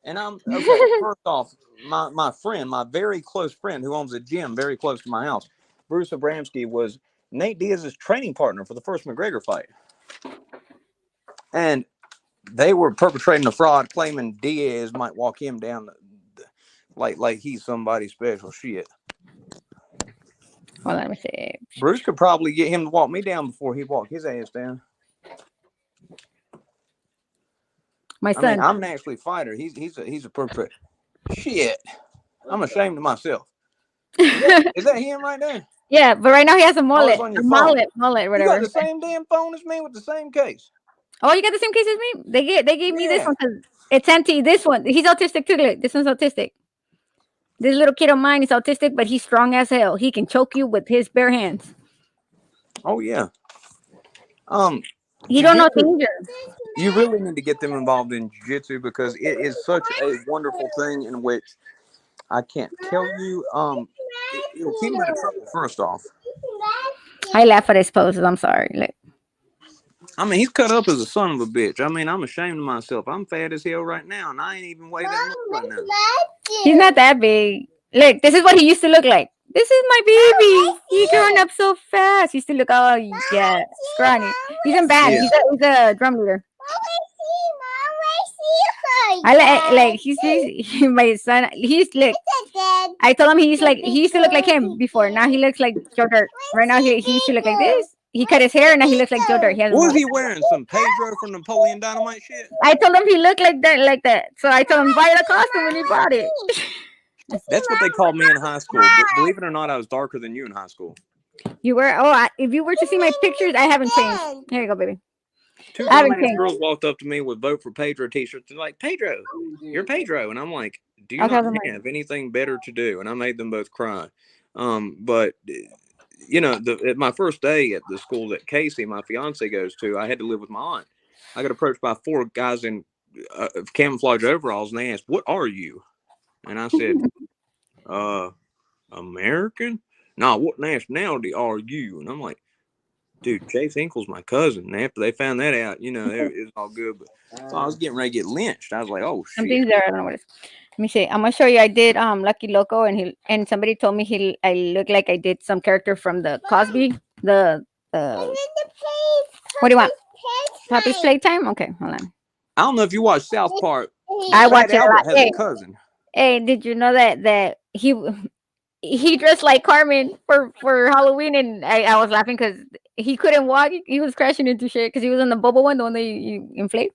And I'm okay. First off, my friend, my very close friend who owns a gym very close to my house, Bruce Abramsky, was Nate Diaz's training partner for the first McGregor fight, and they were perpetrating a fraud, claiming Diaz might walk him down, like he's somebody special. Shit. Hold on, let me see. Bruce could probably get him to walk me down before he'd walk his ass down. My I mean, son. I'm an actually fighter. He's a perpetrator. Shit. I'm ashamed of myself. Is that him right there? Yeah, but right now he has a mullet. on your A phone. mullet, You whatever. got the same damn phone as me with the same case. Oh, you got the same case as me? They gave me this Yeah. one because it's empty. This one, he's autistic too. Look, this one's autistic. This little kid of mine is autistic, but he's strong as hell. He can choke you with his bare hands. Oh yeah. He don't know jiu-jitsu- danger. You really need to get them involved in jiu-jitsu because it is such a wonderful thing in which I can't tell you. It'll keep him out of trouble. First off, I laugh at his poses. I'm sorry. Like, I mean, he's cut up as a son of a bitch. I mean, I'm ashamed of myself. I'm fat as hell right now, and I ain't even weigh that much right now. he's not that big. Look, this is what he used to look like. This is my baby. He's growing up so fast. He used to look all yeah, scrawny. He's in band. Yeah. He's a drum leader. I like he's my son. He's look. I told him he used to look like him before. Now he looks like Joe Dirt. Right now he used to look like this. He cut his hair and now he looks like Joe Dirt. He has a What was mullet. he wearing? Some Pedro from Napoleon Dynamite shit? I told him he looked like that. So I told him buy the costume when he bought it. That's what they called me in high school. But believe it or not, I was darker than you in high school. You were if you were to see my pictures, I haven't changed. Here you go, baby. Two I haven't dumbass changed. girls walked up to me with Vote for Pedro t-shirts. They're like, Pedro, you're Pedro. And I'm like, do you Okay, not I'm like- have anything better to do? And I made them both cry. But you know, at my first day at the school that Casey, my fiance, goes to, I had to live with my aunt. I got approached by 4 guys in camouflage overalls, and they asked, "What are you?" And I said, American? No, what nationality are you? And I'm like, dude, Chase Hinkle's my cousin. And after they found that out, you know, it's all good. But so I was getting ready to get lynched. I was like, oh Some shit. things there. I don't know what it is. Let me see. I'm gonna show you. I did Lucky Loco, and somebody told me I look like I did some character from the Cosby. The what do you want? Puppy's Playtime. Okay, hold on. I don't know if you watch South Park. I Fat watch it a Albert lot. has Hey, a cousin. hey, did you know that he dressed like Carmen for Halloween, and I was laughing because he couldn't walk. He was crashing into shit because he was in the bubble one, the one that you inflate.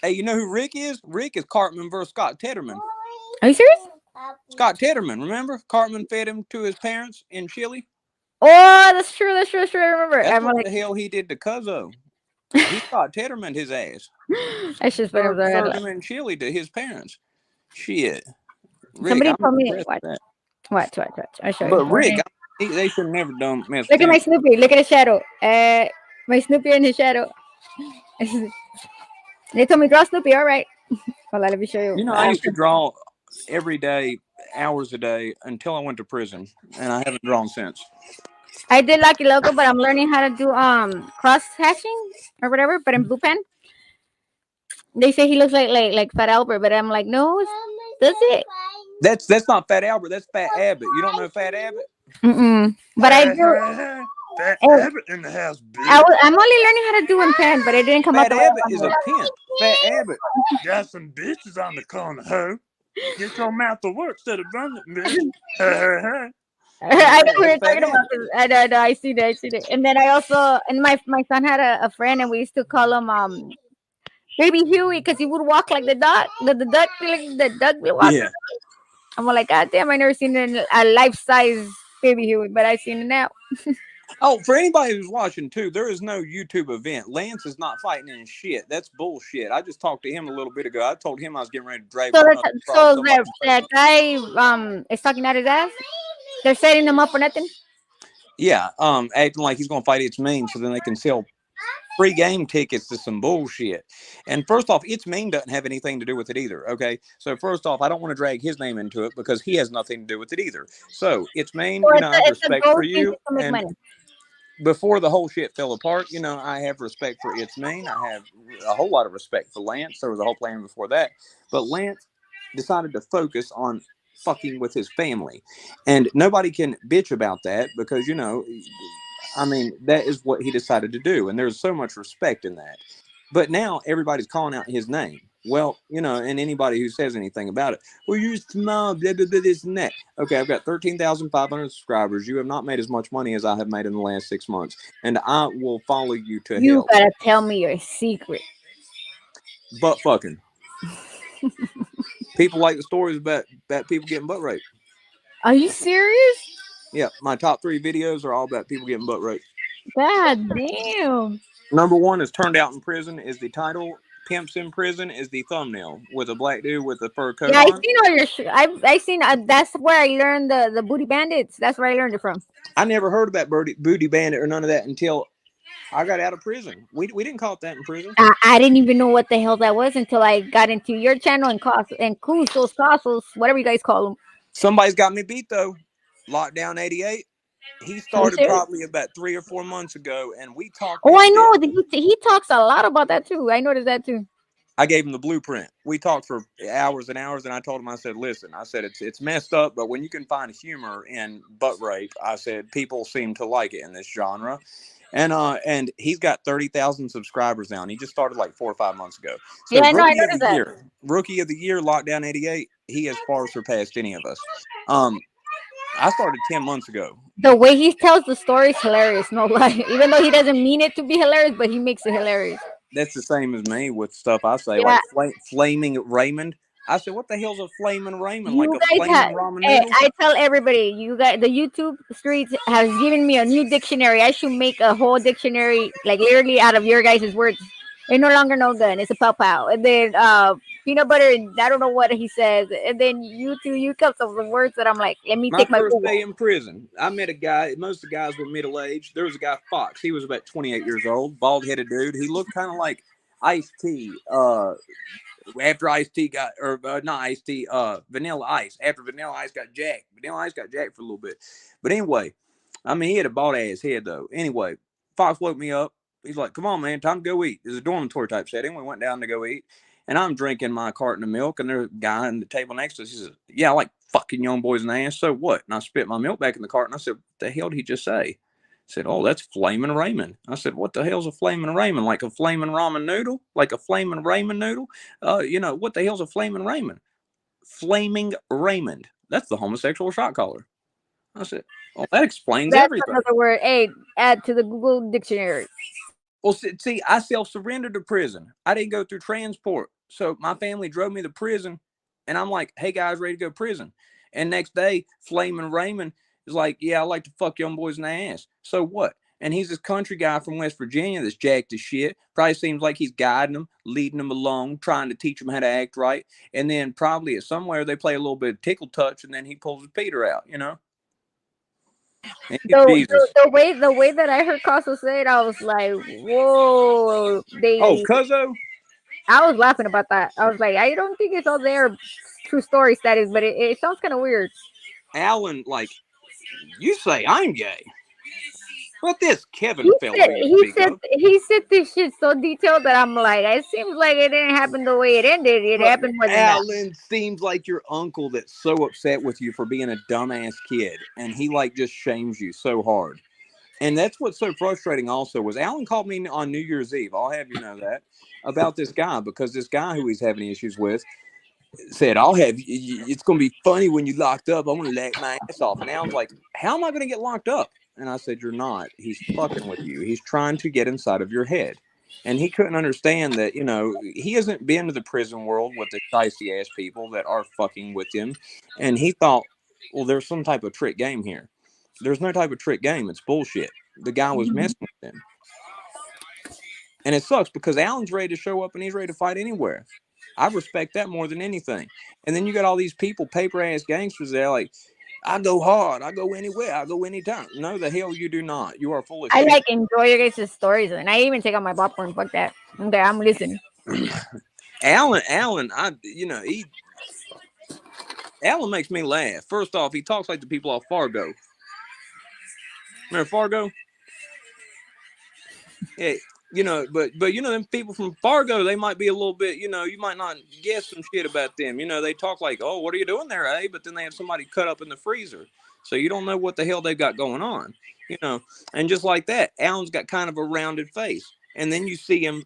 Hey, you know who Rick is? Rick is Cartman versus Scott Tedderman. Are you serious? Scott Tedderman, remember? Cartman fed him to his parents in Chile. Oh, that's true. I remember. That's I'm what like, the hell he did to Cuzzo. He Scott Tedderman his ass. I should put him there. Served him in Chile to his parents. Shit. Rick, Somebody I'm told me impressed with that. watch. I'll show But you. Rick, they should have never done mess Look with at my him. Snoopy. Look at his shadow. My Snoopy and his shadow. They told me draw Snoopy. All right. Hold on, let me show you. You know, I used to draw every day, hours a day, until I went to prison, and I haven't drawn since. I did Lucky Loco, but I'm learning how to do cross hatching or whatever, but in blue pen. They say he looks like Fat Albert, but I'm like, no, that's it. That's not Fat Albert. That's Fat Abbott. You don't know Fat Abbott? But I do. Fat Oh. Abbott in the house, bitch. I'm only learning how to do in pen, but it didn't come Fat out the way I Abbott is a wanted. pimp. Fat Abbott. Got some bitches on the corner, ho. Get your mouth to work instead of running, bitch. I know what you're Fat talking about. ass. 'Cause I know, I see that, I see that. And then I also, and my son had a friend, and we used to call him Baby Huey, because he would walk like the duck, the duck, like the duck will walk. Yeah. I'm like, God damn, I never seen a life size Baby Huey, but I seen it now. Oh, for anybody who's watching too, there is no YouTube event. Lance is not fighting in shit. That's bullshit. I just talked to him a little bit ago. I told him I was getting ready to drag So my nuts across somebody's that face. guy is talking out his ass. They're setting him up for nothing. Yeah, acting like he's gonna fight It's Mean, so then they can sell free game tickets to some bullshit. And first off, It's Mean doesn't have anything to do with it either. Okay, so first off, I don't want to drag his name into it because he has nothing to do with it either. So It's Mean, So I have it's a respect goal for thing you. just to make And money. before the whole shit fell apart, I have respect for It's Mean. I have a whole lot of respect for Lance. There was a whole plan before that, but Lance decided to focus on fucking with his family, and nobody can bitch about that because that is what he decided to do, and there's so much respect in that. But now everybody's calling out his name. Well, and anybody who says anything about it, well, you're small, blah, blah, blah, this and that. Okay, I've got 13,500 subscribers. You have not made as much money as I have made in the last 6 months, and I will follow you to You hell. gotta tell me your secret. Butt fucking. People like the stories about people getting butt raped. Are you serious? Yeah, my top 3 videos are all about people getting butt raped. God damn. Number 1 is Turned Out in Prison is the title. Pimps in Prison is the thumbnail with a black dude with a fur coat Yeah, I on. seen all your I seen that's where I learned the Booty Bandits. That's where I learned it from. I never heard about Booty Bandit or none of that until I got out of prison. We didn't call it that in prison. I didn't even know what the hell that was until I got into your channel and Castles, whatever you guys call them. Somebody's got me beat though. Lockdown 88. He started probably about 3 or 4 months ago, and we talked. Oh, I know. He talks a lot about that too. I noticed that too. I gave him the blueprint. We talked for hours and hours, and I told him, I said, listen, I said, it's messed up, but when you can find humor in butt rape, I said, people seem to like it in this genre. And he's got 30,000 subscribers now, and he just started like 4 or 5 months ago. So yeah, I know. I noticed that. Rookie of the year, Lockdown 88, he has far surpassed any of us. I started 10 months ago. The way he tells the story is hilarious, no lie. Even though he doesn't mean it to be hilarious, but he makes it hilarious. That's the same as me with stuff I say, like Flaming Raymond. I said, what the hell's a Flaming Raymond? Like a flaming ramen noodle? I tell everybody, you guys, the YouTube streets has given me a new dictionary. I should make a whole dictionary, like literally out of your guys' words. It's no longer no gun. It's a pow pow. And then peanut butter, and I don't know what he says. And then you come up with words that I'm like, let me take my first day in prison. I met a guy. Most of the guys were middle aged. There was a guy, Fox. He was about 28 years old, bald headed dude. He looked kind of like Ice-T. After Ice-T got, or not Ice-T, Vanilla Ice. After Vanilla Ice got jacked. Vanilla Ice got jacked for a little bit. But anyway, I mean, he had a bald ass head though. Anyway, Fox woke me up. He's like, come on, man, time to go eat. It's a dormitory type setting. We went down to go eat. And I'm drinking my carton of milk, and there's a guy on the table next to us. He says, yeah, I like fucking young boys in the ass. So what? And I spit my milk back in the carton. I said, what the hell did he just say? He said, oh, that's Flaming Raymond. I said, what the hell's a Flaming Raymond? Like a flaming ramen noodle? Like a Flaming Raymond noodle? What the hell's a Flaming Raymond? Flaming Raymond. That's the homosexual shot caller. I said, well, that explains everything. That's another word. Hey, add to the Google dictionary. Well, see, I self-surrendered to prison. I didn't go through transport. So my family drove me to prison, and I'm like, hey, guys, ready to go to prison. And next day, Flaming Raymond is like, yeah, I like to fuck young boys in the ass. So what? And he's this country guy from West Virginia that's jacked as shit. Probably seems like he's guiding them, leading them along, trying to teach them how to act right. And then probably at somewhere they play a little bit of tickle touch, and then he pulls his Peter out, The way that I heard Costa say it, I was like, whoa. Cuzzo? I was laughing about that. I was like, I don't think it's all there true story status, but it sounds kind of weird. Alan, like, you say I'm gay. What this Kevin he said this shit so detailed that I'm like, it seems like it didn't happen the way it ended. It happened more than that. Alan seems like your uncle that's so upset with you for being a dumbass kid, and he like just shames you so hard. And that's what's so frustrating also was Alan called me on New Year's Eve. I'll have you know that about this guy, because this guy who he's having issues with, said, "I'll have it's going to be funny when you locked up. I'm going to laugh my ass off." And Alan's like, "How am I going to get locked up?" And I said, "You're not. He's fucking with you. He's trying to get inside of your head." And he couldn't understand that, he hasn't been to the prison world with the dicey ass people that are fucking with him. And he thought, well, there's some type of trick game here. There's no type of trick game. It's bullshit. The guy was messing with him. And it sucks because Alan's ready to show up and he's ready to fight anywhere. I respect that more than anything. And then you got all these people, paper ass gangsters there like, I go hard. I go anywhere. I go anytime. No, the hell you do not. You are full of shit. I enjoy your guys' stories, and I even take out my popcorn. Fuck that. Okay, I'm listening. Alan, Alan makes me laugh. First off, he talks like the people off Fargo. Remember Fargo? Yeah, but them people from Fargo, they might be a little bit, you might not guess some shit about them. They talk like, "Oh, what are you doing there, eh?" But then they have somebody cut up in the freezer, so you don't know what the hell they've got going on, And just like that, Alan's got kind of a rounded face, and then you see him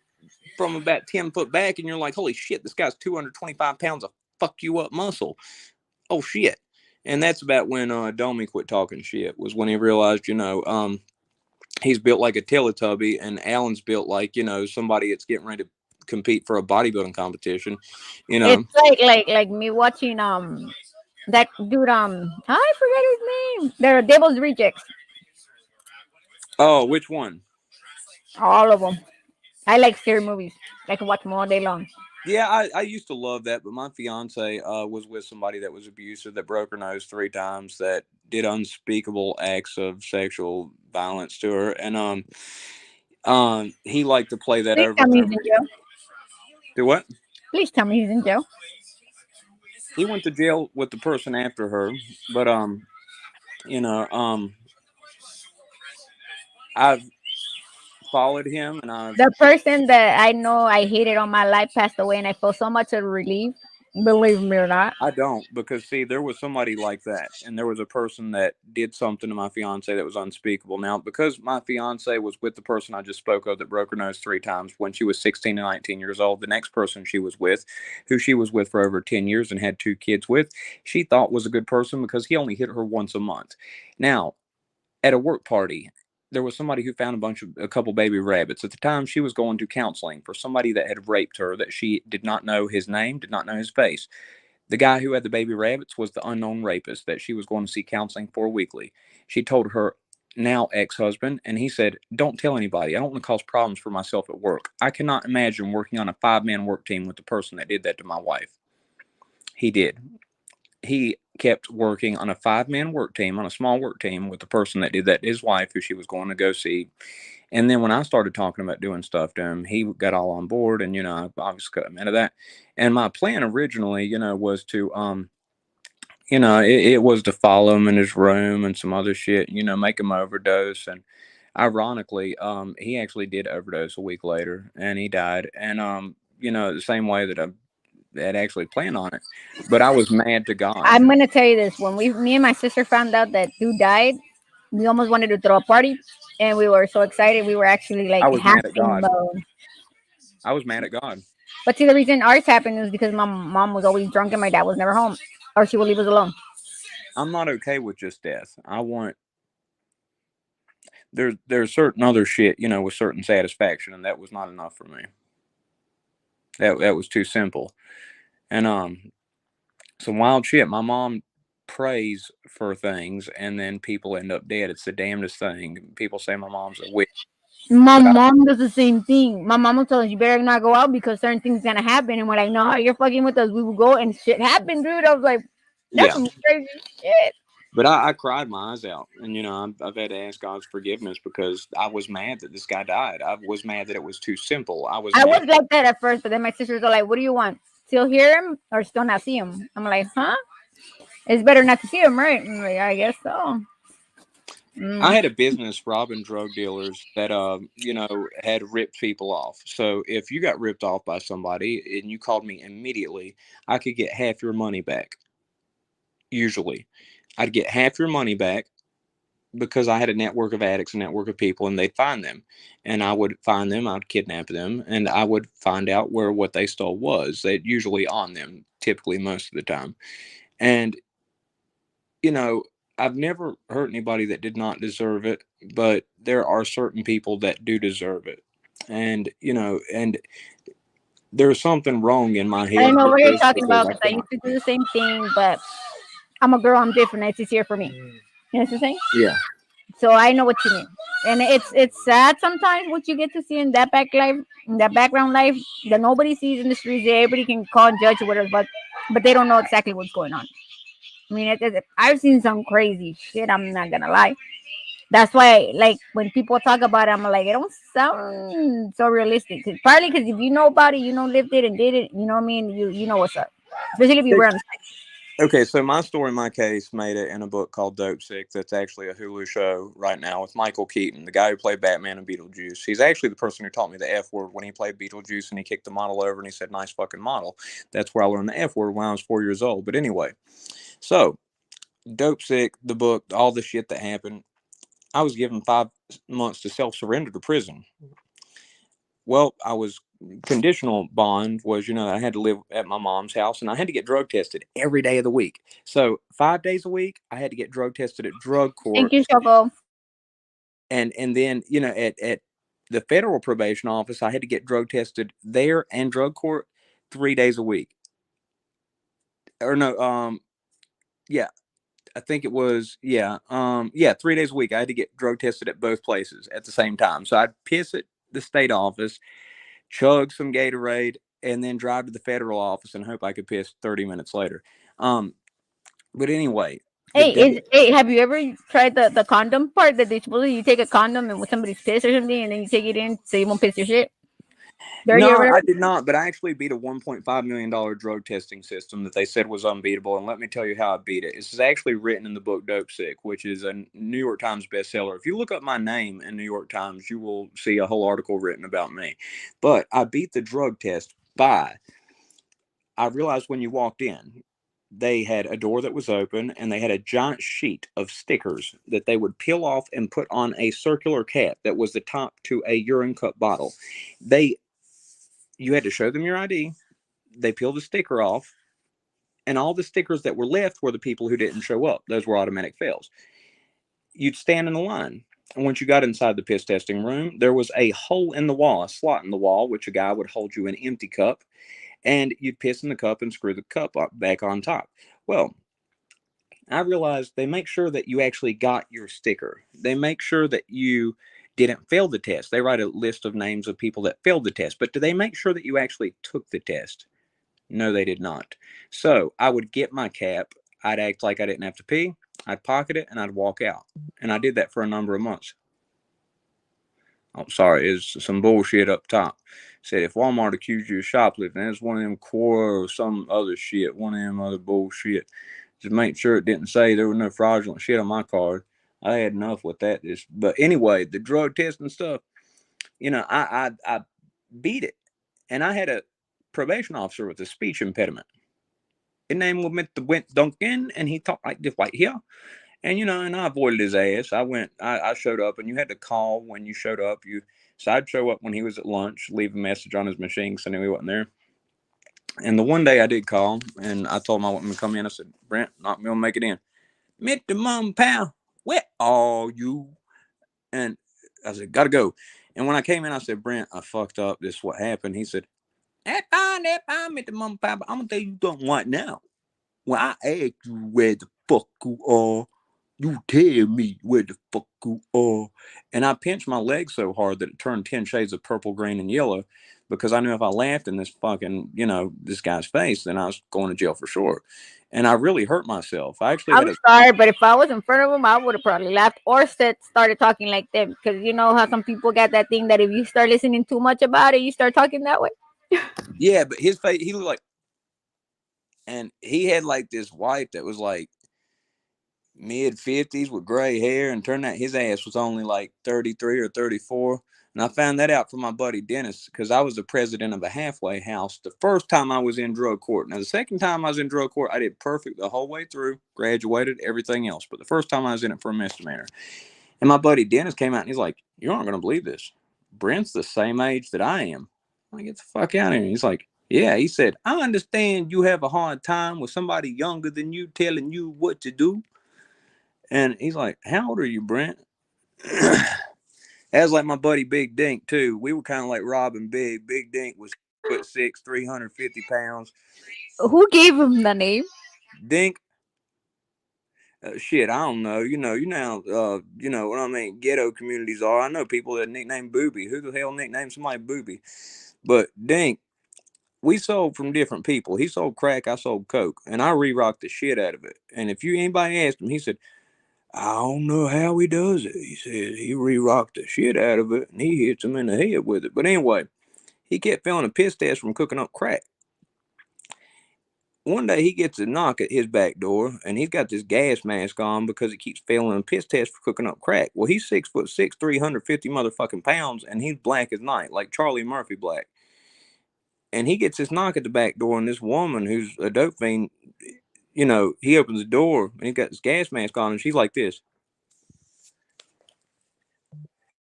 from about 10 foot back, and you're like, "Holy shit, this guy's 225 pounds of fuck you up muscle." Oh shit. And that's about when Domi quit talking shit, was when he realized, he's built like a Teletubby, and Alan's built like, somebody that's getting ready to compete for a bodybuilding competition. It's like me watching that dude I forget his name. They're Devil's Rejects. Oh, which one? All of them. I like scary movies. I can watch them all day long. Yeah, I used to love that, but my fiance was with somebody that was abusive, that broke her nose 3 times, that did unspeakable acts of sexual violence to her, and he liked to play that over. Tell me he's in jail. Do what? Please tell me he's in jail. He went to jail with the person after her, but I've followed him, and the person that I know I hated all my life passed away, and I feel so much of relief. Believe me or not. I don't, because see, there was somebody like that, and there was a person that did something to my fiance that was unspeakable. Now, because my fiance was with the person I just spoke of that broke her nose 3 times when she was 16 and 19 years old, the next person she was with, who she was with for over 10 years and had 2 kids with, she thought was a good person because he only hit her once a month. Now, at a work party, there was somebody who found a couple baby rabbits. At the time, she was going to counseling for somebody that had raped her, that she did not know his name, did not know his face. The guy who had the baby rabbits was the unknown rapist that she was going to see counseling for weekly. She told her now ex-husband, and he said, "Don't tell anybody. I don't want to cause problems for myself at work. I cannot imagine working on a 5-man work team with the person that did that to my wife." He did. He kept working on a 5-man work team, on a small work team, with the person that did that to his wife, who she was going to go see. And then when I started talking about doing stuff to him, he got all on board, and I obviously cut him into that. And my plan originally, was to it was to follow him in his room and some other shit, make him overdose. And ironically, he actually did overdose a week later, and he died. And the same way that I had actually planned on it, but I was mad to God. I'm gonna tell you this: when me and my sister found out that dude died, we almost wanted to throw a party, and we were so excited. We were actually like, I was mad at God. Mode. I was mad at God. But see, the reason ours happened is because my mom was always drunk and my dad was never home, or she would leave us alone. I'm not okay with just death. I want there's certain other shit, with certain satisfaction, and that was not enough for me. That was too simple. And some wild shit. My mom prays for things, and then people end up dead. It's the damnedest thing. People say my mom's a witch. My mom does the same thing. My mom will tell us, "You better not go out because certain things gonna happen." And we're like, "No, you're fucking with us." We will go, and shit happened, dude. I was like, "That's some crazy shit." But I cried my eyes out, and I've had to ask God's forgiveness because I was mad that this guy died. I was mad that it was too simple. I was like that at first, but then my sisters are like, "What do you want? Still hear him or still not see him?" I'm like, "Huh? It's better not to see him, right?" I'm like, "I guess so." I had a business robbing drug dealers that had ripped people off. So if you got ripped off by somebody and you called me immediately, I could get half your money back. Usually I'd get half your money back because I had a network of addicts, a network of people, and they'd find them, and I would find them, I'd kidnap them, and I would find out where what they stole was. They'd usually on them. typically most of the time. And, you know, I've never hurt anybody that did not deserve it, but there are certain people that do deserve it. And, you know, and there's something wrong in my I head know with what you're this talking because about I because I cannot. used to do the same thing, but I'm a girl. I'm different. It's easier for me. You know what I'm saying? Yeah. So I know what you mean, and it's sad sometimes what you get to see in that background life that nobody sees in the streets. That everybody can call and judge or whatever, but they don't know exactly what's going on. I mean, I've seen some crazy shit. I'm not gonna lie. That's why, like, when people talk about it, I'm like, it don't sound so realistic. Partly because if you know about it, you know, lived it and did it. You know what I mean? You know what's up, especially if you were on the street. Okay, so my story, my case, made it in a book called Dope Sick. That's actually a Hulu show right now with Michael Keaton, the guy who played Batman and Beetlejuice. He's actually the person who taught me the F word when he played Beetlejuice and he kicked the model over and he said, "Nice fucking model." That's where I learned the F word when I was 4 years old. But anyway, so Dope Sick, the book, all the shit that happened. I was given 5 months to self surrender to prison. Well, I was conditional bond was, you know, I had to live at my mom's house and I had to get drug tested every day of the week. So 5 days a week, I had to get drug tested at drug Thank court. you, Choco. And then, you know, at the federal probation office, I had to get drug tested there and drug court 3 days a week. Or no, yeah, I think it was, yeah, 3 days a week. I had to get drug tested at both places at the same time. So I'd piss at the state office, chug some Gatorade, and then drive to the federal office and hope I could piss 30 minutes later. But anyway, Hey, have you ever tried the condom part that they supposedly you take a condom and with somebody's piss or something and then you take it in so you won't piss your shit? no, I did not, but I actually beat a $1.5 million drug testing system that they said was unbeatable. And let me tell you how I beat it. This is actually written in the book Dope Sick, which is a New York Times bestseller. If you look up my name in New York Times, you will see a whole article written about me. But I beat the drug test by, I realized when you walked in, they had a door that was open and they had a giant sheet of stickers that they would peel off and put on a circular cap that was the top to a urine cup bottle. You had to show them your ID. They peeled the sticker off, and all the stickers that were left were the people who didn't show up. Those were automatic fails. You'd stand in the line. And once you got inside the piss testing room, there was a hole in the wall, a slot in the wall, which a guy would hold you an empty cup, and you'd piss in the cup and screw the cup back on top. Well, I realized they make sure that you actually got your sticker. They make sure that you didn't fail the test. They write a list of names of people that failed the test, but do they make sure that you actually took the test? No, they did not. So I would get my cap. I'd act like I didn't have to pee. I'd pocket it and I'd walk out. And I did that for a number of months. Oh, sorry, it's some bullshit up top. Said if Walmart accused you of shoplifting, it's one of them core or some other shit, one of them other bullshit. Just make sure it didn't say there was no fraudulent shit on my card. I had enough with that. But anyway, the drug test and stuff, you know, I beat it. And I had a probation officer with a speech impediment. His name was Mr. Went Duncan, and he talked like this right here. And you know, and I avoided his ass. I showed up, and you had to call when you showed up. So I'd show up when he was at lunch, leave a message on his machine because I knew he wasn't there. And the one day I did call, and I told him I wasn't going to come in. I said, "Brent, not going to make it in." Mr. Mom Pal, where are you? And I said, "Gotta go." And when I came in, I said, "Brent, I fucked up. This is what happened." He said, "That's fine, Mr. Mom Pal, but I'm going to tell you something right now. When I ask you where the fuck you are, you tell me where the fuck you are." And I pinched my leg so hard that it turned 10 shades of purple, green, and yellow because I knew if I laughed in this fucking, you know, this guy's face, then I was going to jail for sure. And I really hurt myself. I'm sorry, but if I was in front of him, I would have probably laughed or started talking like them. Because you know how some people got that thing that if you start listening too much about it, you start talking that way. Yeah, but his face, he looked like, and he had like this wife that was like mid-50s with gray hair, and turned out his ass was only like 33 or 34. And I found that out from my buddy Dennis because I was the president of a halfway house the first time I was in drug court. Now, the second time I was in drug court, I did perfect the whole way through, graduated, everything else. But the first time I was in it for a misdemeanor. And my buddy Dennis came out and he's like, "You aren't going to believe this. Brent's the same age that I am." I'm like, "Get the fuck out of here." He's like, Yeah, he said, I understand you have a hard time with somebody younger than you telling you what to do. And he's like, how old are you, Brent? That's like my buddy Big Dink, too. We were kind of like Rob and Big. Big Dink was 6'6", 350 pounds. Who gave him the name? Dink, shit, I don't know. You know what I mean? Ghetto communities are. I know people that nickname Booby. Who the hell nicknamed somebody Booby? But Dink, we sold from different people. He sold crack, I sold coke, and I re-rocked the shit out of it. And if anybody asked him, he said, I don't know how he does it. He said he re-rocked the shit out of it, and he hits him in the head with it. But anyway, he kept feeling a piss test from cooking up crack. One day he gets a knock at his back door, and he's got this gas mask on because he keeps failing a piss test for cooking up crack. Well, he's 6'6", 350 motherfucking pounds, and he's black as night, like Charlie Murphy black. And he gets this knock at the back door, and this woman who's a dope fiend, he opens the door, and he got this gas mask on, and she's like this.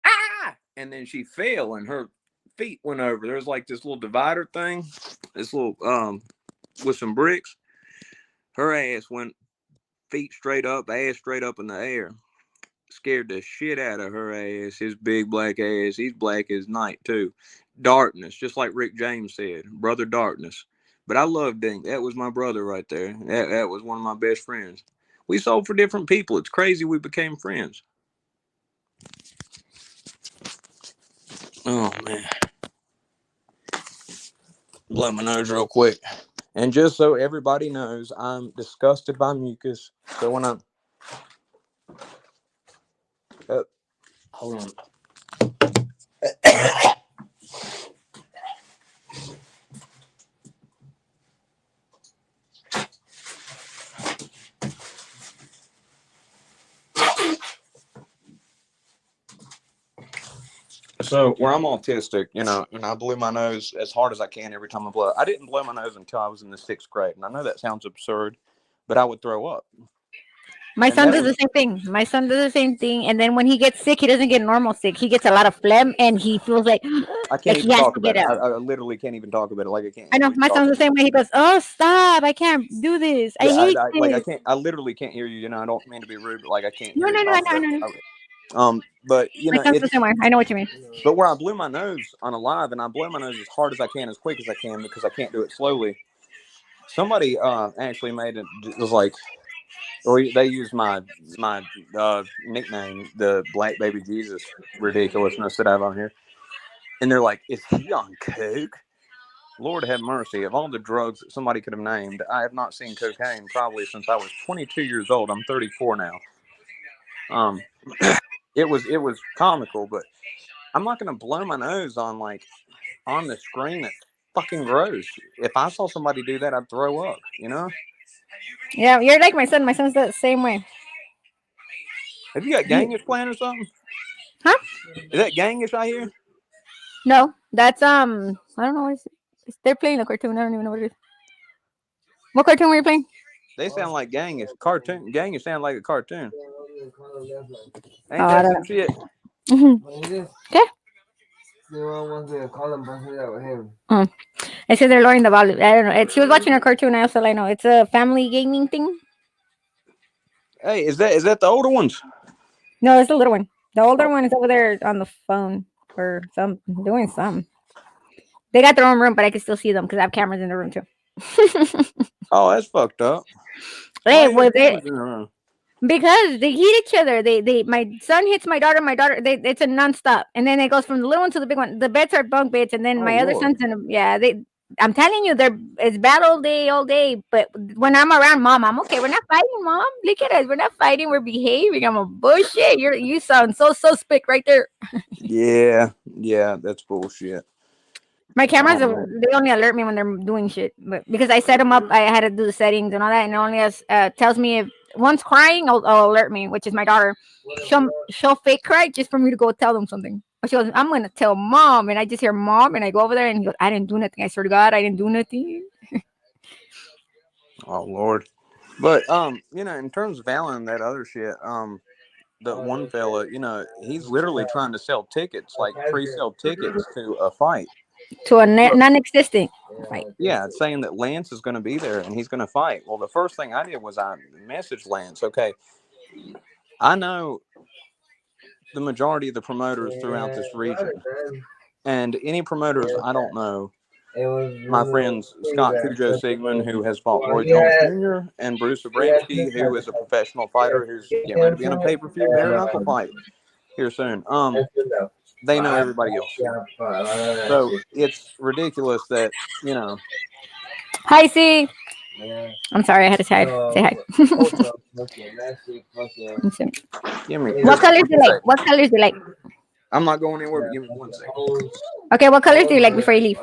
Ah! And then she fell, and her feet went over. There's like this little divider thing, this little, with some bricks. Her ass went feet straight up, ass straight up in the air. Scared the shit out of her ass, his big black ass. He's black as night, too. Darkness, just like Rick James said, Brother Darkness. But I love Dink. That was my brother right there. That was one of my best friends. We sold for different people. It's crazy we became friends. Oh, man. Blow my nose real quick. And just so everybody knows, I'm disgusted by mucus. So when I'm... hold on. So where I'm autistic, and I blew my nose as hard as I can every time I blow. I didn't blow my nose until I was in the 6th grade. And I know that sounds absurd, but I would throw up. My son does the same thing. My son does the same thing. And then when he gets sick, he doesn't get normal sick. He gets a lot of phlegm, and he feels like I can't even he has talk to about get it. out. I literally can't even talk about it. Like I can't. I know my son's the same way. He goes, "Oh, stop! I can't do this. I hate this." Like I can't. I literally can't hear you. I don't mean to be rude, but like I can't. No. But My son's the same way. I know what you mean. But where I blew my nose on a live, and I blow my nose as hard as I can, as quick as I can, because I can't do it slowly. Somebody actually made it. Was like, or they used my nickname, the Black Baby Jesus ridiculousness that I have on here, and they're like, "Is he on coke?" Lord have mercy. Of all the drugs that somebody could have named, I have not seen cocaine probably since I was 22 years old. I'm 34 now. It was comical, but I'm not gonna blow my nose on the screen. It's fucking gross. If I saw somebody do that, I'd throw up. Yeah, you're like my son. My son's the same way. Have you got Gangish playing or something? Huh? Is that Gangish I hear? No, that's I don't know. What they're playing a cartoon. I don't even know what it is. What cartoon were you playing? They sound like Gangish. Cartoon. Gangish sound like a cartoon. Ain't I that don't some shit? Okay. I said they're lowering the volume. I don't know. She was watching a cartoon. I also know it's a family gaming thing. Hey, is that the older ones? No, it's the little one. The older one is over there on the phone or doing something. They got their own room, but I can still see them because I have cameras in the room too. Oh, that's fucked up. Hey, because they hit each other. My son hits my daughter. It's a nonstop, and then it goes from the little one to the big one. The beds are bunk beds, and then my other son's I'm telling you, it's bad all day. But when I'm around Mom, I'm okay. We're not fighting, Mom. Look at us. We're not fighting. We're behaving. I'm a bullshit. You sound so suspect right there. Yeah, that's bullshit. My cameras, they only alert me when they're doing shit. But because I set them up, I had to do the settings and all that, and it only tells me if one's crying, I'll alert me, which is my daughter. She'll fake cry just for me to go tell them something. But she goes, I'm gonna tell Mom, and I just hear Mom, and I go over there, and he goes, I didn't do nothing. I swear to God, I didn't do nothing. Oh Lord, but in terms of Alan, that other shit, the one fella, he's literally trying to sell tickets, like pre-sale tickets to a fight. to a Look, non-existent fight. yeah, it's saying that Lance is going to be there and he's going to fight. Well, the first thing I did was I messaged Lance. Okay, I know the majority of the promoters throughout this region, and any promoters I don't know. My friends Scott Cujo Sigmund, who has fought Roy Jones Jr., and Bruce Abramsky, who is a professional fighter who's getting ready to be in a pay-per-view bare knuckle fight here soon. They know everybody else. So it's ridiculous that, you know. Hi, C. I'm sorry, I had to say hi. Give me. What colors do you like? What colors do you like? I'm not going anywhere, but give me 1 second. Okay, what colors do you like before you leave?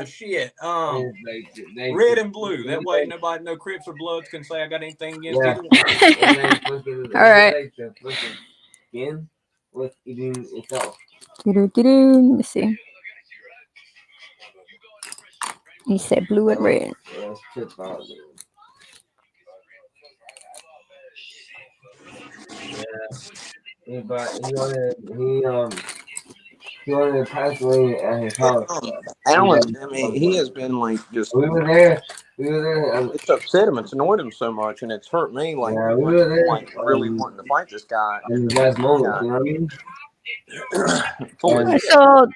Shit. Red and blue. That way nobody, no Crips or Bloods can say I got anything against either one. All right. Let me see. He said blue and red. He wanted to pass away at his house. Alan, I mean, he has been like just. We were there. It's upset him. It's annoyed him so much, and it's hurt me. Like, Yeah, we were there. like really wanting to fight this guy. In his last moments, you know what I mean? So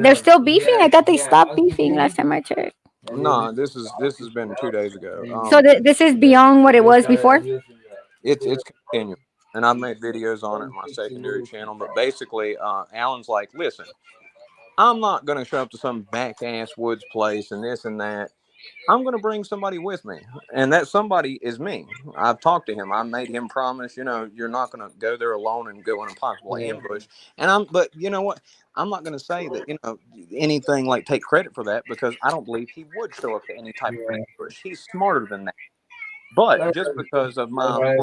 they're still beefing. I thought they stopped beefing last time I checked. No, this has been 2 days ago. So this is beyond what it was before. It's continuing, and I've made videos on it in my secondary channel. But basically, Alan's like, listen, I'm not gonna show up to some back ass woods place and this and that. I'm going to bring somebody with me, and that somebody is me. I've talked to him. I made him promise, you know, you're not going to go there alone and go in a possible ambush. But you know what? I'm not going to say that, you know, anything like take credit for that, because I don't believe he would show up to any type of ambush. He's smarter than that. But just because of my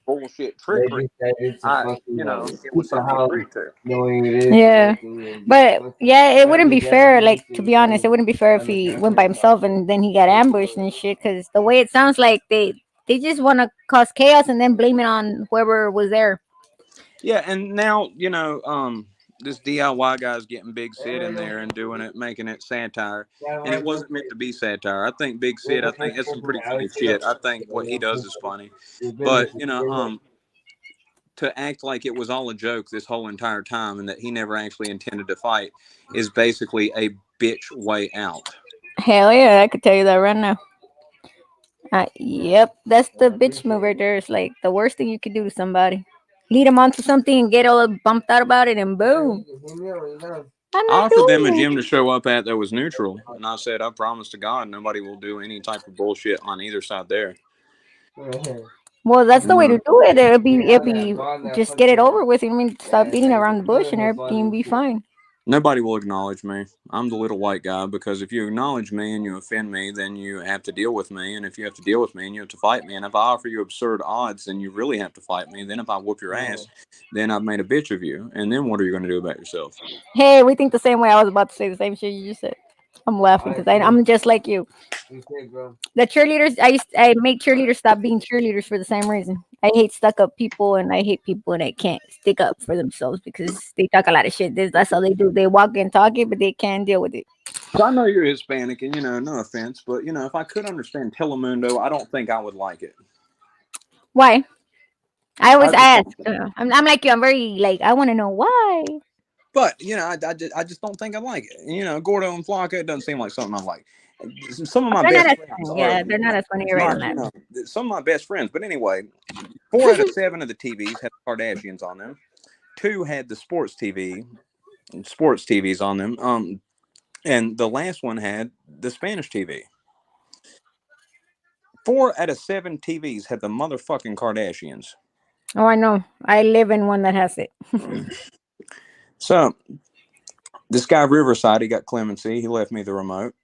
bullshit trickery, you know, it was something to agree to. Yeah, but yeah, it wouldn't be fair. Like, to be honest, it wouldn't be fair if he went by himself and then he got ambushed and shit. Because the way it sounds like they just want to cause chaos and then blame it on whoever was there. Yeah, and now, you know, this DIY guy's getting Big Sid in there and doing it, making it satire, and it wasn't meant to be satire. I think Big Sid, I think it's some pretty funny shit. I think what he does is funny, but you know, to act like it was all a joke this whole entire time and that he never actually intended to fight is basically a bitch way out. Hell yeah, I could tell you that right now. Yep, that's the bitch move right there. It's like the worst thing you could do to somebody. Lead them onto something and get all bumped out about it, and boom. I offered them a gym to show up at that was neutral, and I said, I promise to God nobody will do any type of bullshit on either side there. Well, that's the way to do it. It'll be just get it over with. I mean, stop beating around the bush and everything will be fine. Nobody will acknowledge me. I'm the little white guy, because if you acknowledge me and you offend me, then you have to deal with me. And if you have to deal with me, and you have to fight me. And if I offer you absurd odds, then you really have to fight me. Then if I whoop your ass, then I've made a bitch of you. And then what are you going to do about yourself? Hey, we think the same way. I was about to say the same shit you just said. I'm laughing because I'm just like you. The cheerleaders, I make cheerleaders stop being cheerleaders for the same reason. I hate stuck up people, and I hate people that can't stick up for themselves because they talk a lot of shit. That's all they do. They walk and talk it, but they can't deal with it. So I know you're Hispanic, and you know, no offense, but you know, if I could understand Telemundo, I don't think I would like it. Why? I always ask. I'm like you. I'm very like, I want to know why. But you know, I just don't think I like it. You know, Gordo and Flocka, it doesn't seem like something I like. Some of my best friends, they're not as funny. You're right on that. You know, some of my best friends. But anyway, 4 out of 7 of the TVs had Kardashians on them. 2 had the sports TVs on them. And the last one had the Spanish TV. 4 out of 7 TVs had the motherfucking Kardashians. Oh, I know. I live in one that has it. So, this guy Riverside, he got clemency. He left me the remote.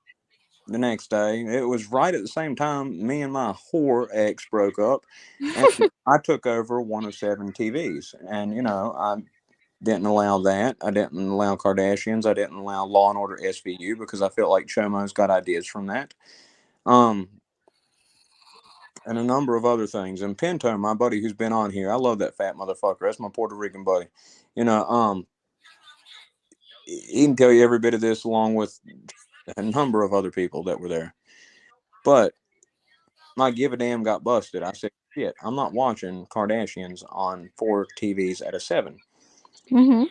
The next day, it was right at the same time me and my whore ex broke up. And I took over 1 of 7 TVs. And, you know, I didn't allow that. I didn't allow Kardashians. I didn't allow Law and Order SVU because I felt like Chomo's got ideas from that. And a number of other things. And Pinto, my buddy who's been on here, I love that fat motherfucker. That's my Puerto Rican buddy. You know, he can tell you every bit of this along with a number of other people that were there. But my give a damn got busted. I said, shit, I'm not watching Kardashians on 4 TVs at a 7. Mm-hmm.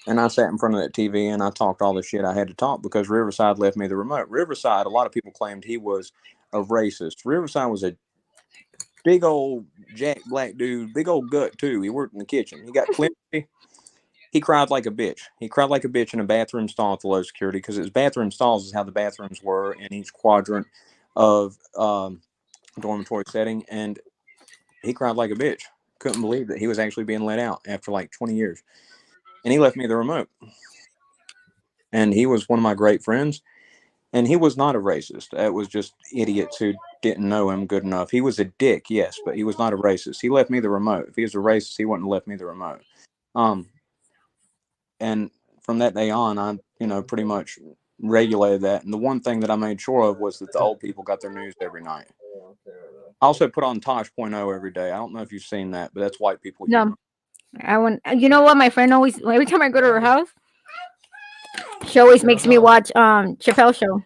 And I sat in front of that TV and I talked all the shit I had to talk because Riverside left me the remote. Riverside, a lot of people claimed he was a racist. Riverside was a big old Jack Black dude, big old gut too. He worked in the kitchen. He got clemency. He cried like a bitch. He cried like a bitch in a bathroom stall at the low security because his bathroom stalls is how the bathrooms were in each quadrant of dormitory setting. And he cried like a bitch. Couldn't believe that he was actually being let out after like 20 years. And he left me the remote. And he was one of my great friends. And he was not a racist. It was just idiots who didn't know him good enough. He was a dick, yes, but he was not a racist. He left me the remote. If he was a racist, he wouldn't have left me the remote. And from that day on, I, pretty much regulated that. And the one thing that I made sure of was that the old people got their news every night. I also put on Tosh.0 every day. I don't know if you've seen that, but that's white people. No, I want. You know what? My friend always, every time I go to her house, she always makes me watch Chappelle Show.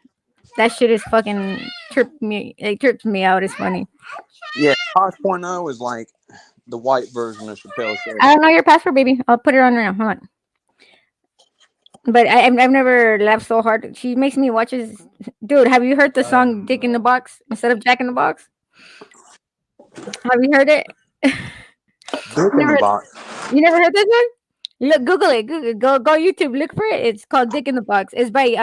That shit is fucking tripped me. It trips me out. It's funny. Yeah, Tosh.0 is like the white version of Chappelle Show. I don't know your password, baby. I'll put it on right now. Hold on. But I've never laughed so hard. She makes me watch this. Dude, have you heard the song "Dick in the Box" instead of "Jack in the Box"? Have you heard it? Dick in the Box. You never heard this one? Look, Google it. Go YouTube. Look for it. It's called "Dick in the Box." It's by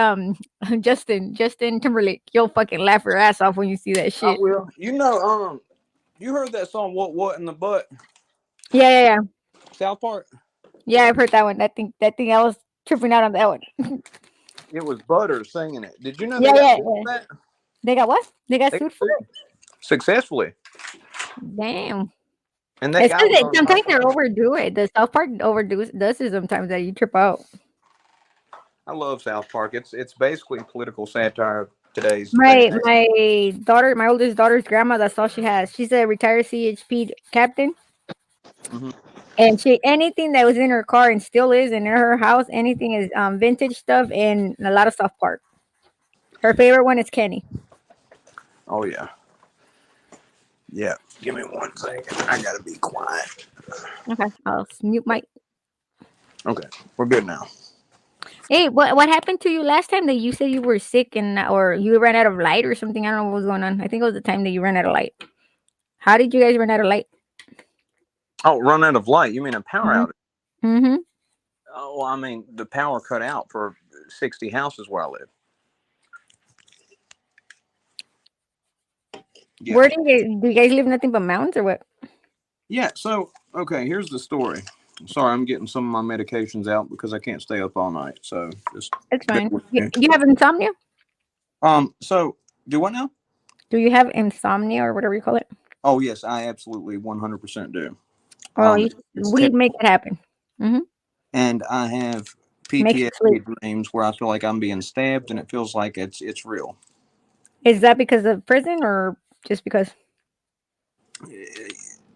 Justin Timberlake. You'll fucking laugh your ass off when you see that shit. I will. You heard that song "What in the Butt"? Yeah. South Park. Yeah, I've heard that one. That thing. I was tripping out on that one. It was Butter singing it. Did you know? That? They got what? They got sued for it successfully. Damn. And that guy sometimes they overdo it. The South Park does it sometimes that you trip out. I love South Park. It's basically political satire of today's. My oldest daughter's grandma. That's all she has. She's a retired CHP captain. Mm-hmm. And anything that was in her car and still is and in her house, anything is vintage stuff and a lot of South Park. Her favorite one is Kenny. Oh yeah. Yeah. Give me 1 second. I gotta be quiet. Okay, I'll mute my. Okay, we're good now. Hey, what happened to you last time that you said you were sick or you ran out of light or something? I don't know what was going on. I think it was the time that you ran out of light. How did you guys run out of light? Oh, run out of light? You mean a power outage? Mm-hmm. Oh, I mean the power cut out for 60 houses where I live. Yeah. Where do you guys live nothing but mountains or what? Yeah. So okay, here's the story. Sorry, I'm getting some of my medications out because I can't stay up all night. So just. It's fine. You have insomnia? So do what now? Do you have insomnia or whatever you call it? Oh yes, I absolutely 100% do. Oh, we make it happen. Mm-hmm. And I have PTSD dreams where I feel like I'm being stabbed, and it feels like it's real. Is that because of prison or just because?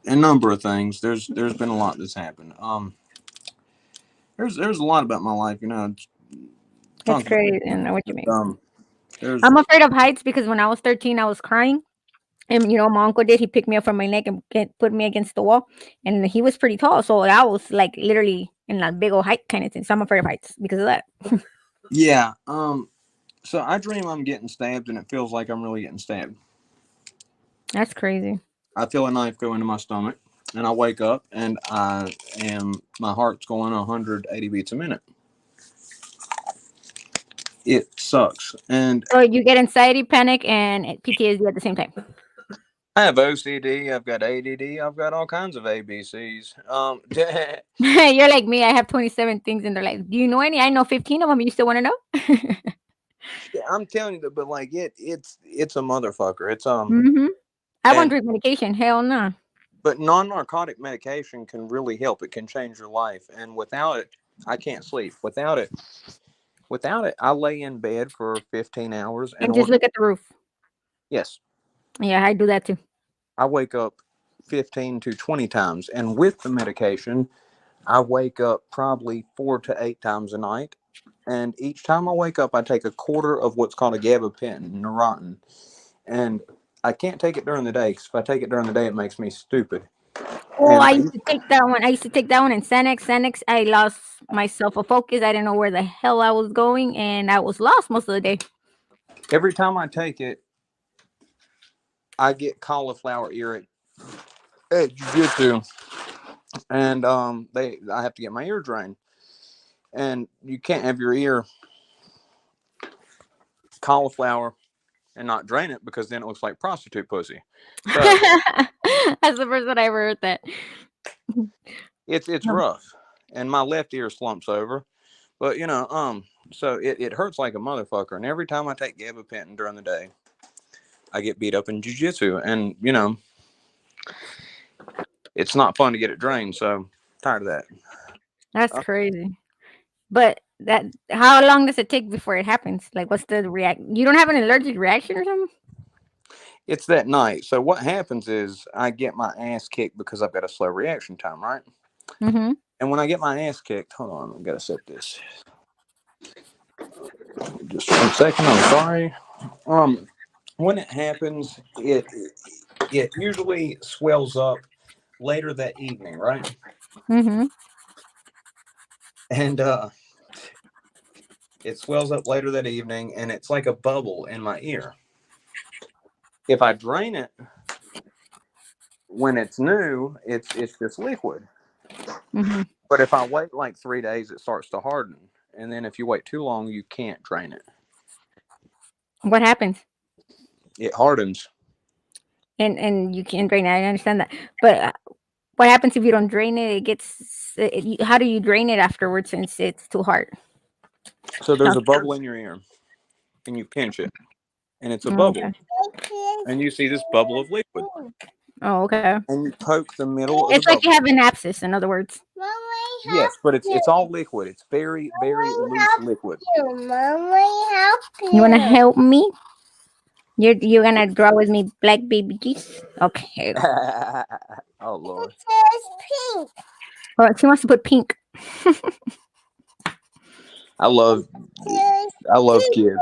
A number of things. There's been a lot that's happened. There's a lot about my life, That's crazy. I know what you mean. I'm afraid of heights because when I was 13, I was crying. And my uncle he picked me up from my neck and put me against the wall. And he was pretty tall. So I was like literally in that big old height kind of thing. So I'm afraid of heights because of that. Yeah. So I dream I'm getting stabbed and it feels like I'm really getting stabbed. That's crazy. I feel a knife go into my stomach and I wake up and my heart's going 180 beats a minute. It sucks. And so you get anxiety, panic, and PTSD at the same time. I have OCD, I've got ADD, I've got all kinds of ABCs. You're like me. I have 27 things in their life. Do you know any? I know 15 of them. You still want to know? Yeah, I'm telling you, but like it's a motherfucker. It's Mm-hmm. I won't drink medication. Hell no. But non-narcotic medication can really help. It can change your life, and without it, I can't sleep. Without it, I lay in bed for 15 hours and just look at the roof. Yes. Yeah, I do that too. I wake up 15 to 20 times, and with the medication, I wake up probably 4 to 8 times a night, And each time I wake up, I take a quarter of what's called a gabapentin, Neurontin. And I can't take it during the day because if I take it during the day, it makes me stupid. Oh, And I used to take that one. I used to take that one in Xanax. I lost myself a focus. I didn't know where the hell I was going, and I was lost most of the day. every time I take it, I get cauliflower ear at jiu-jitsu. And I have to get my ear drained. And you can't have your ear cauliflower and not drain it because then it looks like prostitute pussy. So That's the first time I ever heard that. it's No. rough. And my left ear slumps over. But so it hurts like a motherfucker. And every time I take gabapentin during the day, I get beat up in jiu-jitsu. And it's not fun to get it drained, so tired of that. That's crazy. But how long does it take before it happens? Like, what's the react? You don't have an allergic reaction or something? It's that night. So what happens is I get my ass kicked because I've got a slow reaction time, right? Mm-hmm. And when I get my ass kicked, hold on, I've got to set this. Just 1 second. I'm sorry. When it happens, it usually swells up later that evening, right? Mm-hmm. And it swells up later that evening, and it's like a bubble in my ear. If I drain it when it's new, it's just liquid. Mm-hmm. But if I wait like 3 days, it starts to harden. And then if you wait too long, you can't drain it. What happens? It hardens. And you can't drain it. I understand that. But what happens if you don't drain it? It gets. How do you drain it afterwards since it's too hard? So there's a bubble in your ear, and you pinch it, and it's a bubble. Okay. And you see this bubble of liquid. Oh, okay. And you poke the middle of It's the like bubble. you have an abscess, in other words. Yes, but it's all liquid. It's very, very loose liquid. You wanna help me? You're gonna draw with me, black baby Jesus? Okay. Oh Lord. Pink. Oh, she wants to put pink. I love kids.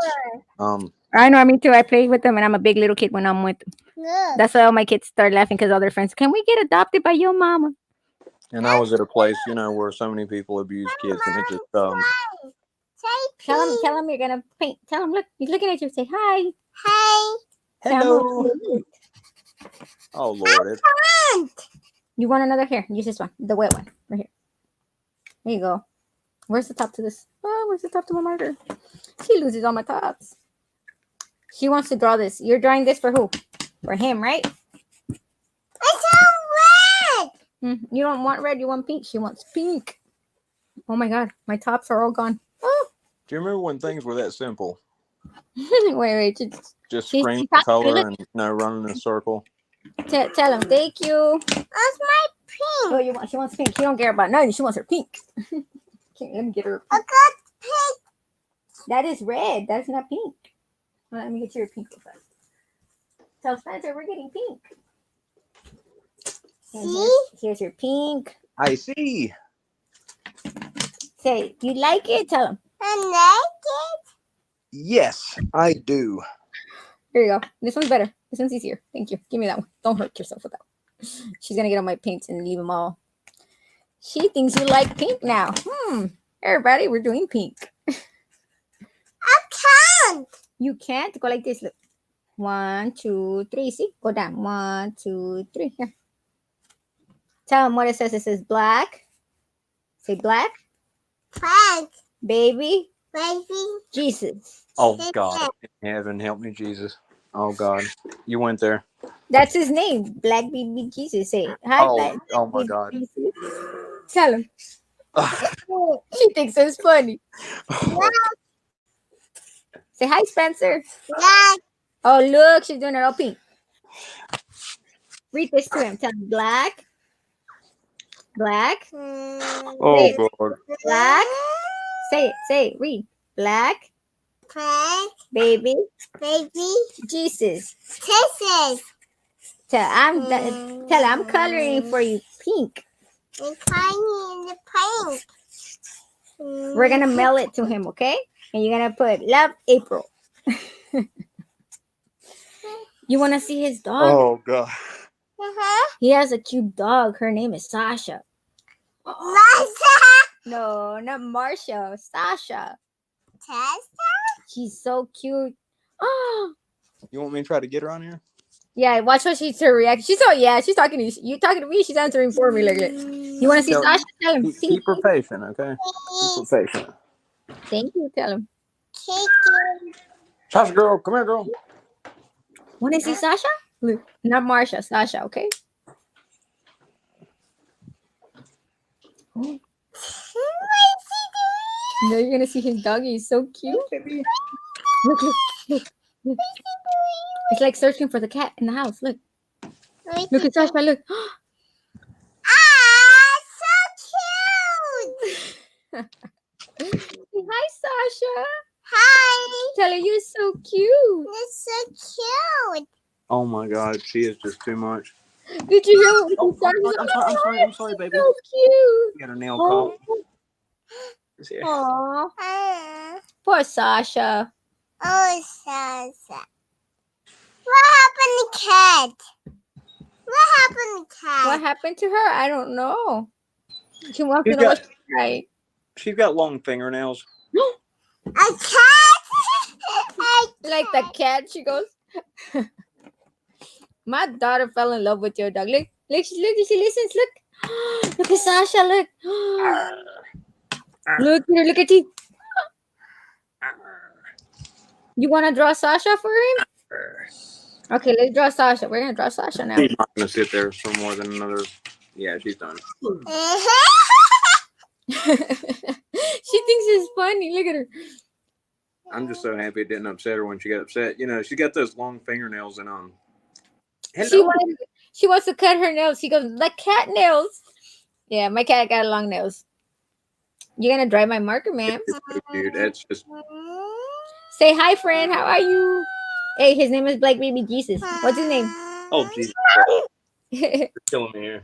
I know, me too. I play with them, and I'm a big little kid when I'm with them. Look. That's why all my kids start laughing because all their friends, can we get adopted by your mama? And I was at a place, where so many people abuse kids, and it just Tell them you're gonna paint. Tell them, look, he's looking at you. Say hi. Hi. hello. Oh Lord. You want another? Here, use this one, the wet one, right here. There you go. Where's the top to this? Oh, where's the top to my marker? She loses all my tops. She wants to draw this. You're drawing this for who? For him, right? It's all red. You don't want red. You want pink. She wants pink. Oh my God, my tops are all gone. Oh. Do you remember when things were that simple? wait. Just She's screen talking. color Look. and running in a circle. Tell him, thank you. That's my pink. Oh, she wants pink. She don't care about nothing. She wants her pink. Okay, let me get her. I got pink. That is red. That's not pink. Well, let me get you your pink real fast. Tell Spencer we're getting pink. And here's your pink. I see. Say, you like it? Tell him. I like it. Yes, I do. Here you go. This one's better. This one's easier. Thank you. Give me that one. Don't hurt yourself with that one. She's going to get on my paints and leave them all. She thinks you like pink now. Everybody, we're doing pink. I can't. You can't. Go like this. Look. 1, 2, 3. See? Go down. 1, 2, 3. Here. Tell them what it says. It says black. Say black. Black. Baby. Baby. Jesus. Oh God in heaven, help me, Jesus. Oh God, you went there. That's his name. Black baby Jesus. Say hi, black. Oh my baby God. Jesus. Tell him. She thinks it's funny. Say hi, Spencer. Black. Oh, look, she's doing it all pink. Read this to him. Tell him black. Black. Oh God. Black. Say it. Say it. Read. Black. Black. Baby. Baby. Jesus. Kisses. Tell I'm coloring for you pink. And tiny in the pink. We're gonna mail it to him, okay? And you're gonna put love April. You wanna see his dog? Oh god. He has a cute dog. Her name is Sasha. Masha. No, not Marsha. Sasha. Tessa. She's so cute. Oh, You want me to try to get her on here? yeah. Watch how she's her react. She's she's talking to you. You talking to me? She's answering for me like that. You want to see Tell- Sasha? Tell him. Keep her patient, okay? Keep her patient. Thank you. Tell him. Chicken. Sasha girl, come here, girl. Want to see Sasha? Look, not Marsha. Sasha. Okay. Oh. Now you're gonna see his doggy. He's so cute. Look, look, look, look. It's like searching for the cat in the house. Look, look at Sasha. Look. So cute. Hi, Sasha. Hi. Tell her you're so cute. It's so cute. Oh my god, she is just too much. Did you hear what Oh, we said? I'm sorry, baby. So cute. You got a nail Oh. call. Here. Aw, poor Sasha. Oh, Sasa. What happened to cat? What happened to cat? What happened to her? I don't know. She wants to She's know got- what she's right. She's got long fingernails. A cat? Like the cat, she goes. My daughter fell in love with your dog. Look, she listens. Look, look at Sasha. Look, look at her. Look at you. You want to draw Sasha for him? Okay, let's draw Sasha. We're gonna draw Sasha now. She's not gonna sit there for more than another. Yeah, she's done. She thinks it's funny. Look at her. I'm just so happy it didn't upset her when she got upset. You know, she got those long fingernails and She wants to cut her nails. She goes, the cat nails. Yeah, my cat got long nails. You're gonna dry my marker, man. It's so cute. That's just Say hi, friend. How are you? Hey, his name is Black Baby Jesus. What's his name? oh Jesus, you're killing me here.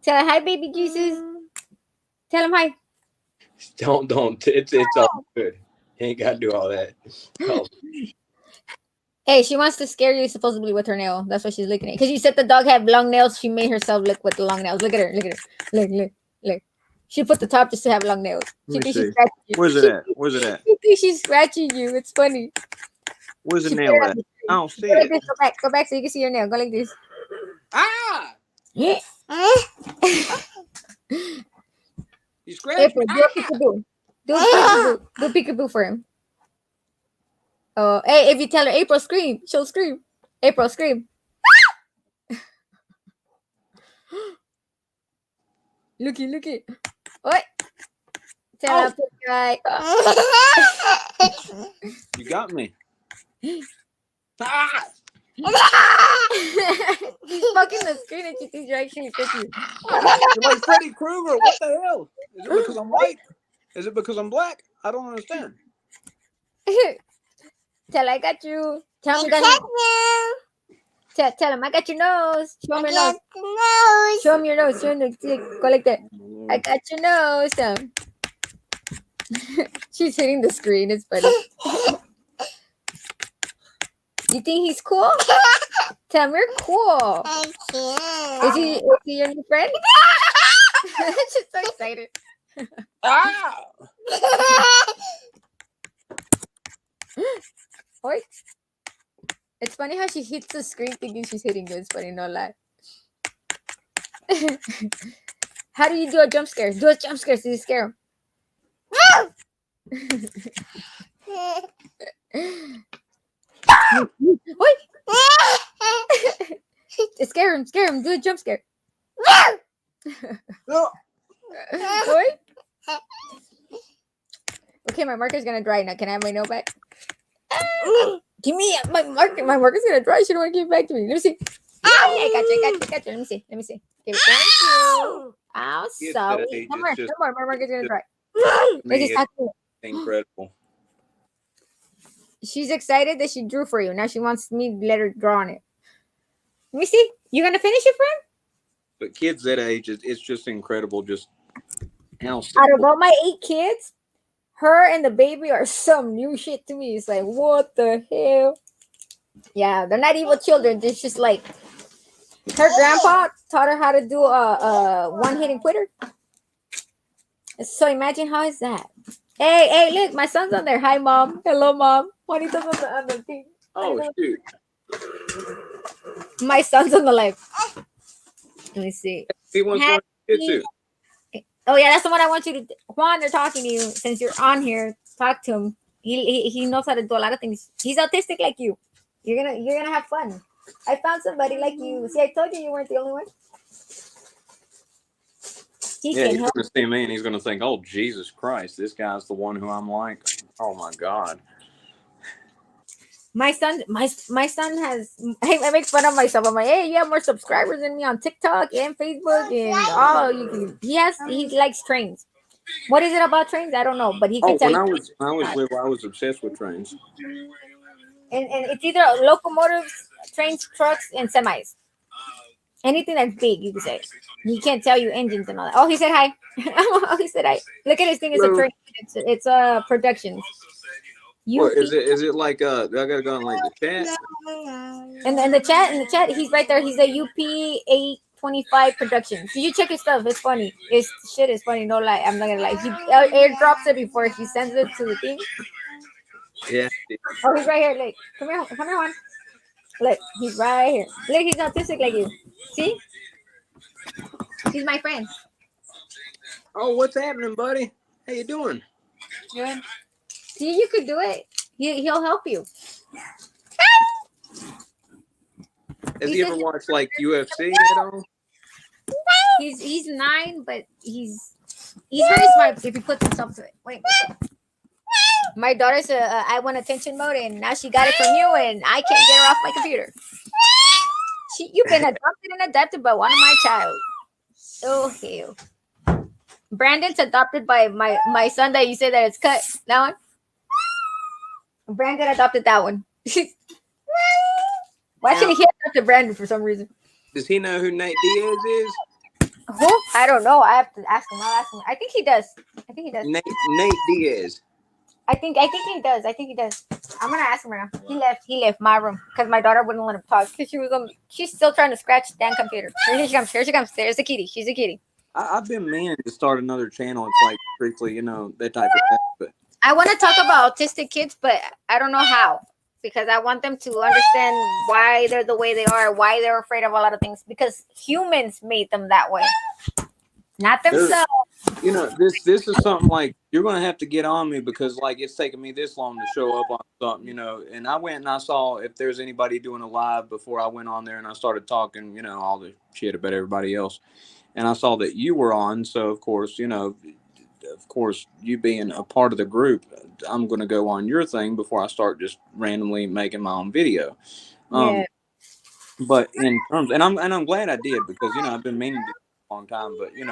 Tell her hi, baby Jesus. Tell him hi. Don't. It's all good. You ain't gotta do all that. Oh, Hey, she wants to scare you supposedly with her nail. That's why she's looking at. Because you said the dog had long nails. She made herself look with the long nails. Look at her. Look at her. Look. She put the top just to have long nails. She Let me thinks she's see. scratching you. Where's it at? Where's it at? She thinks she's scratching you. It's funny. Where's the She nail put it at? on the I don't see Go like it. this. Go back so you can see your nail. Go like this. Ah! Yeah. You scratched April, me. do a peekaboo. Do a peekaboo. Do a peekaboo for him. Oh, hey, if you tell her April scream, she'll scream. April scream. Looky. What? Tell her guy. You got me. Ah! He's fucking the screen and she thinks you're actually picking. You're like Freddy Krueger. What the hell? Is it because I'm white? Is it because I'm black? I don't understand. Tell her I got you. Tell him you got him. Tell him I got your nose. Show him your nose. Show him your nose. Show him the go like that. I got your nose. Tell him. She's hitting the screen. It's funny. You think he's cool? Tell him you're cool. Is he your new friend? She's so excited. Ah! Oi. It's funny how she hits the screen thinking she's hitting you. It's funny, no lie. How do you do a jump scare? Do a jump scare so you scare him. Oi. Scare him. Do a jump scare. Oh. Oi. Okay, my marker's gonna dry now. Can I have my note back? Give me my marker. My marker's gonna dry. She don't want to give it back to me. Let me see. Yeah, I got you. Let me see. Okay, thank you. Oh, It's sorry. that age, Come it's on. just- My marker's gonna dry. Me, Let's just it's talk to her. incredible. She's excited that she drew for you. Now she wants me to let her draw on it. Let me see. You gonna finish it, friend? But kids that age, it's just incredible. Just How Out of simple. all my 8 kids, her and the baby are some new shit to me. It's like, what the hell? Yeah, they're not evil children. It's just like her grandpa taught her how to do a one-hitting quitter. So imagine how is that? Hey, look, my son's on there. Hi, mom. Hello, mom. Juanito's on the thing. Oh shoot! My son's on the live. Let me see. He wants one too. Oh yeah, that's the one I want you to. Juan, they're talking to you since you're on here. Talk to him. He knows how to do a lot of things. He's autistic like you. You're gonna have fun. I found somebody like you. See, I told you weren't the only one. He Yeah, can he's help. going to see me and he's going to think, "Oh Jesus Christ, this guy's the one who I'm like." Oh my God. My son has. I make fun of myself. I'm like, hey, you have more subscribers than me on TikTok and Facebook and he likes trains. What is it about trains? I don't know, but he can Oh, tell when you. I was little, I was obsessed with trains. And it's either locomotives, trains, trucks, and semis. Anything that's big, you can say. He can't tell you engines and all that. Oh, he said hi. Oh, he said hi. Look at his thing. It's a Hello. train. It's a productions. What is it? Is it like I gotta go in like the chat? And in the chat, he's right there. He's a UP825 Productions. So you check his stuff. It's funny. His shit is funny. No lie. I'm not gonna lie. He airdrops it before he sends it to the thing. Yeah. Oh, he's right here. Look, come here, Juan. Look, he's right here. Look, he's autistic like you. See? He's my friend. Oh, what's happening, buddy? How you doing? Good. See, you could do it. He'll help you. Has he ever watched like UFC at all? He's 9, but he's very smart if he puts himself to it. Wait. My daughter's I want attention mode, and now she got it from you, and I can't get her off my computer. You've been adopted and adapted by one of my child. Oh hell. Brandon's adopted by my son that you say that it's cut. That one. Brandon adopted that one. Why should he adopted Brandon for some reason? Does he know who Nate Diaz is? Who? I don't know. I have to ask him. I'll ask him. I think he does. Nate Diaz. I think he does. I'm gonna ask him right now. He left my room because my daughter wouldn't let him talk because she's still trying to scratch the damn computer. Here she comes. There's the kitty. She's a kitty. I've been meaning to start another channel. It's like strictly, that type of thing. But I want to talk about autistic kids, but I don't know how, because I want them to understand why they're the way they are, why they're afraid of a lot of things, because humans made them that way, not themselves. This is something like you're going to have to get on me because like it's taken me this long to show up on something, and I went and I saw if there's anybody doing a live before I went on there and I started talking, all the shit about everybody else. And I saw that you were on. So of course, you being a part of the group, I'm going to go on your thing before I start just randomly making my own video. Yeah. But in terms, and I'm glad I did because, I've been meaning to for a long time, but you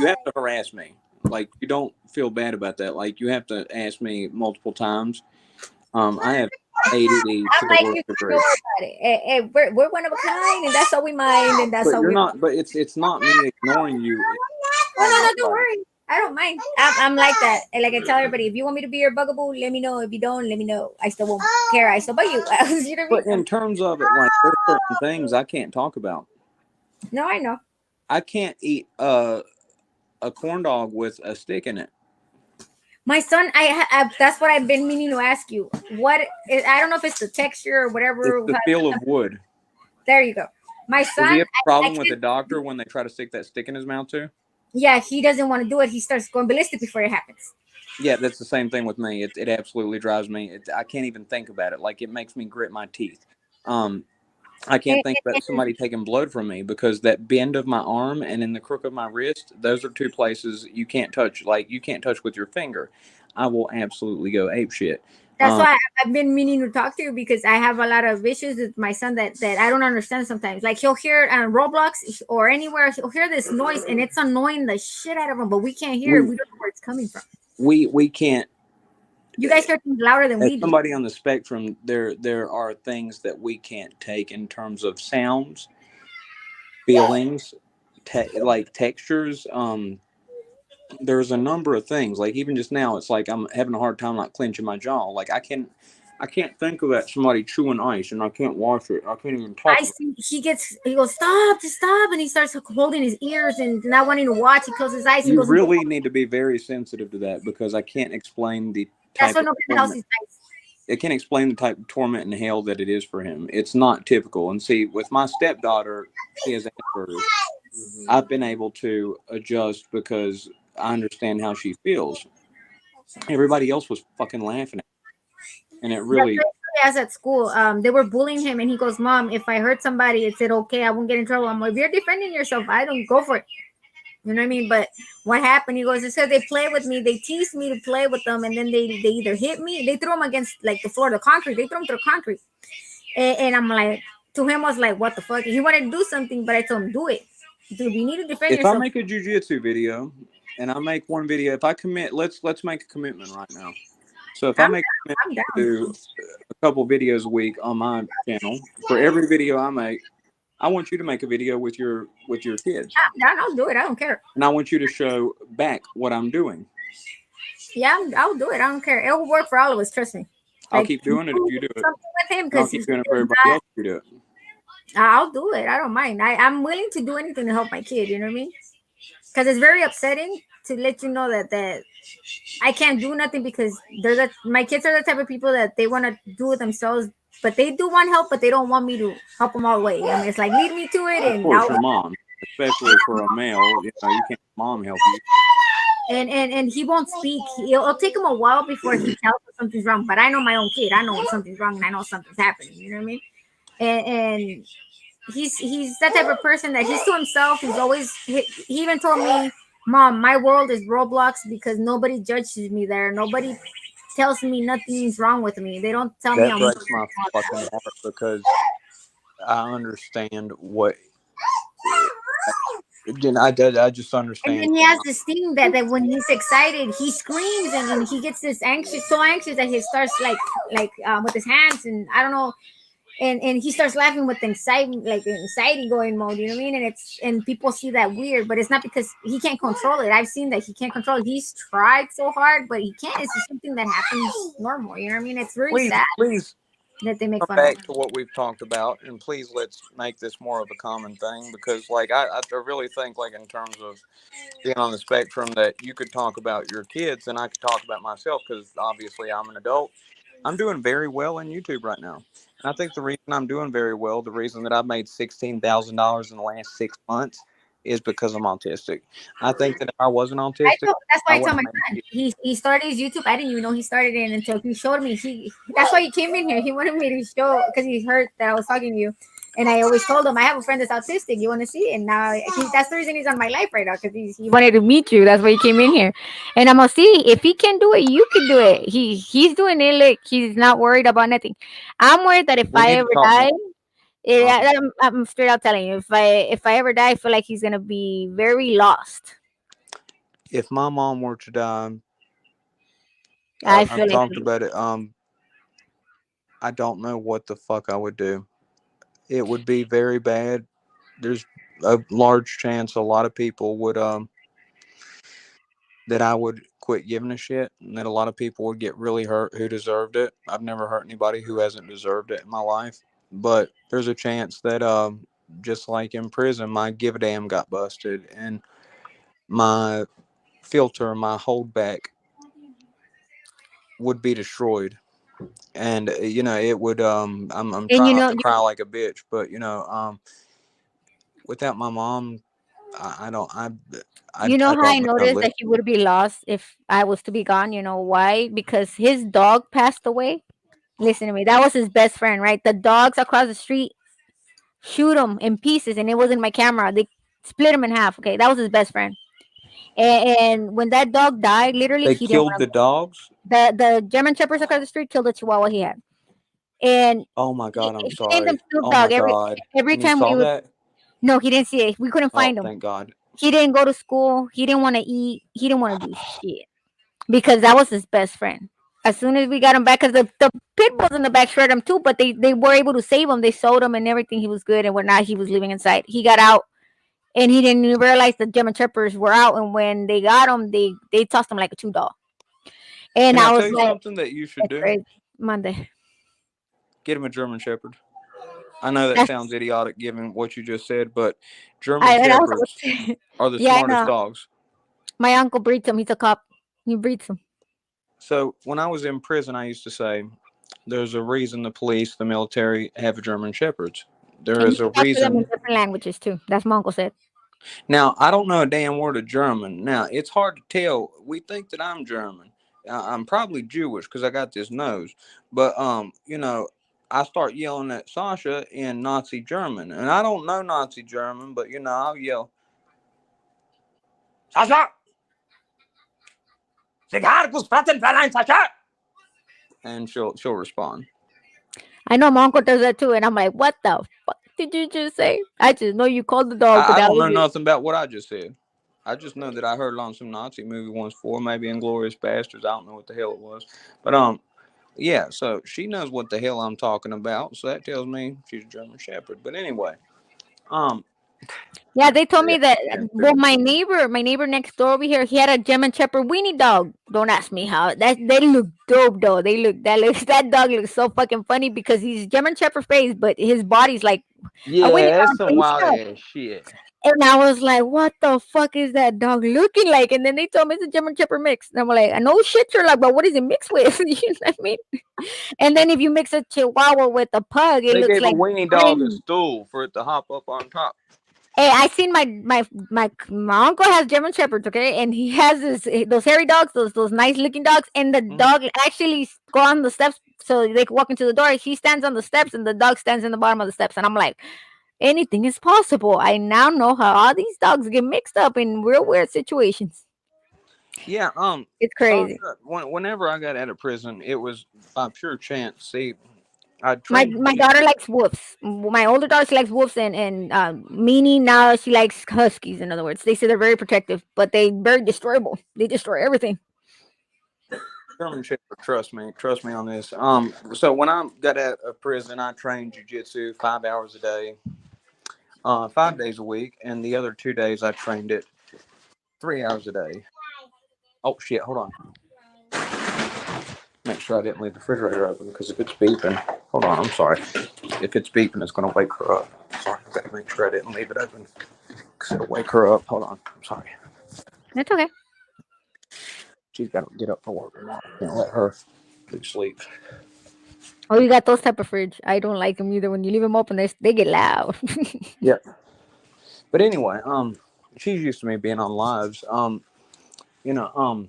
have to harass me. Like you don't feel bad about that. Like you have to ask me multiple times. I have ADD to the worst degree. Hey, we're one of a kind, and that's how we mind, and that's But how you're we. not. But it's not me ignoring you. No, don't worry. I don't mind. I'm like that. And like I tell everybody, if you want me to be your bugaboo, let me know. If you don't, let me know. I still won't care. I still bug you. You know what I But in terms of it, like there's certain things I can't talk about. No, I know. I can't eat a corn dog with a stick in it. My son, that's what I've been meaning to ask you. I don't know if it's the texture or whatever. It's the feel of wood. There you go. My son. Does he have a problem with the doctor when they try to stick that stick in his mouth too? Yeah, he doesn't want to do it. He starts going ballistic before it happens. Yeah, that's the same thing with me. It absolutely drives me. I can't even think about it. Like it makes me grit my teeth. I can't think about somebody taking blood from me because that bend of my arm and in the crook of my wrist, those are two places you can't touch. Like you can't touch with your finger. I will absolutely go ape shit. That's why I've been meaning to talk to you because I have a lot of issues with my son that I don't understand sometimes. Like he'll hear it on Roblox or anywhere, he'll hear this noise and it's annoying the shit out of him, but we can't hear it. We don't know where it's coming from. We can't. You guys hear things louder than we do. Somebody on the spectrum, there are things that we can't take in terms of sounds, feelings, like textures. there's a number of things. Like even just now, it's like I'm having a hard time not clenching my jaw. Like I can't think about somebody chewing ice, and I can't wash it. I can't even talk. I see he goes, stop, just stop, and he starts holding his ears and not wanting to watch. He closes his eyes and You goes, really need to be very sensitive to that because I can't explain the that's type why of nobody else torment. is nice. I can't explain the type of torment and hell that it is for him. It's not typical. And see, with my stepdaughter, she has Asperger's. I've been able to adjust because I understand how she feels. Everybody else was fucking laughing at me. And it really, As at school, they were bullying him, and he goes, "Mom, if I hurt somebody, it's it okay? I won't get in trouble." I'm like, "If you're defending yourself, I don't go for it." You know what I mean? But what happened? He goes, "It said they play with me. They tease me to play with them, and then they either hit me, they throw them against like the floor, the concrete. They throw them through concrete." And I'm like, to him, I was like, "What the fuck?" He wanted to do something, but I told him, "Do it, dude. You need to defend if I yourself." make a jujitsu video and I make one video, if I commit, let's make a commitment right now. So if I make a I'm commitment down. to do a couple videos a week on my channel, for every video I make, I want you to make a video with your kids, I'm down. I'll do it. I don't care. and I want you to show back what I'm doing. Yeah, I'll do it. I don't care. It will work for all of us. Trust me. I'll Like, keep doing it if you do it. something with him I'll because keep he's doing it for everybody else if you do it. I'll do it. I don't mind. I'm willing to do anything to help my kid. You know what I mean? Because it's very upsetting to let you know that I can't do nothing because my kids are the type of people that they want to do it themselves, but they do want help, but they don't want me to help them all the way. I mean, it's like lead me to it, Of and course, your mom, especially for a male, you can't mom help you. and he won't speak. It'll take him a while before he tells us something's wrong. But I know my own kid. I know when something's wrong, and I know something's happening. You know what I mean? And he's that type of person that he's to himself. He even told me, "Mom, my world is Roblox because nobody judges me there. Nobody tells me nothing's wrong with me. They don't tell me That I'm breaks my fucking heart because I understand what. I just And understand. then he has this thing that when he's excited, he screams and he gets this so anxious that he starts like with his hands and I don't know, and he starts laughing with anxiety going mode. You know what I mean? And people see that weird, but it's not because he can't control it. I've seen that he can't control it. He's tried so hard, but he can't. It's just something that happens normal. You know what I mean? It's really sad Please that they make come fun of back it. to what we've talked about, and please let's make this more of a common thing because, like, I really think, like, in terms of being on the spectrum, that you could talk about your kids and I could talk about myself because obviously I'm an adult. I'm doing very well in YouTube right now. And I think the reason I'm doing very well, the reason that I've made $16,000 in the last 6 months is because I'm autistic. I think that if I wasn't autistic, That's why I told my wouldn't son. make He started his YouTube. I didn't even know he started it until he showed me. That's why he came in here. He wanted me to show because he heard that I was talking to you. And I always told him I have a friend that's autistic. You want to see it? And now that's the reason he's on my life right now because he wanted to meet you. That's why he came in here. And I'm gonna see if he can do it. You can do it. He's doing it. Like he's not worried about nothing. I'm worried that if We I need to ever talk die, more. I'm straight out telling you. If I ever die, I feel like he's gonna be very lost. If my mom were to die, I I've feel like talked about it. I don't know what the fuck I would do. It would be very bad. There's a large chance a lot of people would that I would quit giving a shit, and that a lot of people would get really hurt who deserved it. I've never hurt anybody who hasn't deserved it in my life, but there's a chance that just like in prison, my give a damn got busted, and my filter, my holdback would be destroyed. And it would I'm and trying not to cry like a bitch, but without my mom, I don't I you know how I don't know how to noticed live. that he would be lost if I was to be gone. You know why? Because his dog passed away. Listen to me. That was his best friend, right? The dogs across the street shoot him in pieces, and it wasn't my camera. They split him in half. Okay, that was his best friend. And when that dog died, literally They he didn't killed want the dogs. the German shepherds across the street killed the Chihuahua he had. And Oh my god, I'm he named him sorry. Snoop Oh my Dogg god. every And he time we saw would. that? No, he didn't see it. We couldn't Oh, find him. thank God. He didn't go to school. He didn't want to eat. He didn't want to do shit because that was his best friend. As soon as we got him back, because the pit bulls in the back shredded him too, but they were able to save him. They sold him and everything. He was good and whatnot. He was living inside. He got out and he didn't even realize the German Shepherds were out. And when they got him, they tossed him like a $2. And Can I I was tell you like, something that you should that's do? crazy. Monday. Get him a German Shepherd. I know that That's, sounds idiotic given what you just said, but German and I was Shepherds like, are the yeah, I smartest know. dogs. My uncle breeds him. He's a cop. He breeds him. So when I was in prison, I used to say, there's a reason the police, the military have German Shepherds. There And you is a can talk to them in reason. different languages too. That's what my uncle said. Now, I don't know a damn word of German. Now, it's hard to tell. We think that I'm German. I'm probably Jewish because I got this nose. But, I start yelling at Sasha in Nazi German. And I don't know Nazi German, but, I'll yell, Sasha! And she'll respond. I know my uncle does that too, and I'm like, what the fuck did you just say? I just know you called the dog, but I that don't was know it. nothing about what I just said. I just know that I heard it on some Nazi movie once before, maybe Inglourious Bastards. I don't know what the hell it was. But, yeah, so she knows what the hell I'm talking about. So that tells me she's a German Shepherd. But anyway, Yeah, they told yeah, me that. yeah, Well, my neighbor next door over here, he had a German Shepherd weenie dog. Don't ask me how. That they look dope though. That dog looks so fucking funny because he's German Shepherd face, but his body's like a weenie yeah, that's dog some wild himself. ass shit. And I was like, what the fuck is that dog looking like? And then they told me it's a German Shepherd mix. And I'm like, I know shit, you're like, but what is it mixed with? You know what I mean? And then if you mix a Chihuahua with a pug, it They looks gave a like weenie dog a twins. stool for it to hop up on top. Hey, I seen my uncle has German Shepherds, okay, and he has those hairy dogs, those nice looking dogs, and the Mhm. dog actually go on the steps so they can walk into the door. He stands on the steps, and the dog stands in the bottom of the steps, and I'm like, anything is possible. I now know how all these dogs get mixed up in real weird situations. Yeah, It's crazy. Sasha, whenever I got out of prison, it was by pure chance. See, I My trained. my daughter likes wolves. My older daughter she likes wolves, and Meanie now she likes huskies. In other words, they say they're very protective, but they very destroyable. They destroy everything. German Shepherd, trust me on this. So when I got out of prison, I trained jujitsu 5 hours a day, 5 days a week, and the other 2 days I trained it 3 hours a day. Oh shit! Hold on. Make sure I didn't leave the refrigerator open because if it's beeping, hold on. I'm sorry. If it's beeping, it's gonna wake her up. Sorry, I gotta make sure I didn't leave it open because it'll wake her up. Hold on. I'm sorry. It's okay. She's got to get up for work tomorrow. Can't let her lose sleep. Oh, you got those type of fridge. I don't like them either. When you leave them open, they get loud. Yeah. But anyway, she's used to me being on lives. You know,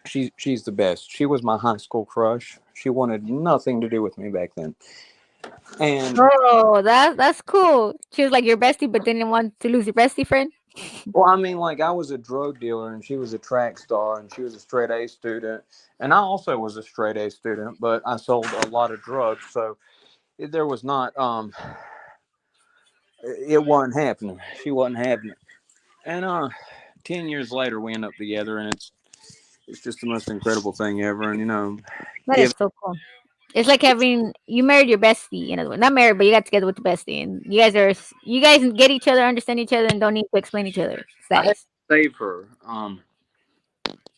she's the best. She was my high school crush. She wanted nothing to do with me back then. And Oh, that's cool. She was like your bestie, but didn't want to lose your bestie friend. well, I mean, like I was a drug dealer and she was a track star and she was a straight A student. And I also was a straight A student, but I sold a lot of drugs. So there was not, it wasn't happening. She wasn't having it. And 10 years later, we end up together and it's just the most incredible thing ever. And, That is so cool. It's like having you married your bestie. In other words, not married, but you got together with the bestie, and you guys get each other, understand each other, and don't need to explain each other. I had to Status. save her.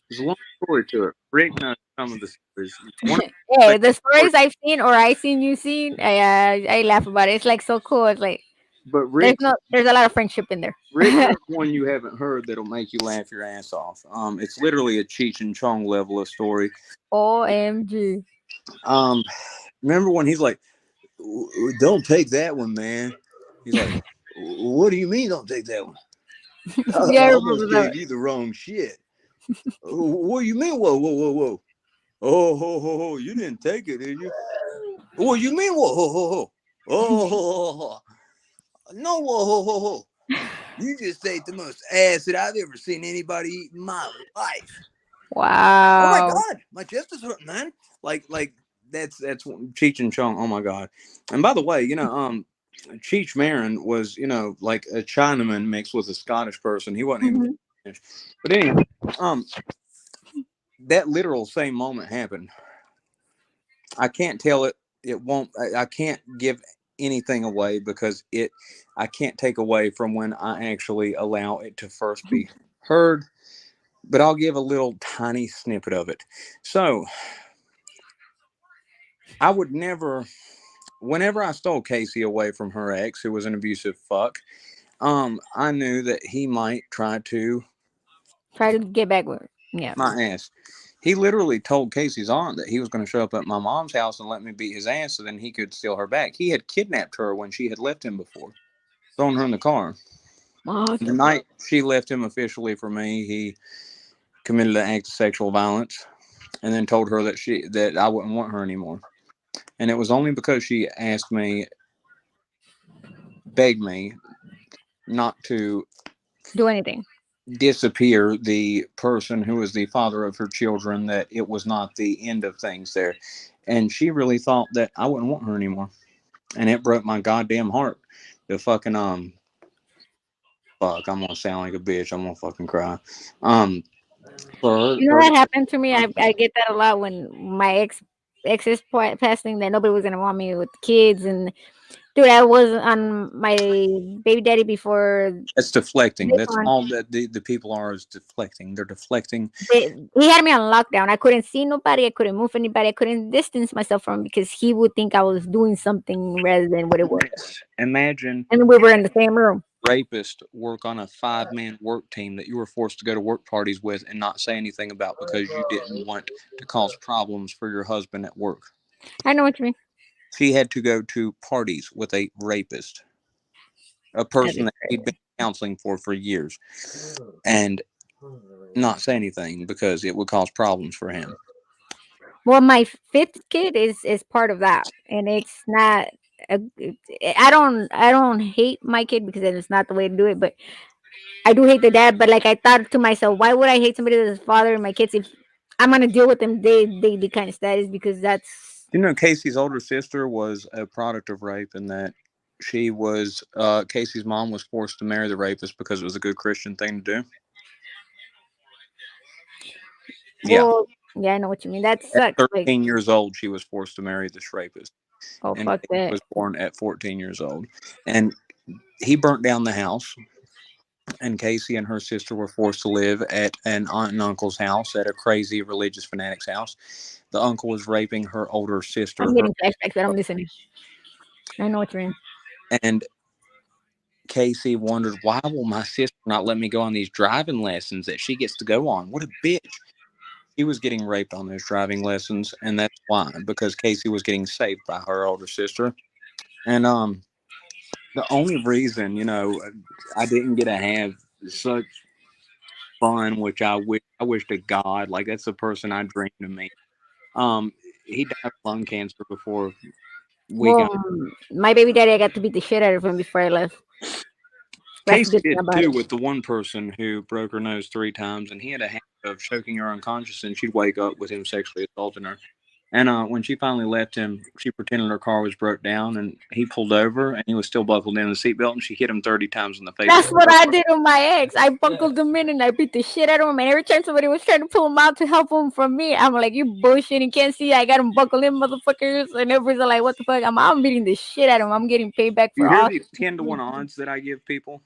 There's a long story to it. Rick knows some of the stories. One of Yeah, the the stories stories, I've seen or I seen you seen, I laugh about it. It's like so cool. It's like but Rick's there's a lot of friendship in there. Rick has one you haven't heard that'll make you laugh your ass off. It's literally a Cheech and Chong level of story. OMG. Remember when he's like, "Don't take that one, man." He's like, "What do you mean, don't take that one?" I Yeah, I almost remember that. gave you the wrong shit. What do you mean? Whoa, whoa, whoa, whoa! Oh, ho, ho, ho! You didn't take it, did you? What do you mean? Whoa, ho, ho, ho! Oh, ho, ho, ho! No, whoa, ho, ho, ho! You just ate the most acid I've ever seen anybody eat in my life. Wow. Oh my god, my chest is hurting, man. Like that's Cheech and Chong. Oh my god. And by the way, Cheech Marin was, like a Chinaman mixed with a Scottish person. He wasn't even Spanish. But anyway, that literal same moment happened. I can't tell it. It won't. I can't give anything away because I can't take away from when I actually allow it to first be heard, but I'll give a little tiny snippet of it. So I would never, whenever I stole Casey away from her ex, who was an abusive fuck, I knew that he might try to Try to get back with her. Yeah. my ass. He literally told Casey's aunt that he was going to show up at my mom's house and let me beat his ass so then he could steal her back. He had kidnapped her when she had left him before, thrown her in the car. The night she left him officially for me, he committed an act of sexual violence and then told her that I wouldn't want her anymore. And it was only because she begged me not to Do anything. disappear the person who was the father of her children, that it was not the end of things there. And she really thought that I wouldn't want her anymore. And it broke my goddamn heart. The fucking fuck, I'm gonna sound like a bitch. I'm gonna fucking cry. For You know what happened to me? I get that a lot when my ex's passing, that nobody was gonna want me with kids. And dude, I was on my baby daddy before That's deflecting. this That's one. all that the people are, is deflecting. They're deflecting. He had me on lockdown. I couldn't see nobody. I couldn't move anybody. I couldn't distance myself from him because he would think I was doing something rather than what it was. Imagine And we were in the same room. rapist work on a 5-man work team that you were forced to go to work parties with and not say anything about because you didn't want to cause problems for your husband at work. I know what you mean. She had to go to parties with a rapist, a person that he'd been counseling for years, and not say anything because it would cause problems for him. Well, my fifth kid is part of that, and it's not. I don't hate my kid because it's not the way to do it, but I do hate the dad. But like I thought to myself, why would I hate somebody that's father and my kids if I'm gonna deal with them the kind of status, because that's. You know, Casey's older sister was a product of rape, and that she was Casey's mom was forced to marry the rapist because it was a good Christian thing to do. Well, yeah, I know what you mean. That At sucks. 13 years old, she was forced to marry this rapist. Oh, and fuck he that. was born at 14 years old. And he burnt down the house. And Casey and her sister were forced to live at an aunt and uncle's house, at a crazy religious fanatic's house. The uncle was raping her older sister. I'm getting flashbacks, but I'm listening. I know what you mean. And Casey wondered, why will my sister not let me go on these driving lessons that she gets to go on? What a bitch. She was getting raped on those driving lessons, and that's why, because Casey was getting saved by her older sister. And the only reason, I didn't get to have such fun, which I wish to God, like that's the person I dreamed to meet. He died of lung cancer before we got. My baby daddy, I got to beat the shit out of him before I left. Casey did too, with the one person who broke her nose 3 times, and he had a habit of choking her unconscious, and she'd wake up with him sexually assaulting her. And when she finally left him, she pretended her car was broke down, and he pulled over, and he was still buckled in the seatbelt, and she hit him 30 times in the face. That's what I did with my ex. I buckled him in, and I beat the shit out of him. And every time somebody was trying to pull him out to help him from me, I'm like, you bullshit, you can't see I got him buckled in, motherfuckers. And everybody's like, what the fuck? I'm beating the shit out of him. I'm getting payback for all. You hear these 10-to-1 odds that I give people?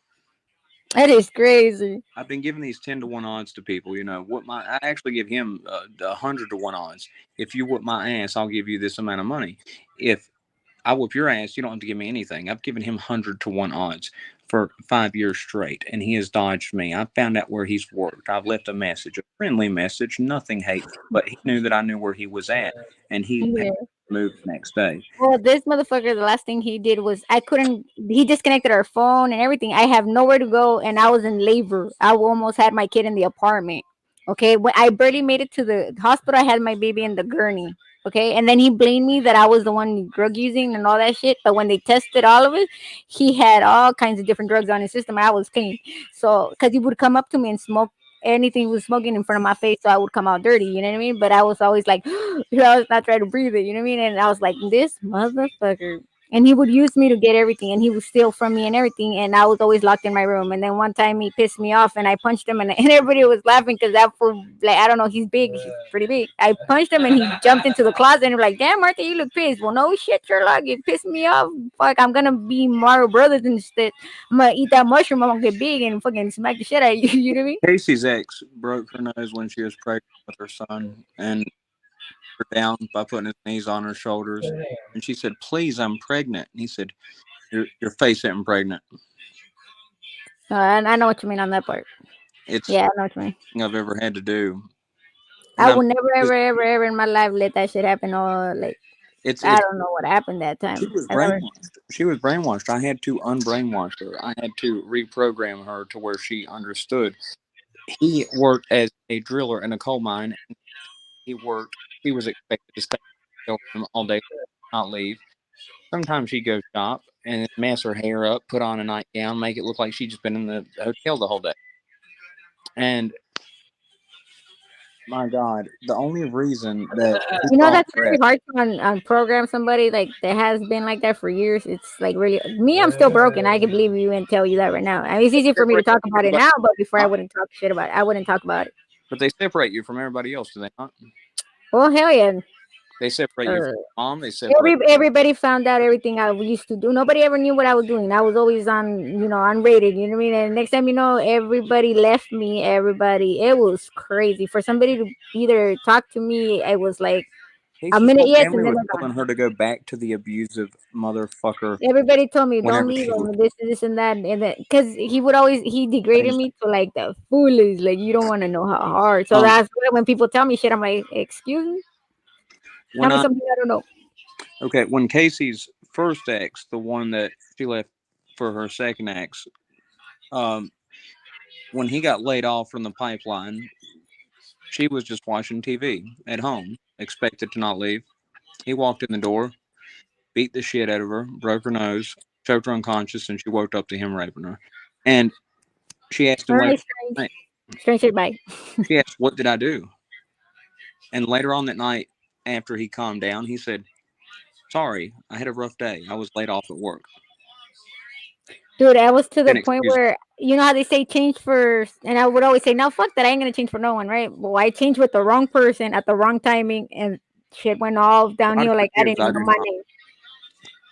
That is crazy. I've been giving these 10-to-1 odds to people. I actually give him 100-to-1 odds. If you whip my ass, I'll give you this amount of money. If I whip your ass, you don't have to give me anything. I've given him 100-to-1 odds for 5 years straight, and he has dodged me. I've found out where he's worked. I've left a message, a friendly message, nothing hateful, but he knew that I knew where he was at, and he moved the next day. Well, this motherfucker, the last thing he did was he disconnected our phone and everything. I have nowhere to go, and I was in labor. I almost had my kid in the apartment. Okay, when I barely made it to the hospital, I had my baby in the gurney. Okay, and then he blamed me that I was the one drug using and all that shit. But when they tested all of it, he had all kinds of different drugs on his system, and I was clean. So, because he would come up to me and smoke anything he was smoking in front of my face, so I would come out dirty, you know what I mean? But I was always like, I was not trying to breathe it, you know what I mean? And I was like, this motherfucker. And he would use me to get everything, and he would steal from me and everything, and I was always locked in my room. And then one time he pissed me off, and I punched him, and, and everybody was laughing because that fool, like, I don't know, he's big, he's pretty big. I punched him, and he jumped into the closet, and like, damn, Martha, you look pissed. Well, no shit, Sherlock, you pissed me off. Fuck, I'm gonna be Mario Brothers instead. I'm gonna eat that mushroom, I'm gonna get big and fucking smack the shit out of you. You know what I mean? Casey's ex broke her nose when she was pregnant with her son, and her down by putting his knees on her shoulders. And she said, "Please, I'm pregnant." And he said, "Your face isn't pregnant." And I know what you mean on that part. It's Yeah, I know what you mean. thing I've ever had to do. I And would never, ever, ever, ever in my life let that shit happen. Or like, it's I don't know what happened that time. she was I never- brainwashed. She was brainwashed. I had to unbrainwash her. I had to reprogram her to where she understood. He worked as a driller in a coal mine. He was expected to stay with him all day, not leave. Sometimes she'd go shop and mess her hair up, put on a nightgown, make it look like she'd just been in the hotel the whole day. And my God, the only reason that You know, that's really hard to program somebody like that has been like that for years. It's like really me. I'm still broken. I can believe you and tell you that right now. I mean, it's easy for me to talk about it now, but before I wouldn't talk shit about it. I wouldn't talk about it. But they separate you from everybody else, do they not? Well, hell yeah. They separate you from your mom. They separate. Everybody found out everything I used to do. Nobody ever knew what I was doing. I was always on, unrated. You know what I mean? And next time, everybody left me. It was crazy for somebody to either talk to me. It was like a minute, yes, and Family then was they're gone. telling her to go back to the abusive motherfucker. Everybody told me Whenever don't leave she him, was- this and that, and then because he degraded me to like the foolish, like you don't want to know how hard. So that's why when people tell me shit, I'm like, excuse me, tell me something I don't know. Okay, when Casey's first ex, the one that she left for her second ex, when he got laid off from the pipeline, she was just watching TV at home, expected to not leave. He walked in the door, beat the shit out of her, broke her nose, choked her unconscious, and she woke up to him raping her. And she asked him, Strange shit, bye. She asked, "What did I do?" And later on that night, after he calmed down, he said, "Sorry, I had a rough day. I was laid off at work." Dude, I was to the An point excuse. where you know how they say change for, and I would always say, "No, fuck that, I ain't gonna change for no one," right? Well, I changed with the wrong person at the wrong timing, and shit went all downhill. Like I didn't even know my name.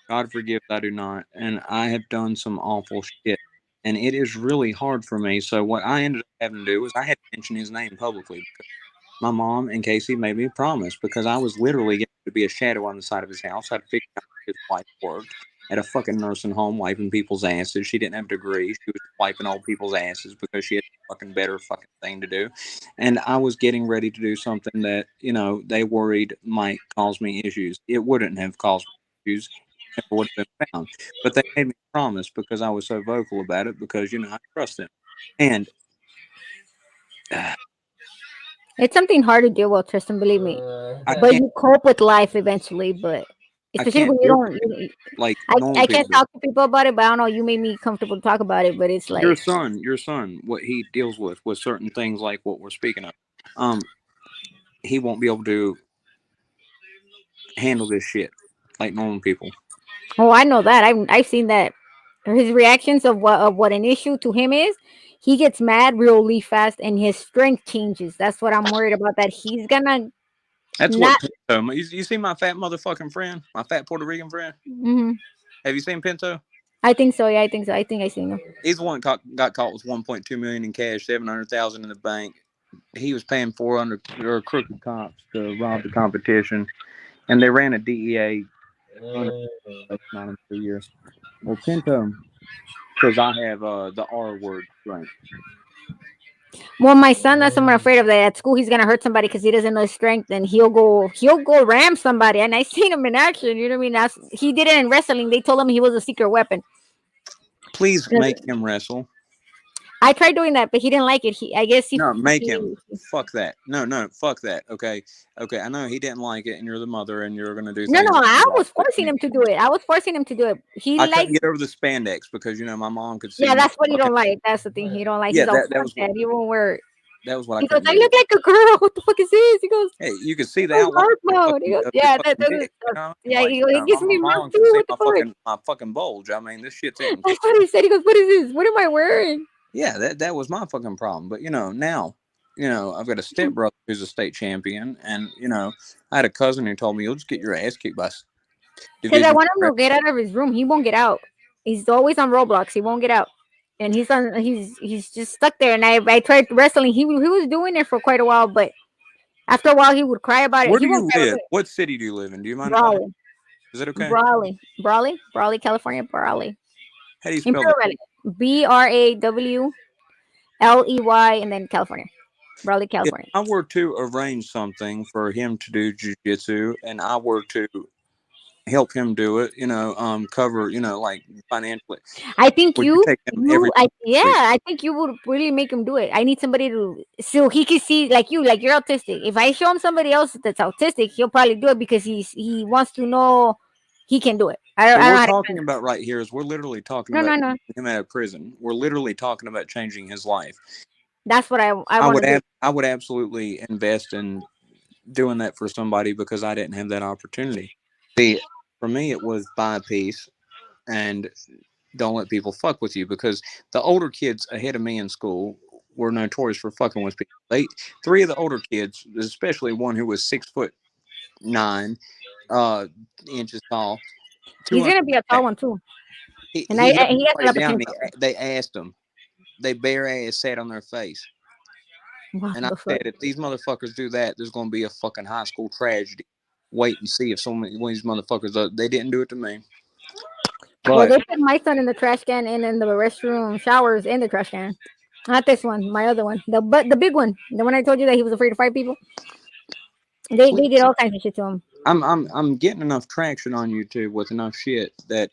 God forgive, I do not. And I have done some awful shit. And it is really hard for me. So what I ended up having to do was I had to mention his name publicly because my mom and Casey made me a promise because I was literally going to be a shadow on the side of his house. I had to figure out how his wife worked at a fucking nursing home wiping people's asses. She didn't have a degree. She was wiping old people's asses because she had a fucking better fucking thing to do. And I was getting ready to do something that, they worried might cause me issues. It wouldn't have caused me issues. Never would have been found. But they made me promise because I was so vocal about it because, I trust them. And it's something hard to deal with, Tristan, believe me. I But can't- you cope with life eventually, but especially when you don't. like I can't talk to people about it, but I don't know. You made me comfortable to talk about it, but it's like your son, what he deals with certain things like what we're speaking of. He won't be able to handle this shit like normal people. oh, I know that. I've seen that. His reactions of what an issue to him is. He gets mad really fast, and his strength changes. That's what I'm worried about. That he's gonna. That's not, what Pinto. You see my fat motherfucking friend, my fat Puerto Rican friend. Mm-hmm. Have you seen Pinto? I think so. Yeah, I think so. I think I seen him. He's the one got caught with 1.2 million in cash, 700,000 in the bank. He was paying 400 or crooked cops to rob the competition, and they ran a DEA. Not in 2 years. Well, Pinto, because I have the R word strength. Well, my son, that's what I'm afraid of. That at school he's gonna hurt somebody because he doesn't know his strength, and he'll go ram somebody. And I seen him in action. You know what I mean? He did it in wrestling. They told him he was a secret weapon. Please make him wrestle. I tried doing that, but he didn't like it. Make him. Fuck that. No, fuck that. Okay. I know he didn't like it, and you're the mother, and you're gonna do. No, I was forcing him to do it. I couldn't get over the spandex because my mom could see. Yeah, that's what he don't like. That's the thing he don't like. Yeah, He's that was that. He won't wear. That was what I He goes, couldn't I do. look like a girl. What the fuck is this? He goes, Hey, you could see the oh, outline dark of your mode. He goes, of your yeah, fucking dick, you know? yeah. Like, He goes, it gives me my rough mom too. can see What the fuck? my fucking bulge. I mean, this shit's in. That's what he said. He goes, what is this? What am I wearing? Yeah, that was my fucking problem. But now, I've got a stepbrother who's a state champion, and I had a cousin who told me you'll just get your ass kicked by Because I division. want him to get out of his room. He won't get out. He's always on Roblox. He won't get out. And he's just stuck there. And I tried wrestling. He was doing it for quite a while, but after a while he would cry about it. Where He do won't you ever live? do it. What city do you live in? Do you mind if I? Brawley. Is it okay? Brawley, California, Brawley. How do you spell Imperial that? Valley. BRAWLEY and then California. Brawley, If California. I were to arrange something for him to do jujitsu, and I were to help him do it, cover, like financially, I think would you take him every week? I think you would really make him do it. I need somebody to so he can see like you're autistic. If I show him somebody else that's autistic, he'll probably do it because he wants to know he can do it. I What don't know we're how to talking about right here is we're literally talking no, about no. him out of prison. We're literally talking about changing his life. That's what I I want would to do. I would absolutely invest in doing that for somebody because I didn't have that opportunity. See, for me, it was buy a piece and don't let people fuck with you because the older kids ahead of me in school were notorious for fucking with people. Three of the older kids, especially one who was 6'9" inches tall, He's 200. gonna be a tall one too, and He let he has a them lot lay of down. potential. They asked him. They bare ass sat on their face. What And I the fuck? said, if these motherfuckers do that, there's going to be a fucking high school tragedy. Wait and see if one of these motherfuckers. They didn't do it to me. Well, But they put my son in the trash can and in the restroom showers in the trash can. Not this one, my other one, the big one, the one I told you that he was afraid to fight people. They did all kinds of shit to him. I'm getting enough traction on YouTube with enough shit that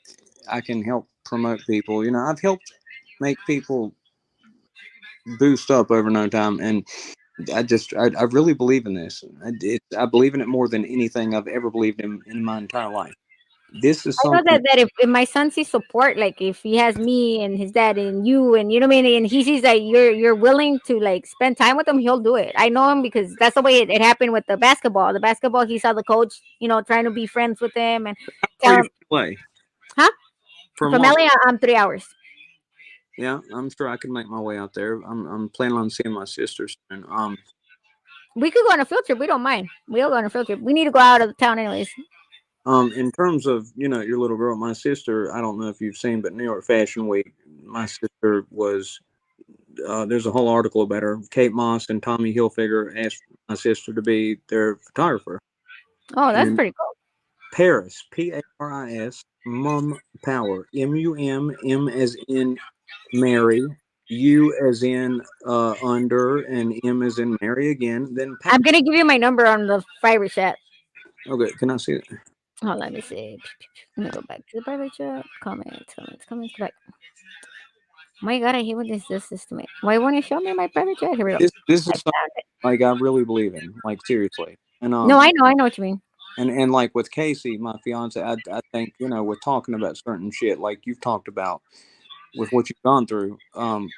I can help promote people. I've helped make people boost up over no time, and I really believe in this. I believe in it more than anything I've ever believed in my entire life. This is I know something. that if my son sees support, like if he has me and his dad and you and you know what I mean, and he sees that you're willing to like spend time with him, he'll do it. I know him because that's the way it happened with the basketball. The basketball, he saw the coach, trying to be friends with him and How tell far him, you play? huh? From From Los. LA, I'm 3 hours. Yeah, I'm sure I can make my way out there. I'm planning on seeing my sister soon. We could go on a field trip. We don't mind. We'll go on a field trip. We need to go out of the town anyways. In terms of your little girl, my sister, I don't know if you've seen, but New York Fashion Week, my sister was. There's a whole article about her. Kate Moss and Tommy Hilfiger asked my sister to be their photographer. Oh, that's And pretty cool. Paris, Paris, Mum Power, MUM as in Mary, U as in under, and M as in Mary again. Then power. I'm gonna give you my number on the private chat. Okay, can I see it? Oh, let me see. Let me go back to the private chat. Comments. Go back. My God, I hate when this does this to me. Why won't you show me my private chat? Here we go. This is something like I really believe in, like seriously. And No, I know what you mean. And like with Casey, my fiance, I think with talking about certain shit like you've talked about with what you've gone through. And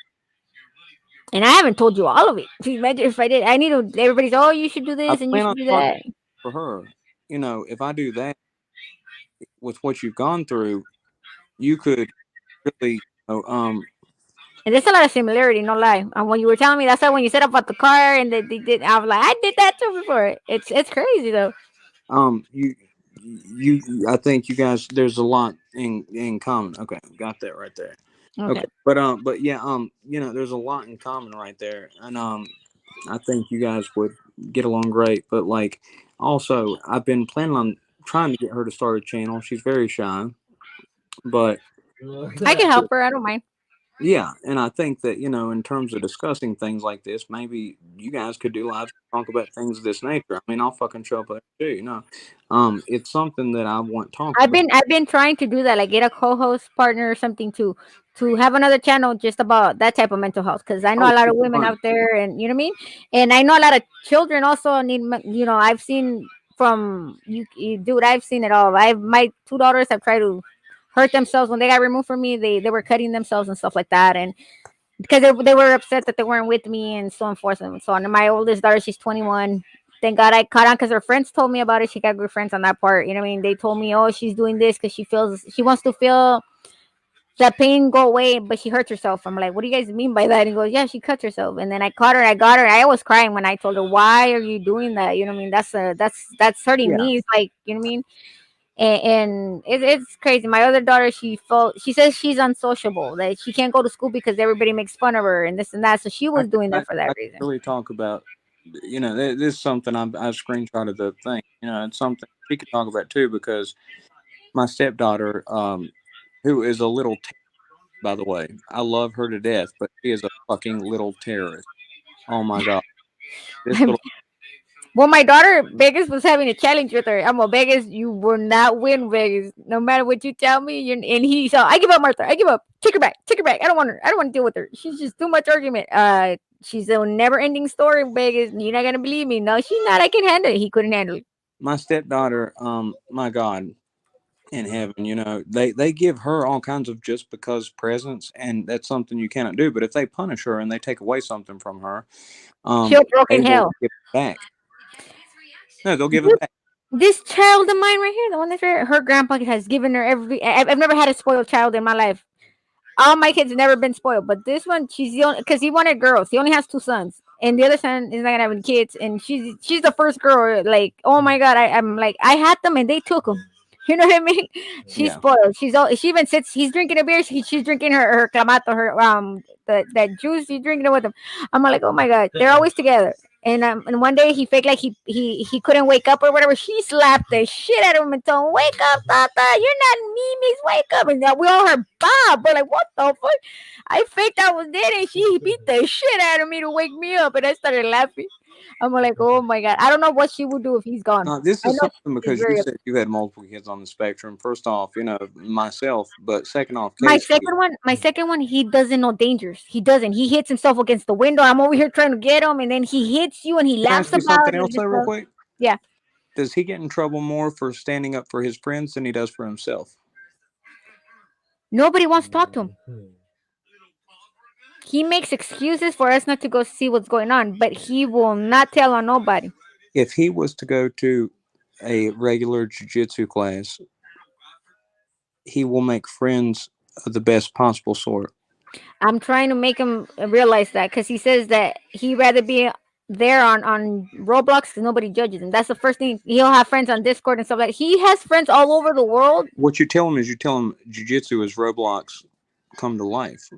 I haven't told you all of it. Imagine if I did. I need to. Everybody's, oh, you should do I this and you plan should on do talking that. for her. If I do that with what you've gone through, you could really, And there's a lot of similarity, no lie. And when you were telling me, that's why when you set up about the car and they did, I was like, I did that too before. It's crazy though. I think you guys, there's a lot in common. Okay, got that right there. Okay, but yeah, there's a lot in common right there, and I think you guys would get along great. But like, also, I've been planning on trying to get her to start a channel. She's very shy, but I can help her. I don't mind. yeah, and I think that in terms of discussing things like this, maybe you guys could do live talk about things of this nature. I mean, I'll fucking show up there too. It's something that I want talk I've about. been trying to do that, like get a co-host partner or something to have another channel just about that type of mental health, because I know a lot of women out there, and you know what I mean. And I know a lot of children also need. I've seen from you dude. I've seen it all. My 2 daughters have tried to hurt themselves when they got removed from me. They were cutting themselves and stuff like that, and because they were upset that they weren't with me and so on forth and so on. And my oldest daughter, she's 21. Thank God I caught on because her friends told me about it. She got good friends on that part. You know what I mean? They told me, oh, she's doing this because she wants to feel that pain go away, but she hurts herself. I'm like, what do you guys mean by that? And he goes, yeah, she cuts herself. And then I caught her. I got her. I was crying when I told her, why are you doing that? You know what I mean? That's hurting Yeah. me. It's like, you know what I mean? And it's crazy. My other daughter, she says she's unsociable, that she can't go to school because everybody makes fun of her and this and that. So she was doing that for that I reason. really talk about, this is something I screenshotted the thing. It's something we could talk about too, because my stepdaughter, who is a little, by the way, I love her to death, but she is a fucking little terrorist. Oh my God. This little, Well, my daughter Vegas was having a challenge with her. I'm a Vegas, you will not win, Vegas. No matter what you tell me, so I give up, Martha. I give up. Take her back. Take her back. I don't want her. I don't want to deal with her. She's just too much argument. She's a never-ending story, Vegas. You're not gonna believe me. No, she's not. I can handle it. He couldn't handle it. my stepdaughter, my God, in heaven, they give her all kinds of just because presents, and that's something you cannot do. But if they punish her and they take away something from her, She'll broke they in will hell. give it back. No, they'll give it back. This child of mine right here, the one that's right, her grandpa has given her every. I've never had a spoiled child in my life. All my kids have never been spoiled, but this one, she's the only, because he wanted girls. He only has 2 sons, and the other son is not gonna have any kids. And she's the first girl. Like, oh my God, I'm like, I had them and they took them. You know what I mean? She's Yeah. spoiled. She even sits. He's drinking a beer. She's drinking her clamato, her that juice. She's drinking it with him. I'm like, oh my God, they're always together. And one day he faked like he couldn't wake up or whatever. She slapped the shit out of him and told him, "Wake up, Tata! You're not Mimi's. Wake up!" And we all heard Bob. We're like, "What the fuck?" I faked I was dead, and she beat the shit out of me to wake me up, and I started laughing. I'm like, "Oh my God!" I don't know what she would do if he's gone. This I is know something she's because you very. said you had multiple kids on the spectrum. First off, myself, but second off, My Casey. second one, he doesn't know dangers. He doesn't. He hits himself against the window. I'm over here trying to get him, and then he hits you, and he Can I laughs ask you about something it. else, though, real quick? Yeah. Does he get in trouble more for standing up for his friends than he does for himself? Nobody wants to talk to him. He makes excuses for us not to go see what's going on, but he will not tell on nobody. If he was to go to a regular jiu-jitsu class, he will make friends of the best possible sort. I'm trying to make him realize that because he says that he'd rather be there on Roblox because nobody judges him. That's the first thing. He'll have friends on Discord and stuff like that. He has friends all over the world. What you tell him is jiu-jitsu is Roblox come to life.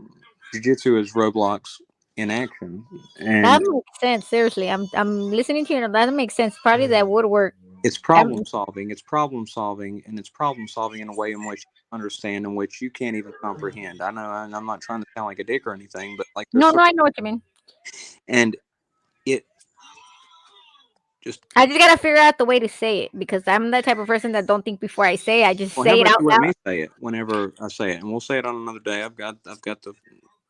Jiu-jitsu is Roblox in action. And That makes sense. Seriously, I'm listening to you. That makes sense. Probably that would work. it's problem solving. It's problem solving, and it's problem solving in a way in which you understand, in which you can't even comprehend. I know, and I'm not trying to sound like a dick or anything, but like No, I know what you mean. and it just. I just gotta figure out the way to say it because I'm the type of person that don't think before I say it. I just say it out Let loud. me say it whenever I say it, and we'll say it on another day. I've got the.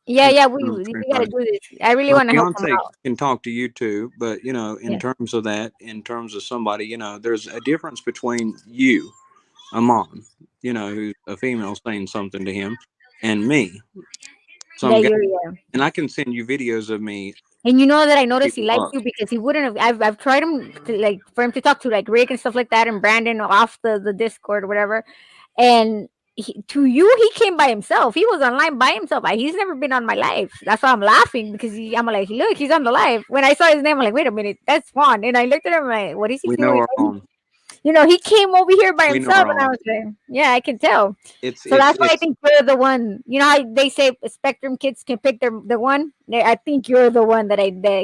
Yeah, we gotta do this. I really want to help him Beyonce out. can talk to you too, but in terms of that, in terms of somebody, there's a difference between you, a mom, who's a female saying something to him, and me, and I can send you videos of me. And you know that I noticed he likes you because he wouldn't have. I've tried him for him to talk to like Rick and stuff like that, and Brandon off the Discord or whatever, and. To you, he came by himself. He was online by himself. He's never been on my live. That's why I'm laughing because I'm like, look, he's on the live. When I saw his name, I'm like, wait a minute, that's Juan. And I looked at him like, what is he doing? Our own. He came over here by himself, and I was like, yeah, I can tell. That's why I think you're the one. You know how they say Spectrum kids can pick the one. I think you're the one that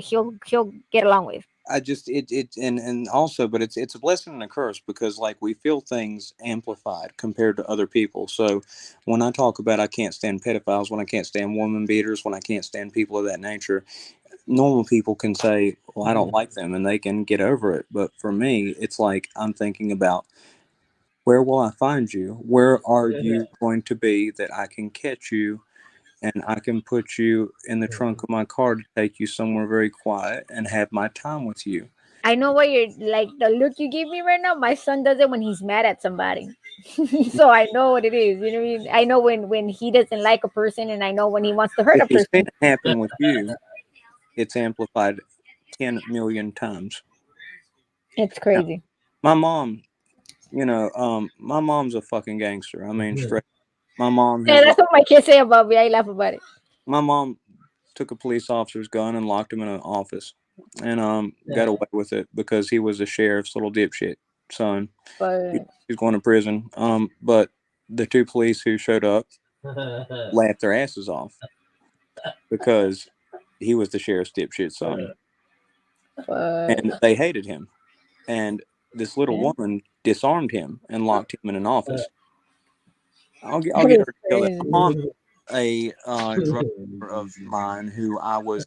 he'll get along with. I just and also, but it's a blessing and a curse because like we feel things amplified compared to other people. So when I talk about I can't stand pedophiles, when I can't stand woman beaters, when I can't stand people of that nature, normal people can say, well, I don't like them and they can get over it. But for me, it's like I'm thinking about where will I find you? Where are you going to be that I can catch you? And I can put you in the trunk of my car to take you somewhere very quiet and have my time with you. I know what you're like. The look you give me right now, my son does it when he's mad at somebody. So I know what it is. You know what I mean? I know when he doesn't like a person, and I know when he wants to hurt If a he's seen person. it happen with you, it's amplified 10 million times. It's Now, crazy. my mom, my mom's a fucking gangster. I mean, straight. My mom Yeah, has that's what my kids say about me. I laugh about it. my mom took a police officer's gun and locked him in an office, and got away with it because he was the sheriff's little dipshit son. But He's going to prison. But the two police who showed up laughed their asses off because he was the sheriff's dipshit son, and they hated him. And this little yeah, woman disarmed him and locked him in an office. I'll that get is her to tell that. crazy. My mom, a drug dealer of mine, who I was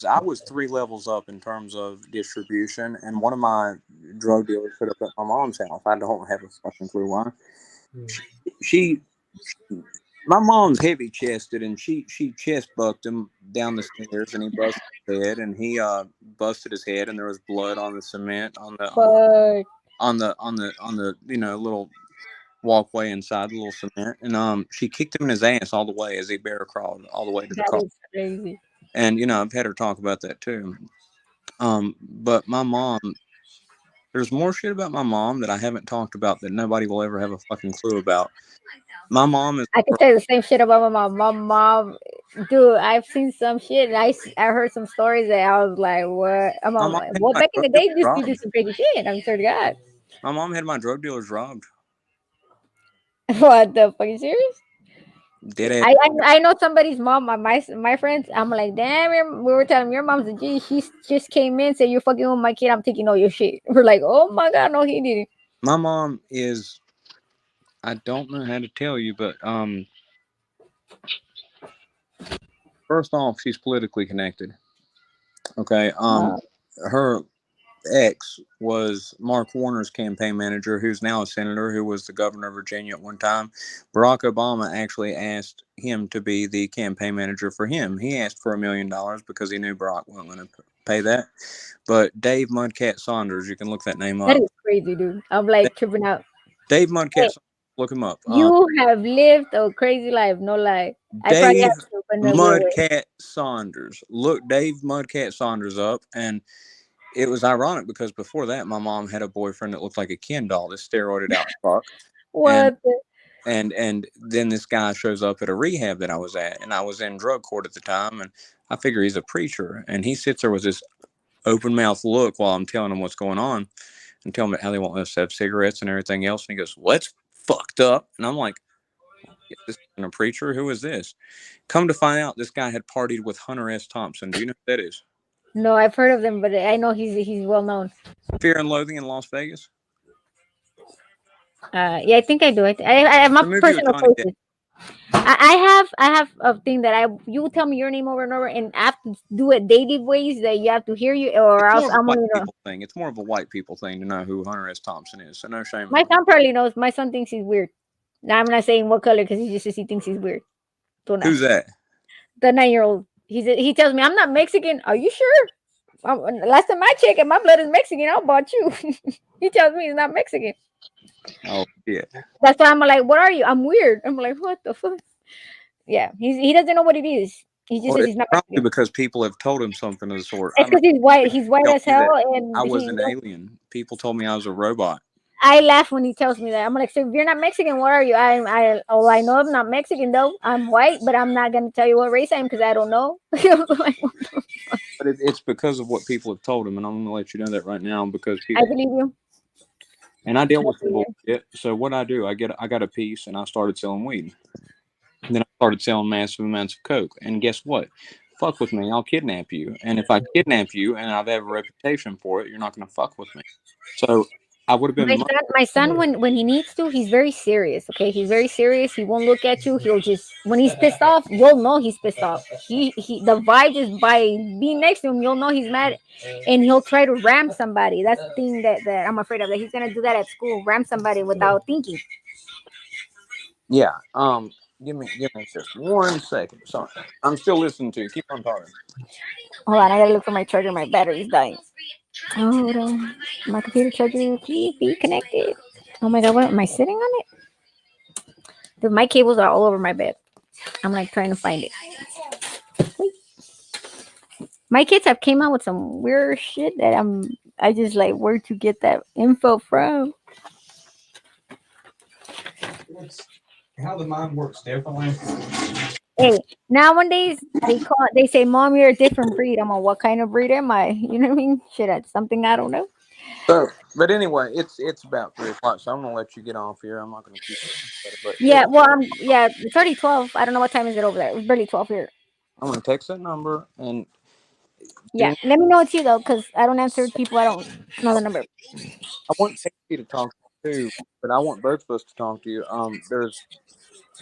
3 levels up in terms of distribution, and one of my drug dealers put up at my mom's house. I don't have a fucking clue why. She my mom's heavy chested, and she chest bucked him down the stairs, and he busted his head, and he busted his head, and there was blood on the cement But on the little walkway inside the little cement, and she kicked him in his ass all the way as he bear crawled all the way to the that car. is crazy. And I've had her talk about that too. But my mom, there's more shit about my mom that I haven't talked about that nobody will ever have a fucking clue about. My mom is I can say the same shit about my mom. My mom, dude, I've seen some shit, and I heard some stories that I was like, what? I'm my all mom like, had well, my back in drug the day, dealers you do robbed. some crazy shit. I'm sure to God. My mom had my drug dealers robbed. What the fuck? You serious? Dead ass. I know somebody's mom. My friends. I'm like, damn. We were telling your mom's a G. She just came in, said you're fucking with my kid. I'm taking all your shit. We're like, oh my god, no, he didn't. My mom is, I don't know how to tell you, but first off, she's politically connected. Okay. Uh, Her ex was Mark Warner's campaign manager, who's now a senator, who was the governor of Virginia at one time. Barack Obama actually asked him to be the campaign manager for him. He asked for $1 million because he knew Barack wasn't going to pay that. But Dave Mudcat Saunders, you can look that name that up. is crazy, dude. I'm like tripping out. Dave Mudcat Hey, Saunders, look him up. you have lived a crazy life, no lie. I probably Dave have to, but in a weird way. Mudcat Saunders. Look Dave Mudcat Saunders up, and it was ironic because before that, my mom had a boyfriend that looked like a Ken doll, this steroided out fuck, and What? The, and then this guy shows up at a rehab that I was at, and I was in drug court at the time, and I figure he's a preacher, and he sits there with this open mouth look while I'm telling him what's going on, and telling me how they want us to have cigarettes and everything else, and he goes, "Well, that's fucked up," and I'm like, "Is this a preacher? Who is this?" Come to find out, this guy had partied with Hunter S. Thompson. Do you know who that is? no, I've heard of them, but I know he's well known. Fear and Loathing in Las Vegas. Yeah, I think I do. I have my The movie with personal Johnny Depp. choices. I have a thing that you tell me your name over and over, and I have to do it daily ways that you have to hear you, or It's else more of a I'm white gonna. people thing. It's more of a white people thing to know who Hunter S. Thompson is. So no shame. My son probably knows. My son thinks he's weird. Now I'm not saying what color because he just says he thinks he's weird. So now Who's that? the 9-year-old, he tells me I'm not Mexican. Are you sure? Last time I checked, and my blood is Mexican. How about you? He tells me he's not Mexican. Oh yeah. That's why I'm like, what are you? I'm weird. I'm like, what the fuck? Yeah, he doesn't know what it is. He just Well, says it's he's not probably Mexican. because people have told him something of the sort. It's because he's white. He's white Tell as me hell, that and I was an alien. People told me I was a robot. I laugh when he tells me that. I'm like, so if you're not Mexican, what are you? I know I'm not Mexican though. I'm white, but I'm not gonna tell you what race I am because I don't know. Like, But it's because of what people have told him, and I'm gonna let you know that right now because I people. believe you. And I dealt with some bullshit. So what I do, I got a piece, and I started selling weed. And then I started selling massive amounts of coke. And guess what? Fuck with me, I'll kidnap you. And if I kidnap you and I have a reputation for it, you're not gonna fuck with me. So I would have been. My son, when he needs to, he's very serious. Okay, he's very serious. He won't look at you. He'll just when he's pissed off, you'll know he's pissed off. He the vibe just by being next to him, you'll know he's mad, and he'll try to ram somebody. That's the thing that I'm afraid of. That he's gonna do that at school, ram somebody without thinking. Yeah. Give me just 1 second. Sorry, I'm still listening to you. Keep on talking. Hold on, I gotta look for my charger. My battery's dying. Oh, hold on. My computer charger, please be connected. Oh my god, what am I sitting on it? Dude, my cables are all over my bed. I'm like trying to find it. Wait. My kids have came out with some weird shit that I just like where to get that info from. It's how the mind works differently. Hey, nowadays they say, "Mom, you're a different breed." I'm like, "What kind of breed am I?" You know what I mean? Shit, that's something I don't know. So, but anyway, it's about 3 o'clock, so I'm gonna let you get off here. I'm not gonna keep it, but Yeah, well, yeah, it's already 12. I don't know what time is it over there. It's barely 12 here. I'm gonna text that number and Yeah, then let me know it's you though, because I don't answer people. I don't know the number. I want Casey to talk to you too, but I want both of us to talk to you. There's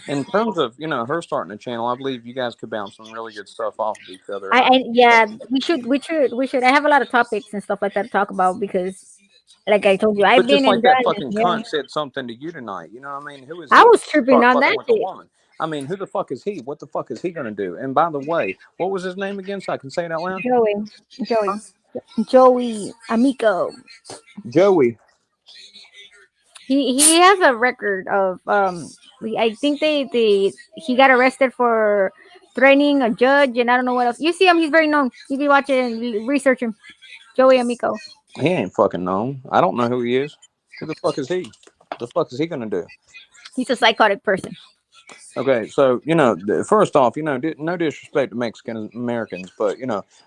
in terms of her starting a channel, I believe you guys could bounce some really good stuff off of each other, and I Yeah, we should. I have a lot of topics and stuff like that to talk about because, like I told you, I've but been just like and that done. fucking Yeah, cunt said something to you tonight. You know what I mean? Who is I he to was tripping start on fucking that with a shit. woman? I mean, who the fuck is he? What the fuck is he gonna do? And by the way, what was his name again? So I can say it out loud. Joey, Joey, Joey Amico. Joey. He has a record of I think he got arrested for threatening a judge and I don't know what else. You see him, he's very known. You can watch it and research him. Joey Amico. He ain't fucking known. I don't know who he is. Who the fuck is he? The fuck is he gonna do? He's a psychotic person. Okay, so first off, no disrespect to Mexican Americans, but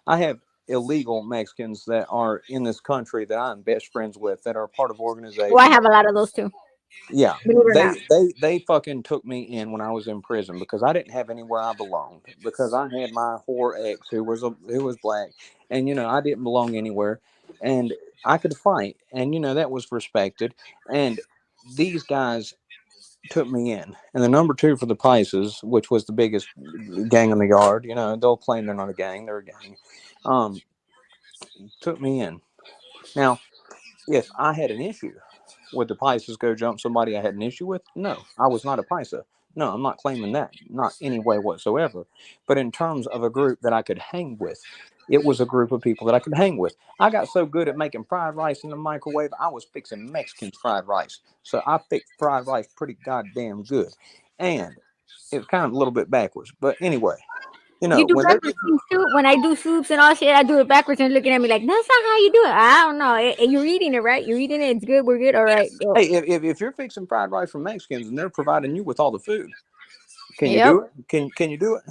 I have illegal Mexicans that are in this country that I'm best friends with that are part of Well, I organizations. have a lot of those too. Yeah, Believe it or they not. they fucking took me in when I was in prison because I didn't have anywhere I belonged because I had my whore ex who was black, and I didn't belong anywhere, and I could fight, and that was respected, and these guys took me in. And the number two for the Pisces, which was the biggest gang in the yard, they'll claim they're not a gang, they're a gang, um, took me in. Now, if I had an issue, would the Pisces go jump somebody I had an issue with? No, I was not a Pisces. No, I'm not claiming that, not any way whatsoever. But in terms of a group that I could hang with, it was a group of people that I could hang with. I got so good at making fried rice in the microwave, I was fixing Mexican fried rice. So I fixed fried rice pretty goddamn good. And it was kind of a little bit backwards. But anyway, You do when they backwards things too. When I do soups and all shit, I do it backwards and looking at me like, that's not how you do it. I don't know. You're eating it, right? You're eating it. It's good. We're good. All right. Go. hey, if you're fixing fried rice from Mexicans and they're providing you with all the food, can you Yep. do it? Can you do it?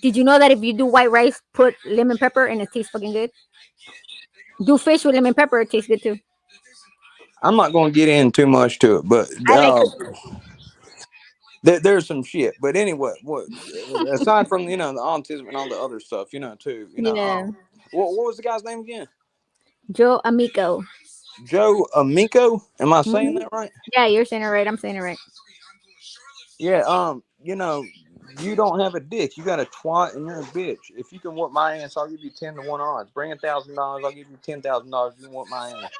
Did you know that if you do white rice, put lemon pepper and it tastes fucking good? Do fish with lemon pepper, it tastes good too. I'm not going to get in too much to it, but I like cooking. there's some shit. But anyway, what aside from the autism and all the other stuff, too, Yeah. what was the guy's name again? Joe Amico. Joe Amico. Am I saying Hmm. that right? Yeah, you're saying it right. I'm saying it right. Yeah. You don't have a dick. You got a twat and you're a bitch. If you can whoop my ass, I'll give you 10-1 odds. Bring $1,000, I'll give you $10,000. You can whoop my ass.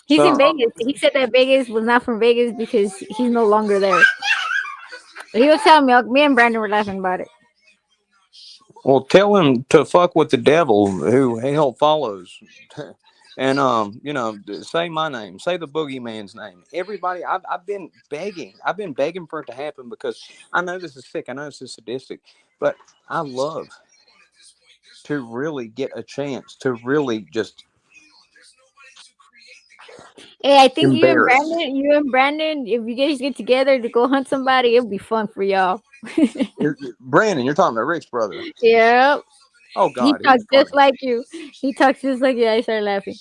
He's in So, Vegas. He said that Vegas was not from Vegas because he's no longer there. He was telling me and Brandon were laughing about it. well, tell him to fuck with the devil who hell follows. And say my name, say the boogeyman's name. Everybody, I've been begging for it to happen because I know this is sick, I know this is sadistic, but I love to really get a chance to really just Hey, I think embarrass. you and Brandon, if you guys get together to go hunt somebody, it'll be fun for y'all. Brandon, you're talking about Rick's brother. Yeah. Oh He God, talks he's just funny. like you. He talks just like you. I started laughing.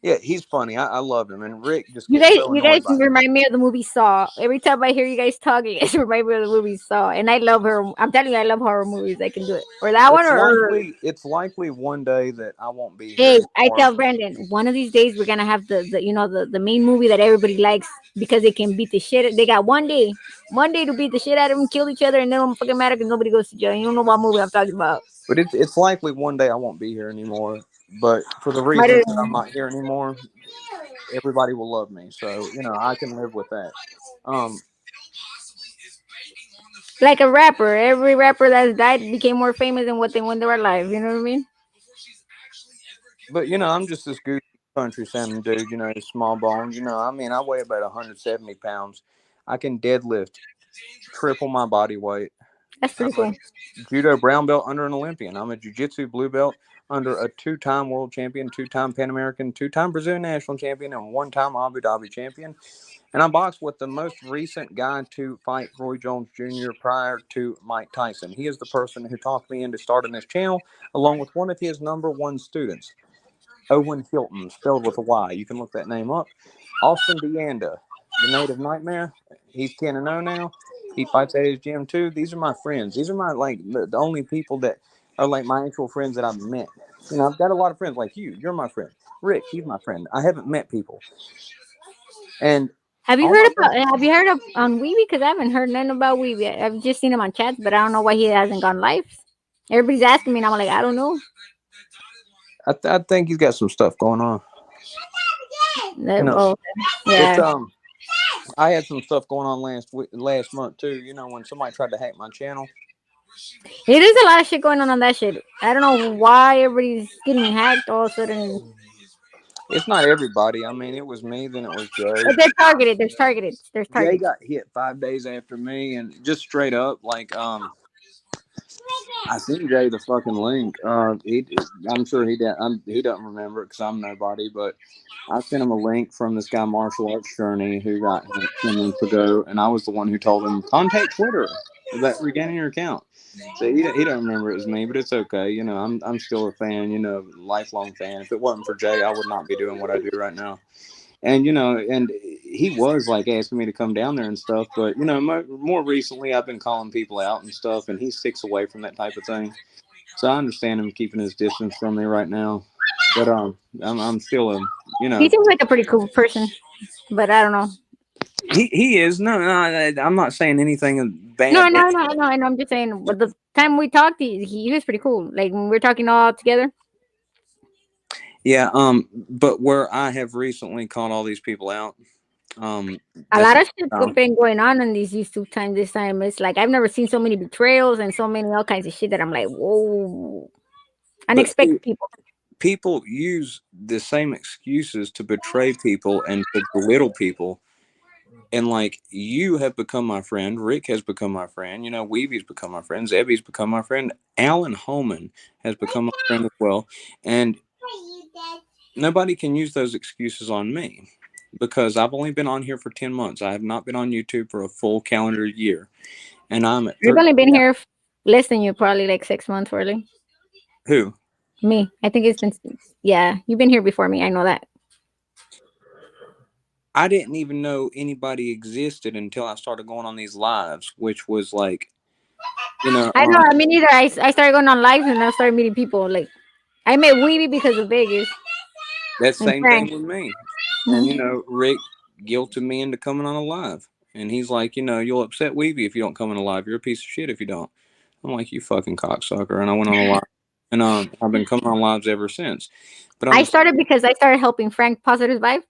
Yeah, he's funny. I love him, and Rick just gets so You guys annoyed by him. remind me of the movie Saw. Every time I hear you guys talking, it remind me of the movie Saw. And I love her. I'm telling you, I love horror movies. I can do it. Or that one, It's likely one day that I won't be here hey, I anymore. tell Brandon, one of these days we're gonna have the main movie that everybody likes because they can beat the shit. They got one day to beat the shit out of them, kill each other, and then don't fucking matter because nobody goes to jail. You don't know what movie I'm talking about. But it's likely one day I won't be here anymore. But for the Might reasons that I'm have- not here anymore, everybody will love me. So I can live with that. Um, Like a rapper, every rapper that's died became more famous than what they when they were alive. You know what I mean? But you know, I'm just this goofy country Sam dude. You know, small bones. You know, I mean, I weigh about 170 pounds. I can deadlift triple my body weight. That's pretty I'm a cool. judo brown belt under an Olympian. I'm a jiu-jitsu blue belt under a 2-time world champion, 2-time Pan American, 2-time Brazilian national champion, and 1-time Abu Dhabi champion. And I boxed with the most recent guy to fight Roy Jones Jr. prior to Mike Tyson. He is the person who talked me into starting this channel, along with one of his #1 students, Owen Hilton, spelled with a Y. You can look that name up. Austin Deanda, the Native Nightmare. He's 10-0 now. He fights at his gym too. These are my friends. These are my the only people that are like my actual friends that I've met. You know, I've got a lot of friends like you. You're my friend. Rick, he's my friend. I haven't met people. And Have you all heard my about? Have you heard of on Weeby? Because I haven't heard nothing about Weeby. I've just seen him on chats, but I don't know why he hasn't gone live. Everybody's asking me, and I'm like, I don't know. I think he's got some stuff going on. You know, Oh, it's yeah. I had some stuff going on last month too. You know, when somebody tried to hack my channel. It is a lot of shit going on that shit. I don't know why everybody's getting hacked all of a sudden. It's not everybody. I mean, it was me, then it was Jay. But they're targeted. There's targeted. There's Jay targets. got hit 5 days after me, and just straight up, like, I sent Jay the fucking link. I'm sure he doesn't remember it because I'm nobody, but I sent him a link from this guy Martial Arts Journey who got hacked 10 months ago, and I was the one who told him contact Twitter about regaining your account. So he don't remember it was me, but it's okay. You know, I'm still a fan. You know, lifelong fan. If it wasn't for Jay, I would not be doing what I do right now. And you know, and he was like asking me to come down there and stuff, but you know, more recently I've been calling people out and stuff, and he sticks away from that type of thing. So I understand him keeping his distance from me right now, but I'm still a you know He seems like a pretty cool person, but I don't know. he is no I'm not saying anything bad. No. I'm just saying. But the time we talked, he was pretty cool. Like when we were talking all together. Yeah, but where I have recently called all these people out, A that's lot of shit's been going on in these YouTube times. This time, it's like I've never seen so many betrayals and so many all kinds of shit that I'm like, whoa, unexpected people. people use the same excuses to betray people and to belittle people. And like you have become my friend, Rick has become my friend, you know, Weevy's become my friend, Zebby's become my friend, Alan Holman has become my friend as well. And nobody can use those excuses on me because I've only been on here for 10 months. I have not been on YouTube for a full calendar year. And I'm at We've only been here less than you, probably like 6 months, really. Who? Me. I think it's been, yeah, you've been here before me. I know that. I didn't even know anybody existed until I started going on these lives, which was like, you know. I know. I mean, either I started going on lives and I started meeting people. Like, I met Weeby because of Vegas. That same Frank. thing with me. And, you know, Rick guilted me into coming on a live. And he's like, you know, you'll upset Weeby if you don't come on a live. You're a piece of shit if you don't. I'm like, you fucking cocksucker. And I went on a live. And I've been coming on lives ever since. But I started because I started helping Frank Positive Vibe.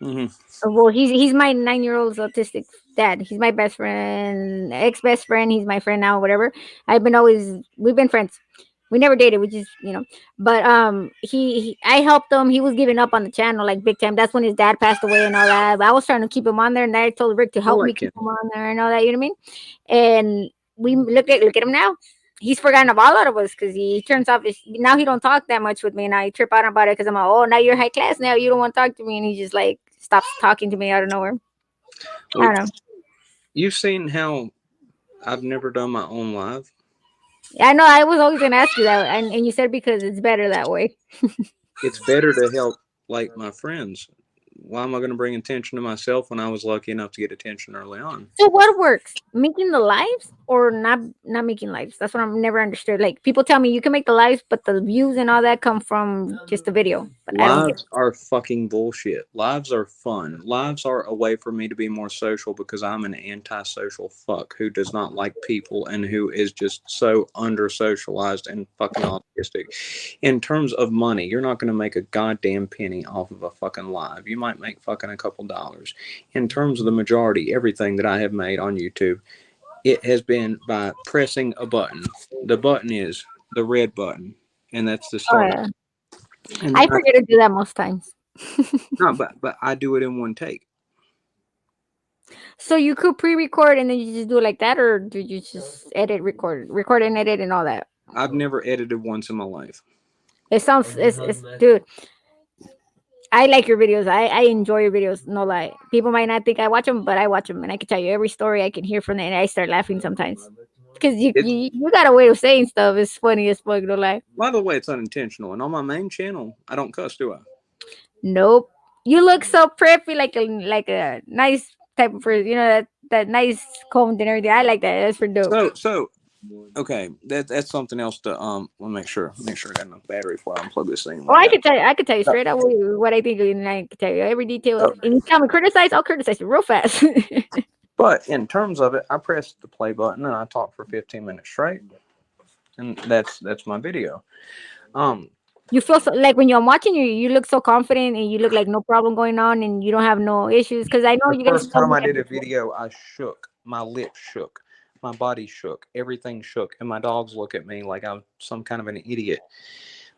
Mm-hmm. Well, he's my 9-year-old's autistic dad. He's my best friend, ex-best friend. He's my friend now, whatever. We've been friends. We never dated, which is, you know, but I helped him. He was giving up on the channel like big time. That's when his dad passed away and all that. But I was trying to keep him on there, and I told Rick to help me keep him on there and all that. You know what I mean? And we look at him now. He's forgotten about all of us because he turns off now he don't talk that much with me, and I trip out about it because I'm like, oh, now you're high class now. You don't want to talk to me, and he just like stops talking to me out of nowhere. I don't know. You've seen how I've never done my own live? I know. I was always going to ask you that, and you said because it's better that way. It's better to help like my friends. Why am I going to bring attention to myself when I was lucky enough to get attention early on? So what works? Making the lives or not making lives? That's what I've never understood. Like people tell me you can make the lives, but the views and all that come from just the video. But lives are fucking bullshit. Lives are fun. Lives are a way for me to be more social because I'm an antisocial fuck who does not like people and who is just so under socialized and fucking autistic. In terms of money, you're not going to make a goddamn penny off of a fucking live. You might make fucking a couple dollars. In terms of the majority, everything that I have made on YouTube, it has been by pressing a button. The button is the red button, and that's the start. Oh, yeah. And I then forget to do that most times. no, but I do it in one take. So you could pre-record and then you just do it like that, or do you just record and edit and all that? I've never edited once in my life. It sounds, it's dude. I like your videos. I enjoy your videos. No lie. People might not think I watch them, but I watch them, and I can tell you every story I can hear from it, and I start laughing sometimes because you got a way of saying stuff. It's funny as fuck. No lie. By the way, it's unintentional. And on my main channel, I don't cuss, do I? Nope. You look so preppy, like a nice type of person. You know that nice combed and everything. I like that. That's for dope. So okay, that's something else to we'll make sure I got enough battery before I unplug this thing. Oh, I could tell you straight up what I think, and I can tell you every detail. And you tell me criticize, I'll criticize you real fast. But in terms of it, I press the play button and I talk for 15 minutes straight, and that's my video. You feel so, like when you're watching you look so confident and you look like no problem going on and you don't have no issues. Because I know The you guys. first time I did a video, I shook. My lips shook. My body shook. Everything shook. And my dogs look at me like I'm some kind of an idiot.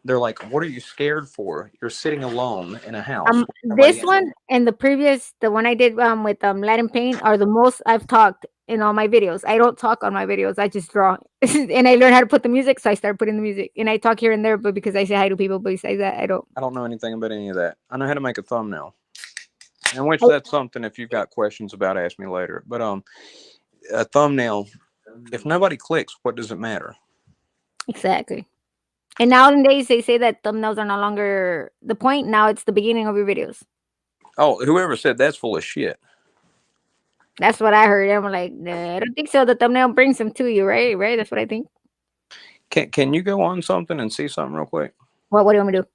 They're like, "What are you scared for? You're sitting alone in a house." This one and the one I did with Latin Paint are the most I've talked in all my videos. I don't talk on my videos. I just draw. And I learned how to put the music, so I started putting the music. And I talk here and there, but because I say hi to people, but besides that, I don't. I don't know anything about any of that. I know how to make a thumbnail. And which that's something, if you've got questions about, ask me later. But a thumbnail, if nobody clicks, what does it matter? Exactly. And nowadays they say that thumbnails are no longer the point. Now it's the beginning of your videos. Oh, whoever said that's full of shit. That's what I heard. I'm like, nah, I don't think so. The thumbnail brings them to you, right? Right? That's what I think. Can you go on something and see something real quick? What do you want me to do?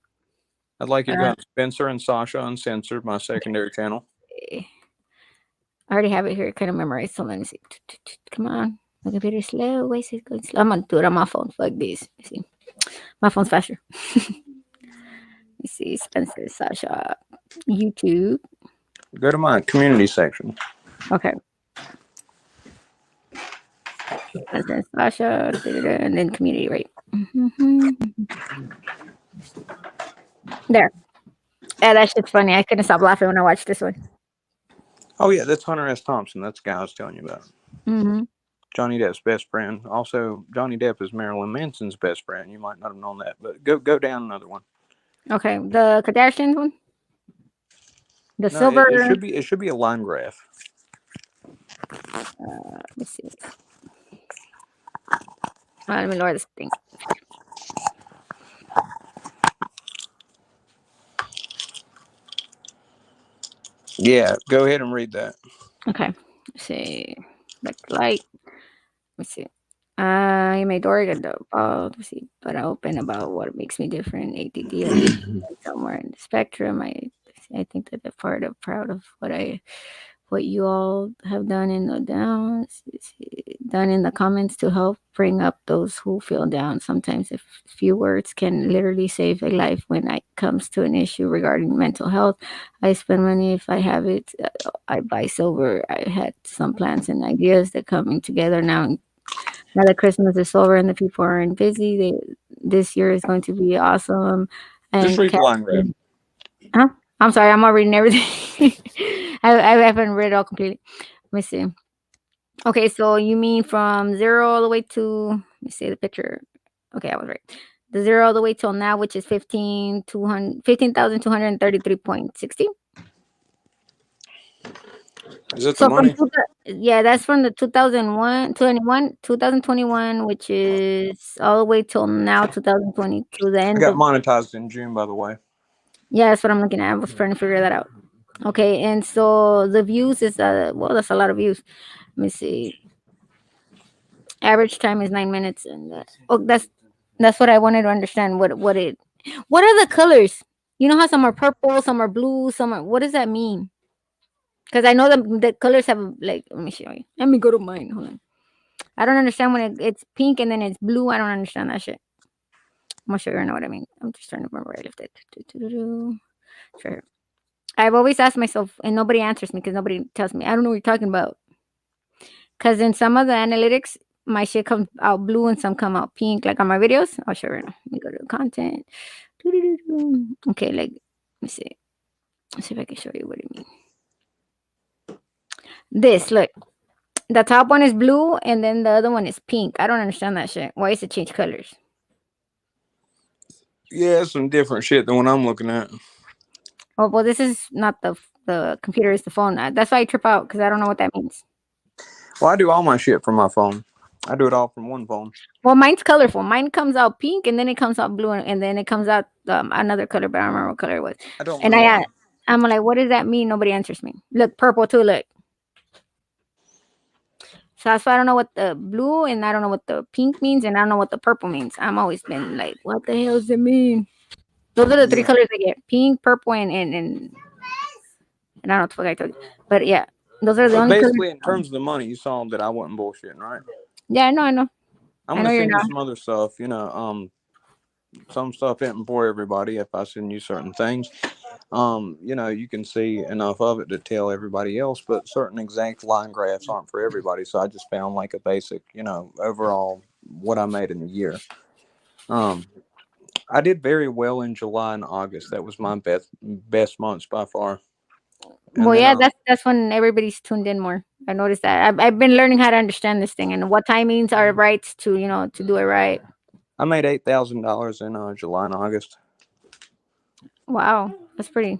I'd like you to go on Spencer and Sasha Uncensored, my secondary channel. I already have it here kind of memorized. So let me see. Come on. My computer's slow. Why is it going slow? I'm going to do it on my phone. Fuck this. Let's see. My phone's faster. Let's see. Spencer, Sasha, YouTube. Go to my community section. Okay. Spencer, Sasha, and then community, right? There. Yeah, that shit's funny. I couldn't stop laughing when I watched this one. Oh, yeah, that's Hunter S. Thompson. That's the guy I was telling you about. Mm-hmm. Johnny Depp's best friend. Also, Johnny Depp is Marilyn Manson's best friend. You might not have known that, but go down another one. Okay, the Kardashians one. The No, silver. It should be a line graph. Let's see. Let me lower this thing. Yeah, go ahead and read that. Okay. Let's see. Light. Let's see. I made Oregon let's see, but I open about what makes me different. ADD somewhere in the spectrum. I think that I'm proud of what you all have done in the downs, done in the comments to help bring up those who feel down. Sometimes a few words can literally save a life when it comes to an issue regarding mental health. I spend money if I have it. I buy silver. I had some plans and ideas that coming together now. Now that Christmas is over and the people aren't busy, this year is going to be awesome. And just read the line graph. Huh? I'm sorry, I'm not reading everything. I haven't read it all completely. Let me see. Okay, so you mean from 0 all the way to, let me see the picture. Okay, I was right. The 0 all the way till now, which is 15,233.60. Is that the money? Yeah, that's from the 2021, which is all the way till now, 2022. The end. I got monetized in June, by the way. Yeah, that's what I'm looking at. I was trying to figure that out. Okay, and so the views is that's a lot of views. Let me see. Average time is 9 minutes, and that's what I wanted to understand. What are the colors? You know how some are purple, some are blue, some are. What does that mean? Because I know the colors have like. Let me show you. Let me go to mine. Hold on. I don't understand when it's pink and then it's blue. I don't understand that shit. I'm not sure you know what I mean. I'm just trying to remember where I left it. Sure. I've always asked myself, and nobody answers me because nobody tells me. I don't know what you're talking about. Because in some of the analytics, my shit comes out blue and some come out pink, like on my videos. I'll show you. Let me go to the content. Okay, like, let me see. Let's see if I can show you what I mean. This, look. The top one is blue and then the other one is pink. I don't understand that shit. Why is it change colors? Yeah, it's some different shit than what I'm looking at. Oh, well, this is not the computer, it's the phone. That's why I trip out because I don't know what that means. Well, I do all my shit from my phone. I do it all from one phone. Well, mine's colorful. Mine comes out pink and then it comes out blue and then it comes out another color, but I don't remember what color it was. I don't And know. I'm like, what does that mean? Nobody answers me. Look, purple too. Look. So that's why I don't know what the blue and I don't know what the pink means and I don't know what the purple means. I'm always been like, what the hell does it mean? Those are the three Yeah. colors I get: pink, purple, and I don't know what the fuck I told you, but yeah, those are the But only colors. basically, in terms of the money, you saw that I wasn't bullshitting, right? Yeah, I know. I'm I know gonna you're send you not. some other stuff. You know, some stuff isn't for everybody. If I send you certain things, you know, you can see enough of it to tell everybody else, but certain exact line graphs aren't for everybody. So I just found like a basic, you know, overall what I made in a year. I did very well in July and August. That was my best months by far. And Well, then yeah, that's when everybody's tuned in more. I noticed that. I've been learning how to understand this thing and what timings are right to to do it right. I made $8,000 in July and August. Wow, that's pretty.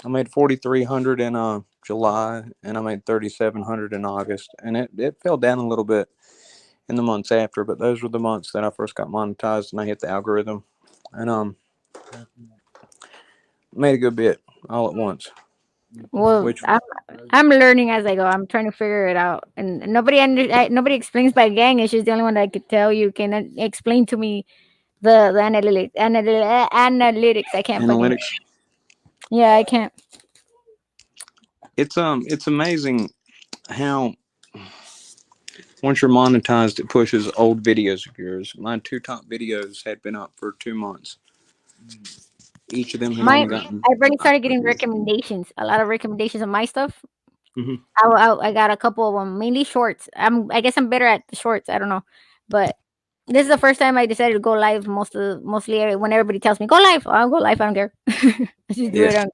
I made 4,300 in July, and I made 3,700 in August, and it fell down a little bit in the months after, but those were the months that I first got monetized and I hit the algorithm, and made a good bit all at once. Well, Which I'm learning as I go. I'm trying to figure it out, and nobody explains by gang. It's just the only one that I could tell you can explain to me the analytics. I can't fucking. analytics, Yeah, I can't. it's amazing how once you're monetized, it pushes old videos of yours. My two top videos had been up for 2 months. Each of them had only gotten. I've already started getting recommendations. A lot of recommendations of my stuff. Mhm. I got a couple of them, mainly shorts. I guess I'm better at the shorts. I don't know, but this is the first time I decided to go live. Mostly when everybody tells me go live, I'll go live. I don't care. I just do it. Yeah.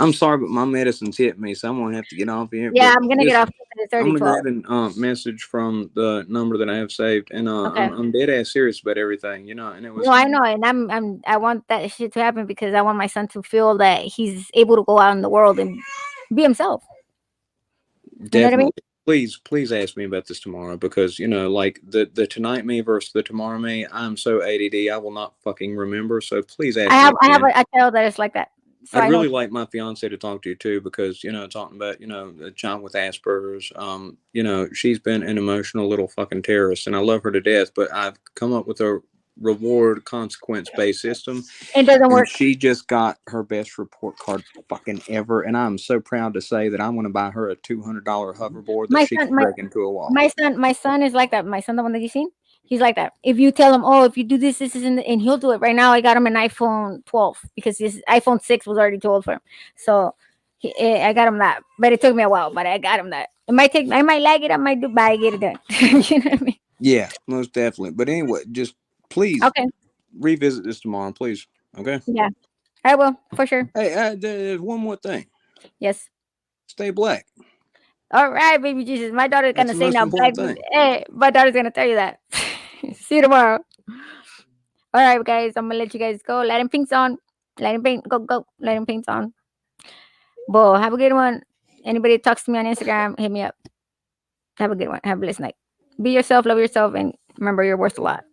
I'm sorry, but my medicine's hit me, so I'm gonna have to get off here. Yeah, But I'm gonna get off. It's I'm already gonna go 12. ahead and message from the number that I have saved, and Okay. I'm dead ass serious about everything, you know. And it was No, I know, and I want that shit to happen because I want my son to feel that he's able to go out in the world and be himself. You know what I mean? definitely. Please ask me about this tomorrow because you know, like the tonight me versus the tomorrow me. I'm so ADD, I will not fucking remember. So please ask me I have again. a child that is like that, so I'd I know. really like my fiance to talk to you too because you know talking about you know a child with Asperger's. You know she's been an emotional little fucking terrorist, and I love her to death. But I've come up with a reward consequence based system, It doesn't and work. she just got her best report card fucking ever. And I'm so proud to say that I'm going to buy her a $200 hoverboard that My she son, can break into a wall. my son is like that. My son, the one that you seen, he's like that. If you tell him, oh, if you do this, and he'll do it. Right now, I got him an iPhone 12 because his iPhone 6 was already too old for him. So I got him that, but it took me a while. But I got him that. It might take. I might like it. I might do, but I get it done. You know what I mean? Yeah, most definitely. But anyway, just please Okay. revisit this tomorrow, please. Okay. Yeah, I will for sure. Hey, there's one more thing. Yes. Stay black. All right, baby Jesus. My daughter's That's gonna the say most now, black. important thing. Hey, my daughter's gonna tell you that. See you tomorrow. All right, guys. I'm gonna let you guys go. Lighting pinks on. Lighting paint. Go. Lighting paints on. Bo, have a good one. Anybody talks to me on Instagram, hit me up. Have a good one. Have a blessed night. Be yourself, love yourself, and remember you're worth a lot.